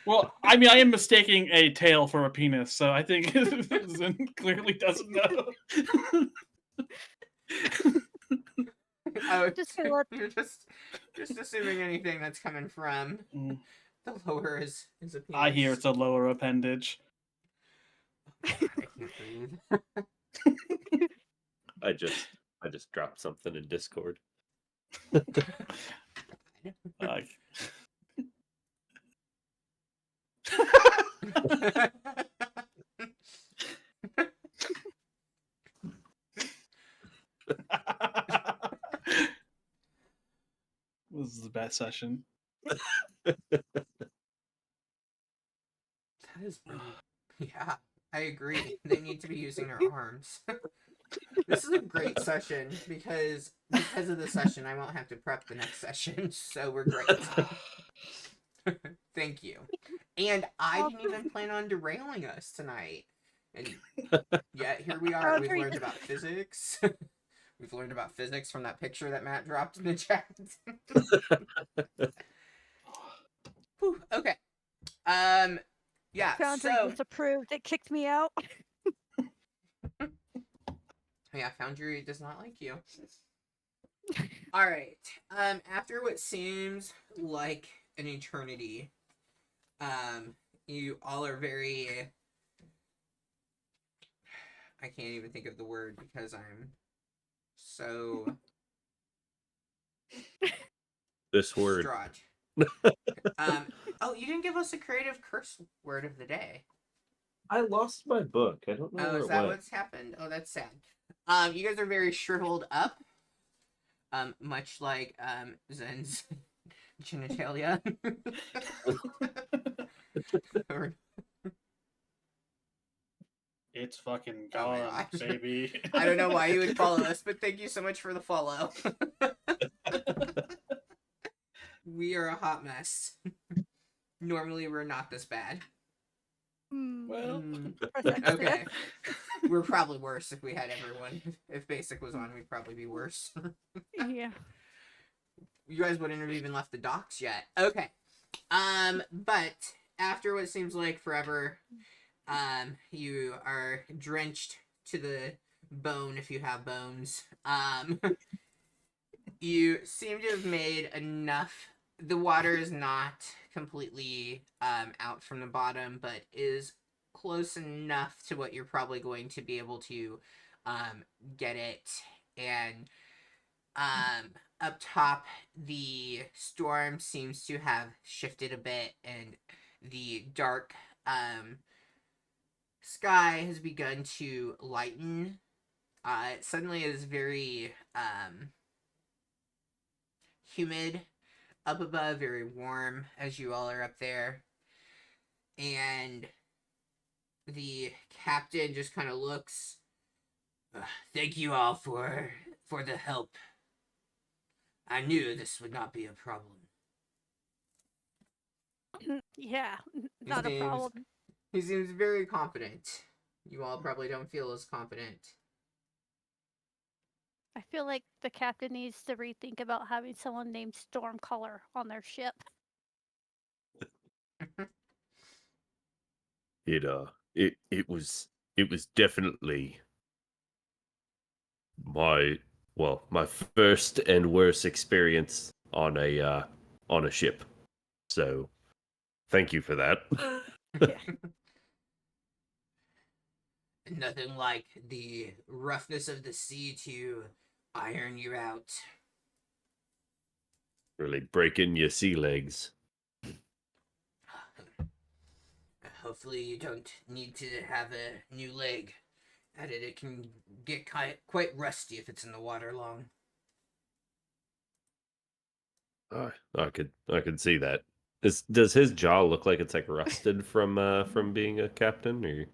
Well, I mean, I am mistaking a tail for a penis, so I think Zin clearly doesn't know. Oh, Just gonna let- you're just assuming anything that's coming from Mm. the lower is a penis. I hear it's a lower appendage. God, I can't breathe. I just dropped something in Discord. Like, this is the best session. That is pretty. Yeah, I agree. They need to be using their arms. This is a great session because of the session, I won't have to prep the next session, so we're great. Thank you. And I didn't even plan on derailing us tonight. And yet here we are. We've learned about physics. We've learned about physics from that picture that Matt dropped in the chat. Whew, okay. Yeah, Foundry so disapproved. It kicked me out. yeah, Foundry does not like you. All right. After what seems like an eternity, you all are very. I can't even think of the word because I'm so This word. distraught. Oh, you didn't give us a creative curse word of the day. I lost my book. I don't know Oh, where is it that went. what's happened? Oh, that's sad. You guys are very shriveled up. Much like Zen's genitalia. Or- It's fucking Oh my gone, gosh. baby. I don't know why you would follow us, but thank you so much for the follow. We are a hot mess. Normally, we're not this bad. Well, Okay. We're probably worse if we had everyone. If Basic was on, we'd probably be worse. Yeah. You guys wouldn't have even left the docks yet. Okay. But after what seems like forever, you are drenched to the bone if you have bones. You seem to have made enough. The water is not completely out from the bottom, but is close enough to what you're probably going to be able to get it. And up top, the storm seems to have shifted a bit, and the dark sky has begun to lighten. It suddenly is very humid up above, very warm as you all are up there. And the captain just kind of looks. Thank you all for the help. I knew this would not be a problem. Yeah, He not a seems- problem. He seems very confident. You all probably don't feel as confident. I feel like the captain needs to rethink about having someone named Stormcaller on their ship. It was definitely my my first and worst experience on a ship. So thank you for that. Nothing like the roughness of the sea to iron you out. Really breaking your sea legs. Hopefully you don't need to have a new leg. Added, it can get quite rusty if it's in the water long. I could see that. Does his jaw look like it's like rusted from being a captain, or?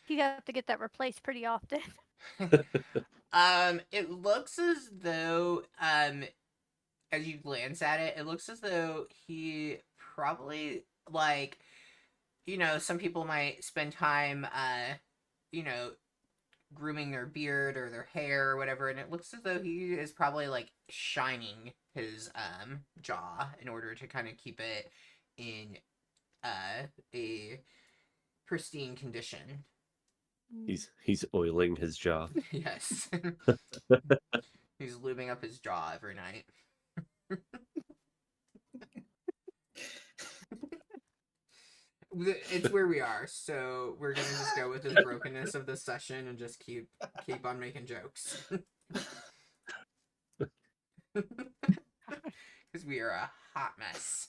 You have to get that replaced pretty often. It looks as though, as you glance at it, it looks as though he probably, like, some people might spend time, you know, grooming their beard or their hair or whatever, and it looks as though he is probably, like, shining his, jaw in order to kind of keep it in, a pristine condition. He's oiling his jaw. Yes. He's lubing up his jaw every night. It's where we are, so we're gonna just go with the brokenness of the session and just keep on making jokes. Because we are a hot mess.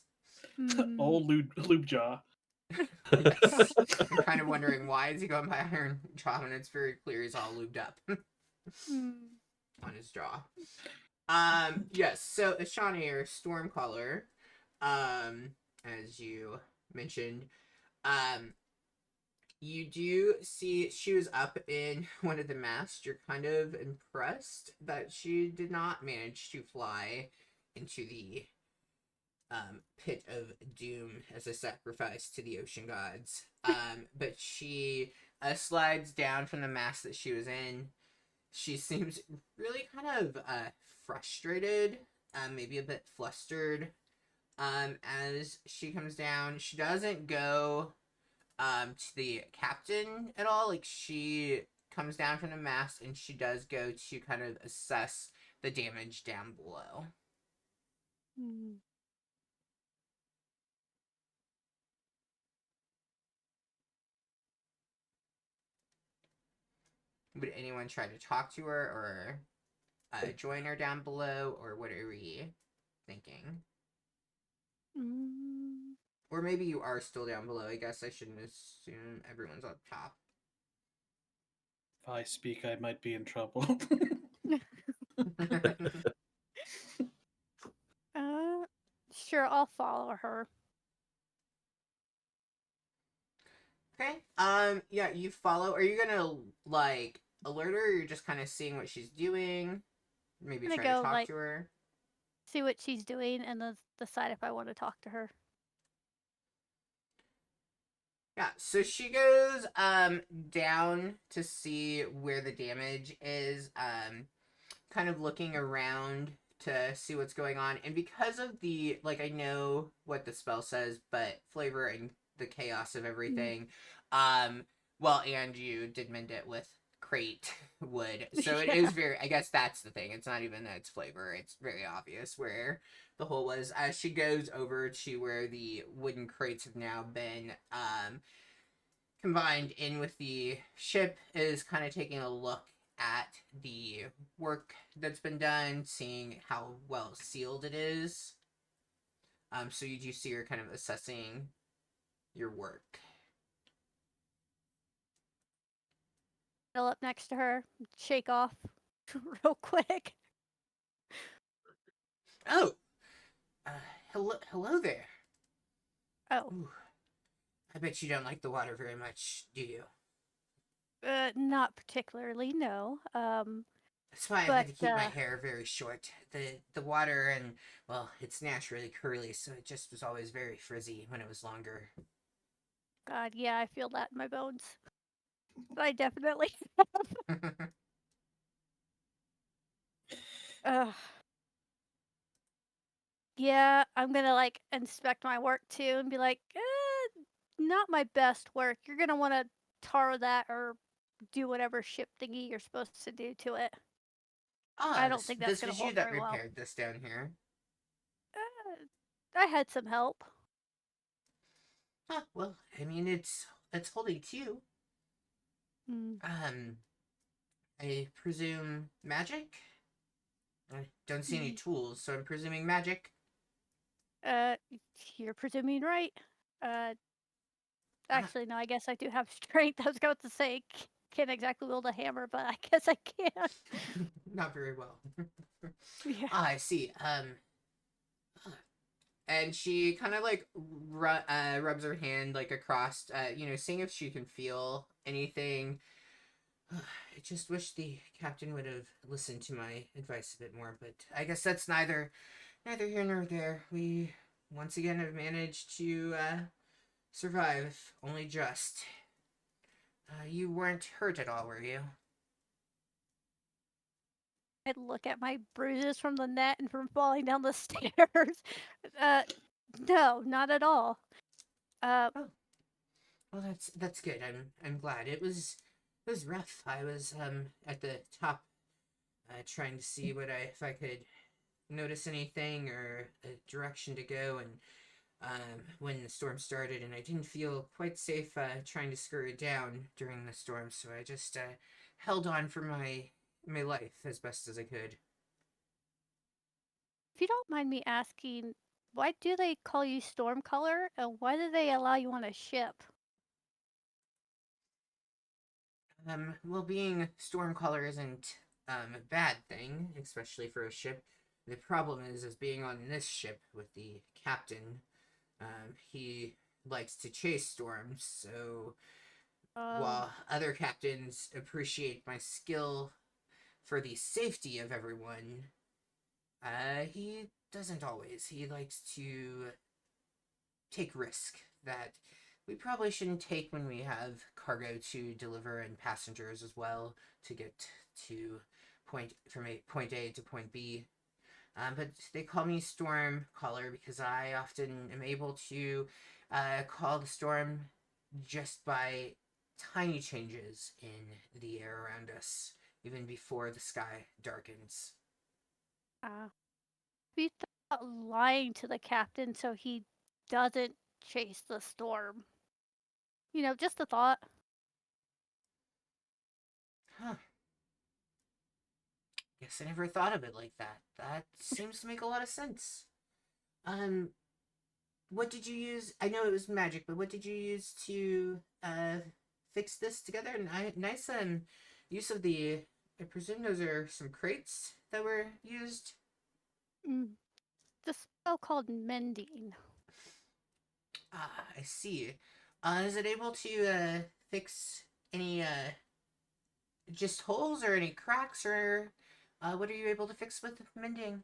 Old lube jaw. Yes. I'm kind of wondering why is he going by Iron Jaw when it's very clear he's all lubed up on his jaw. Yes, so Ashani, or Stormcaller, as you mentioned, you do see she was up in one of the masts. You're kind of impressed that she did not manage to fly into the pit of doom as a sacrifice to the ocean gods. But she slides down from the mast that she was in. She seems really kind of frustrated, maybe a bit flustered. As she comes down, she doesn't go to the captain at all. Like, she comes down from the mast and she does go to kind of assess the damage down below. Would anyone try to talk to her or join her down below, or what are we thinking? Or maybe you are still down below. I guess I shouldn't assume everyone's up top. If I speak, I might be in trouble. Sure, I'll follow her. Okay. Yeah, you follow. Are you gonna, like, alert her, or you're just kind of seeing what she's doing? Maybe I'm try gonna to go, talk like, to her? see what she's doing and then decide if I want to talk to her. Yeah, so she goes down to see where the damage is, kind of looking around to see what's going on. And because of the, like, I know what the spell says, but flavor and the chaos of everything, well, and you did mend it with crate wood. So it is very, I guess that's the thing. It's not even that it's flavor. It's very obvious where the hole was. As she goes over to where the wooden crates have now been combined in with the ship, is kind of taking a look at the work that's been done, seeing how well sealed it is. So you do see her kind of assessing your work. Fill up next to her, shake off real quick. Oh, hello there. Oh, Ooh, I bet you don't like the water very much, do you? not particularly, no. That's why I had But to keep my hair very short. The water and, well, it's naturally curly, so it just was always very frizzy when it was longer. God, yeah, I feel that in my bones. I definitely. Ugh. Yeah, I'm gonna like inspect my work too and be like, not my best work. You're gonna want to tar that or do whatever ship thingy you're supposed to do to it. I don't think that's this gonna was you hold that very well. repaired this down here. I had some help. Well, I mean, it's holding two. Mm. I presume magic? I don't see any Mm. tools, so I'm presuming magic. You're presuming right. Ah, Actually, no, I guess I do have strength. I was going to say can't exactly wield a hammer, but I guess I can. not very well. Yeah. I see. And she kind of like rubs her hand like across, seeing if she can feel anything. I just wish the captain would have listened to my advice a bit more, but I guess that's neither here nor there. We once again have managed to survive, only just. You weren't hurt at all, were you? I'd look at my bruises from the net and from falling down the stairs. No, not at all. Oh, well, that's good. I'm glad. It was rough. I was at the top, trying to see if I could notice anything or a direction to go, and when the storm started, and I didn't feel quite safe trying to scurry down during the storm, so I just held on for my life as best as I could. If you don't mind me asking, why do they call you Stormcolor, and why do they allow you on a ship? Well, being Stormcaller isn't a bad thing, especially for a ship. The problem is being on this ship with the captain. He likes to chase storms, so while other captains appreciate my skill for the safety of everyone, he doesn't always. He likes to take risk that we probably shouldn't take when we have cargo to deliver and passengers as well to get to point A to point B. But they call me Storm Caller because I often am able to call the storm just by tiny changes in the air around us, even before the sky darkens. Be lying to the captain so he doesn't chase the storm. Just a thought. Huh. Guess I never thought of it like that. That seems to make a lot of sense. Um, what did you use? I know it was magic, but what did you use to fix this together? Nice use of the. I presume those are some crates that were used. The spell called mending. Ah, I see. Is it able to fix any just holes or any cracks or what are you able to fix with mending?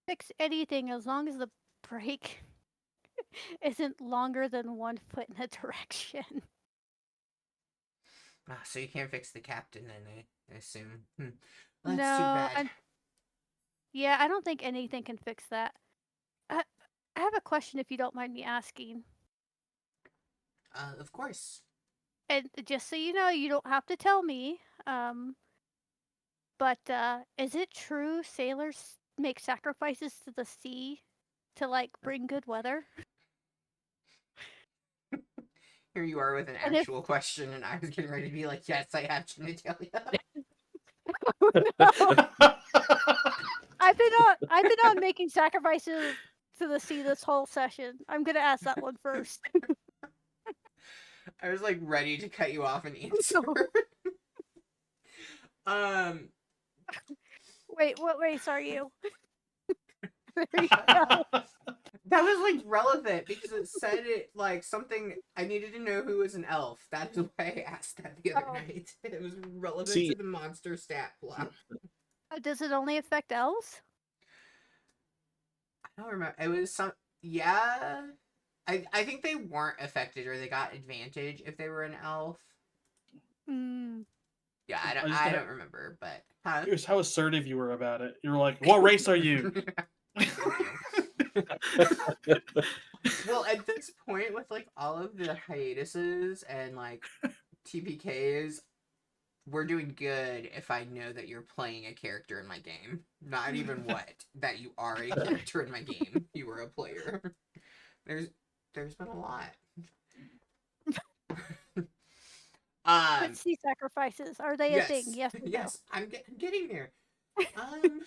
Fix anything as long as the break isn't longer than 1 foot in a direction. Ah, so you can't fix the captain then, I assume. Well, that's too No, bad. yeah, I don't think anything can fix that. I have a question if you don't mind me asking. Of course. And just so you know, you don't have to tell me. But is it true sailors make sacrifices to the sea to like bring good weather? Here you are with an And if actual question, and I was getting ready to be like, yes, I have genitalia. I've been on making sacrifices to the sea this whole session. I'm gonna ask that one first. I was like ready to cut you off and answer. Wait, what race are you? There you go. That was like relevant because it said it like something. I needed to know who was an elf. That's why I asked that the other Oh. night. It was relevant See- to the monster stat block. Does it only affect elves? I don't remember. It was some. Yeah. I think they weren't affected or they got advantage if they were an elf. Mm. Yeah, I I don't remember, but huh? It was how assertive you were about it. You were like, "What race are you?" Well, at this point, with like all of the hiatuses and like TPKs, we're doing good if I know that you're playing a character in my game. Not even what that you are a character in my game. You are a player. There's been a lot. But sea sacrifices, are they a thing? Yes or no? yes, I'm getting there. Um,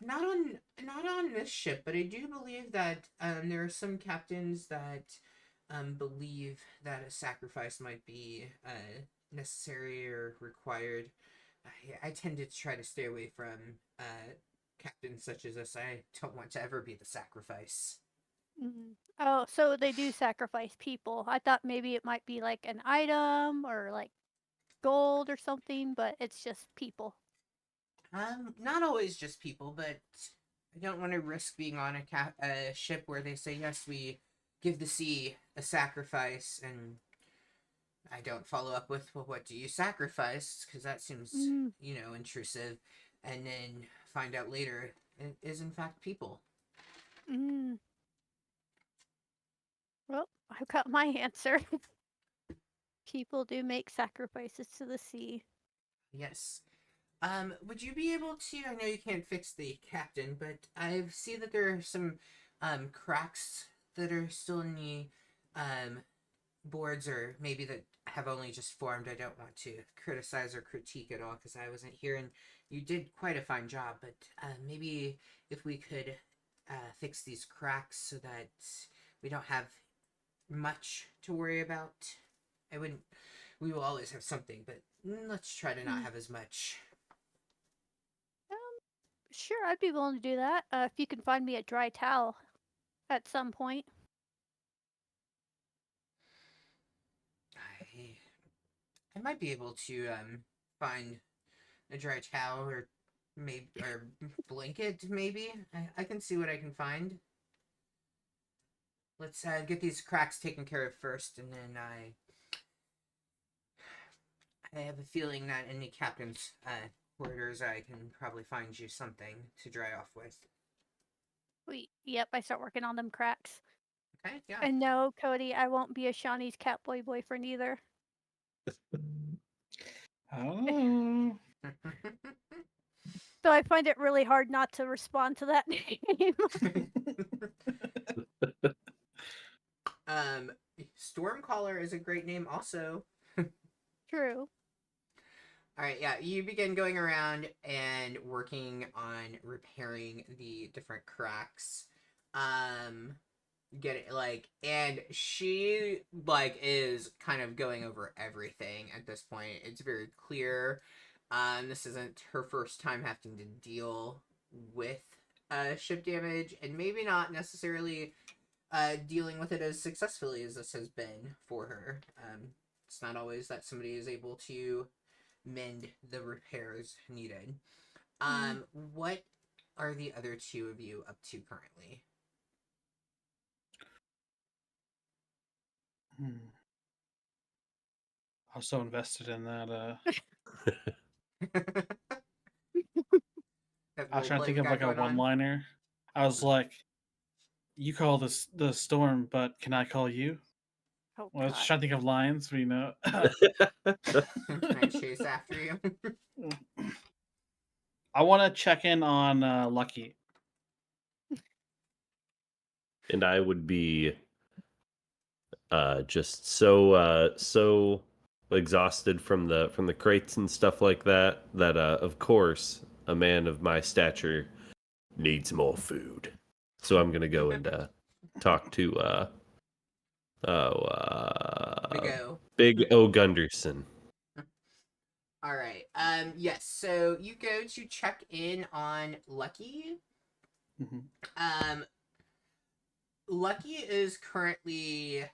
not on this ship, but I do believe that there are some captains that believe that a sacrifice might be necessary or required. I tend to try to stay away from captains such as this. I don't want to ever be the sacrifice. Mm. Oh, so they do sacrifice people. I thought maybe it might be like an item or like gold or something, but it's just people. Not always just people, but I don't want to risk being on a ship where they say yes, we give the sea a sacrifice, and I don't follow up with, well, what do you sacrifice? Because that seems, Mm. intrusive, and then find out later it is in fact people. Mm. Well, I've got my answer. People do make sacrifices to the sea. Yes. Would you be able to? I know you can't fix the captain, but I see that there are some cracks that are still in the boards, or maybe that have only just formed. I don't want to criticize or critique at all because I wasn't here, and you did quite a fine job. But maybe if we could fix these cracks so that we don't have much to worry about. I wouldn't. We will always have something, but let's try to not have as much. Sure, I'd be willing to do that. If you can find me a dry towel at some point. I might be able to find a dry towel or maybe or blanket. Maybe I can see what I can find. Let's get these cracks taken care of first, and then I have a feeling that in the captain's quarters I can probably find you something to dry off with. Yep, I start working on them cracks. Okay, yeah. And no, Cody, I won't be a Shawnee's Catboy boyfriend either. Oh. So I find it really hard not to respond to that name. Stormcaller is a great name also. True. All right, yeah, you begin going around and working on repairing the different cracks. Get it like, and she like is kind of going over everything at this point. It's very clear. This isn't her first time having to deal with ship damage, and maybe not necessarily dealing with it as successfully as this has been for her. It's not always that somebody is able to mend the repairs needed. What are the other two of you up to currently? I was so invested in that. That I was trying to roleplay think we of got like a going on? one-liner. I was like, "You call this the storm, but can I call you?" Oh, Well, I was God. trying to think of lines, but Can I chase after you? I want to check in on Lucky. And I would be just so exhausted from the crates and stuff like that that of course a man of my stature needs more food. So I'm gonna go and talk to Big O. Big O Gunderson. All right. Yes. So you go to check in on Lucky. Mhm. Lucky is currently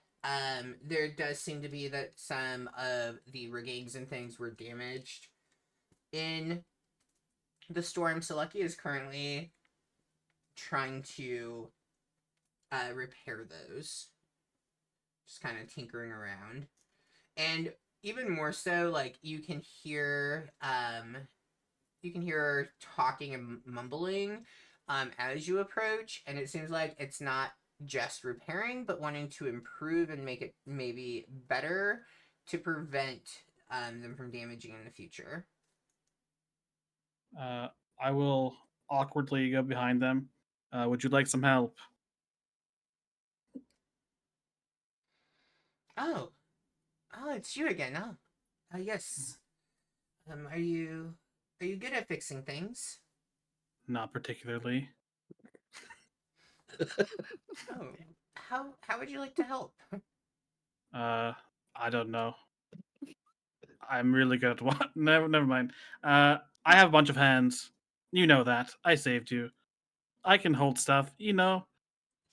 there does seem to be that some of the riggings and things were damaged in the storm, so Lucky is currently trying to repair those. Just kind of tinkering around. And even more so, like you can hear talking and mumbling as you approach, and it seems like it's not just repairing, but wanting to improve and make it maybe better to prevent them from damaging in the future. I will awkwardly go behind them. Would you like some help? Oh, it's you again. Yes. Are you good at fixing things? Not particularly. Oh, how would you like to help? I don't know. I'm really good at what? Never mind. I have a bunch of hands. You know that. I saved you. I can hold stuff. You know.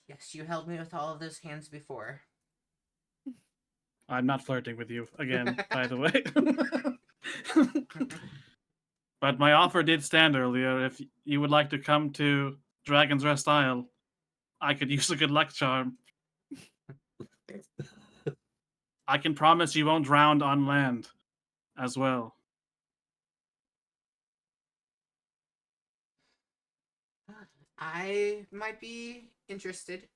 Yes, you held me with all of those hands before. I'm not flirting with you again, by the way. But my offer did stand earlier. If you would like to come to Dragon's Rest Isle, I could use a good luck charm. I can promise you won't drown on land as well. I might be interested.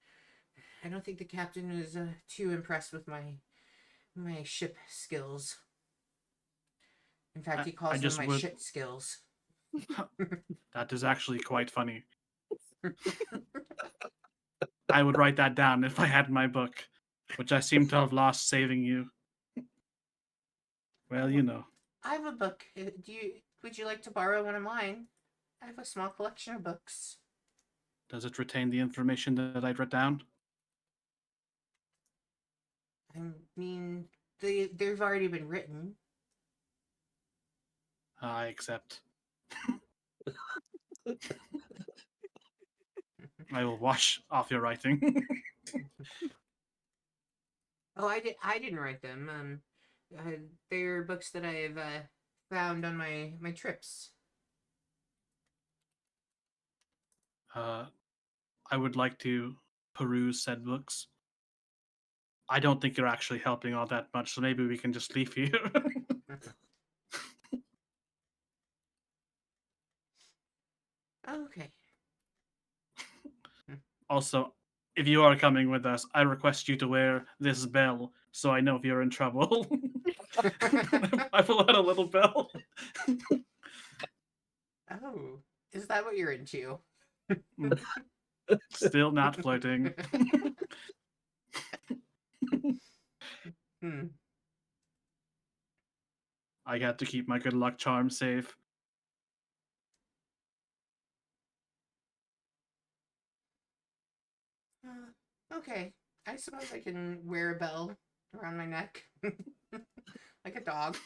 I don't think the captain is too impressed with my ship skills. In fact, he I calls them just my would- shit skills. That is actually quite funny. I would write that down if I had my book, which I seem to have lost saving you. Well, you know. I have a book. Would you like to borrow one of mine? I have a small collection of books. Does it retain the information that I wrote down? I mean, they've already been written. I accept. I will wash off your writing. Oh, I didn't write them. They're books that I've found on my trips. I would like to peruse said books. I don't think you're actually helping all that much, so maybe we can just leave here. Okay. Also, if you are coming with us, I request you to wear this bell so I know if you're in trouble. I pull out a little bell. Oh, is that what you're into? Still not flirting. Hmm. I got to keep my good luck charm safe. Okay. I suppose I can wear a bell around my neck. Like a dog.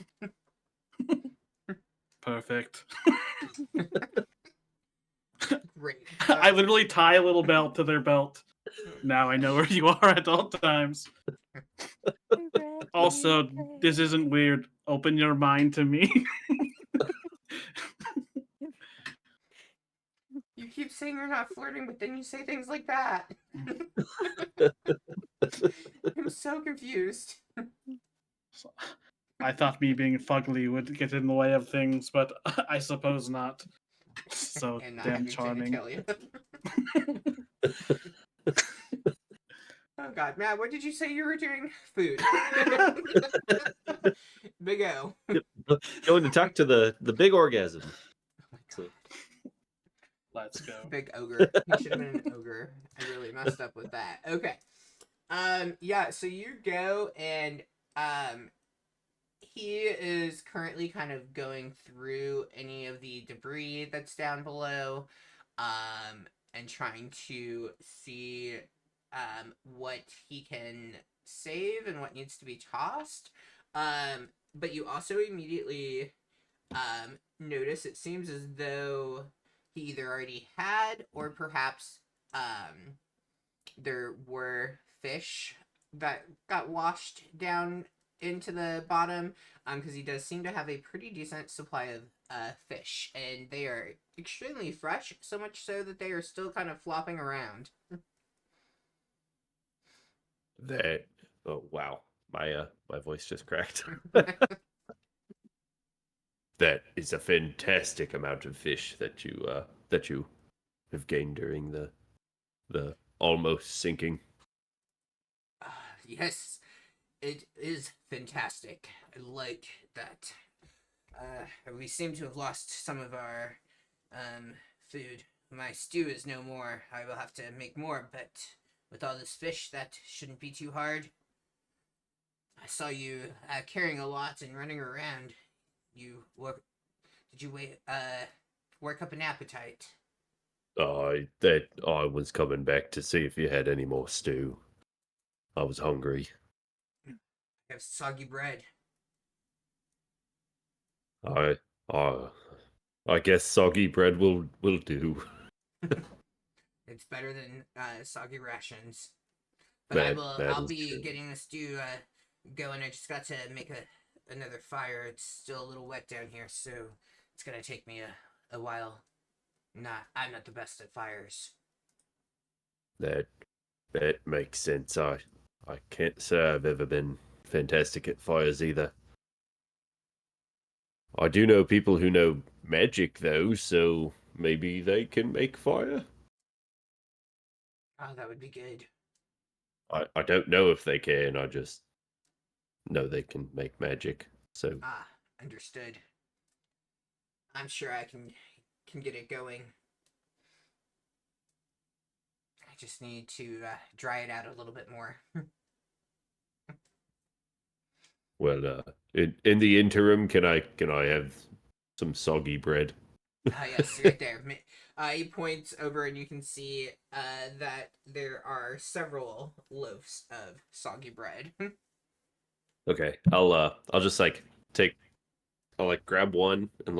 Perfect. Great. I literally tie a little belt to their belt. Now I know where you are at all times. Also, this isn't weird. Open your mind to me. You keep saying you're not flirting, but then you say things like that. I'm so confused. I thought me being fugly would get in the way of things, but I suppose not. So And not damn having charming. genitalia. Oh god, Matt, what did you say you were doing? Food. Big O. Going to talk to the big orgasm. Oh my So, god. Let's go. Big ogre. He should have been an ogre. I really messed up with that. Okay. Yeah, so you go and he is currently kind of going through any of the debris that's down below, and trying to see what he can save and what needs to be tossed. But you also immediately notice it seems as though he either already had or perhaps there were fish that got washed down into the bottom, because he does seem to have a pretty decent supply of fish, and they are extremely fresh, so much so that they are still kind of flopping around. That oh wow, my voice just cracked. That is a fantastic amount of fish that you have gained during the almost sinking. Yes, it is fantastic. I like that. We seem to have lost some of our food. My stew is no more. I will have to make more, but with all this fish, that shouldn't be too hard. I saw you carrying a lot and running around. Did you work up an appetite? I was coming back to see if you had any more stew. I was hungry. I have soggy bread. I I guess soggy bread will do. It's better than soggy rations. But That I'll is be true. getting the stew going. I just got to make another fire. It's still a little wet down here, so it's gonna take me a while. I'm not the best at fires. That makes sense. I can't say I've ever been fantastic at fires either. I do know people who know magic though, so maybe they can make fire. Oh, that would be good. I don't know if they can. I just know they can make magic. So Ah, understood. I'm sure I can get it going. I just need to dry it out a little bit more. well, in the interim, can I have some soggy bread? Yes, right there. He points over, and you can see that there are several loaves of soggy bread. Okay, I'll just I'll grab one and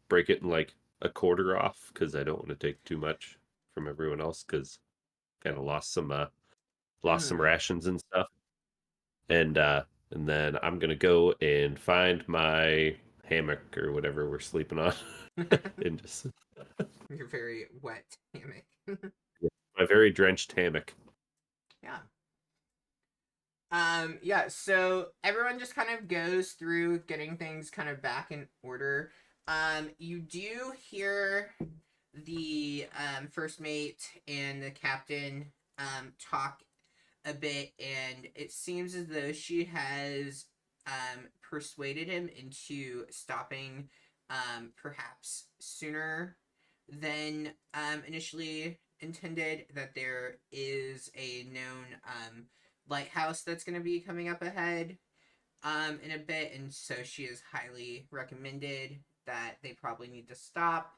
break it in a quarter off because I don't want to take too much from everyone else because kind of lost some Mm. rations and stuff. And then I'm gonna go and find my hammock or whatever we're sleeping on, and just Your very wet hammock. my very drenched hammock. Yeah. Yeah, so everyone just kind of goes through getting things kind of back in order. You do hear the first mate and the captain talk a bit, and it seems as though she has persuaded him into stopping perhaps sooner than initially intended, that there is a known lighthouse that's going to be coming up ahead in a bit, and so she has highly recommended that they probably need to stop,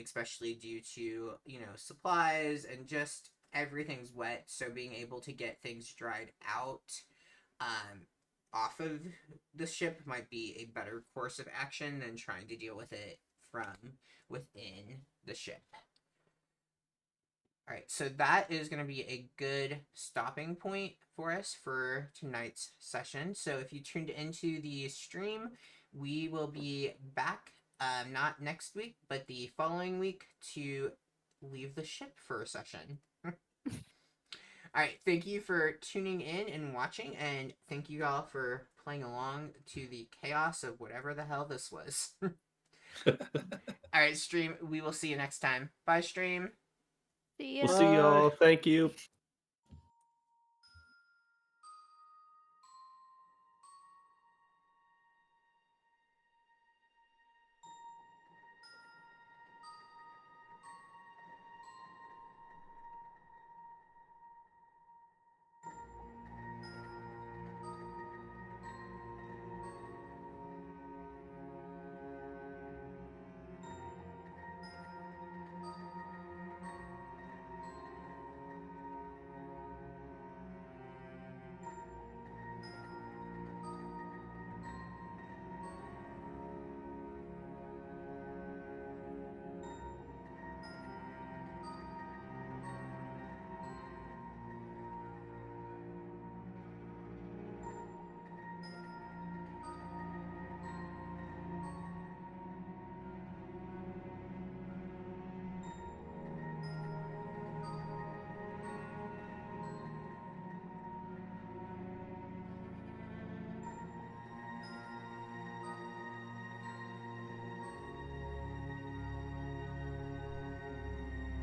especially due to supplies and just everything's wet, so being able to get things dried out off of the ship might be a better course of action than trying to deal with it from within the ship. All right, so that is going to be a good stopping point for us for tonight's session. So if you tuned into the stream, we will be back not next week, but the following week to leave the ship for a session. All right, thank you for tuning in and watching, and thank you all for playing along to the chaos of whatever the hell this was. All right, stream, we will see you next time. Bye, stream. See We'll ya. see y'all. Thank you.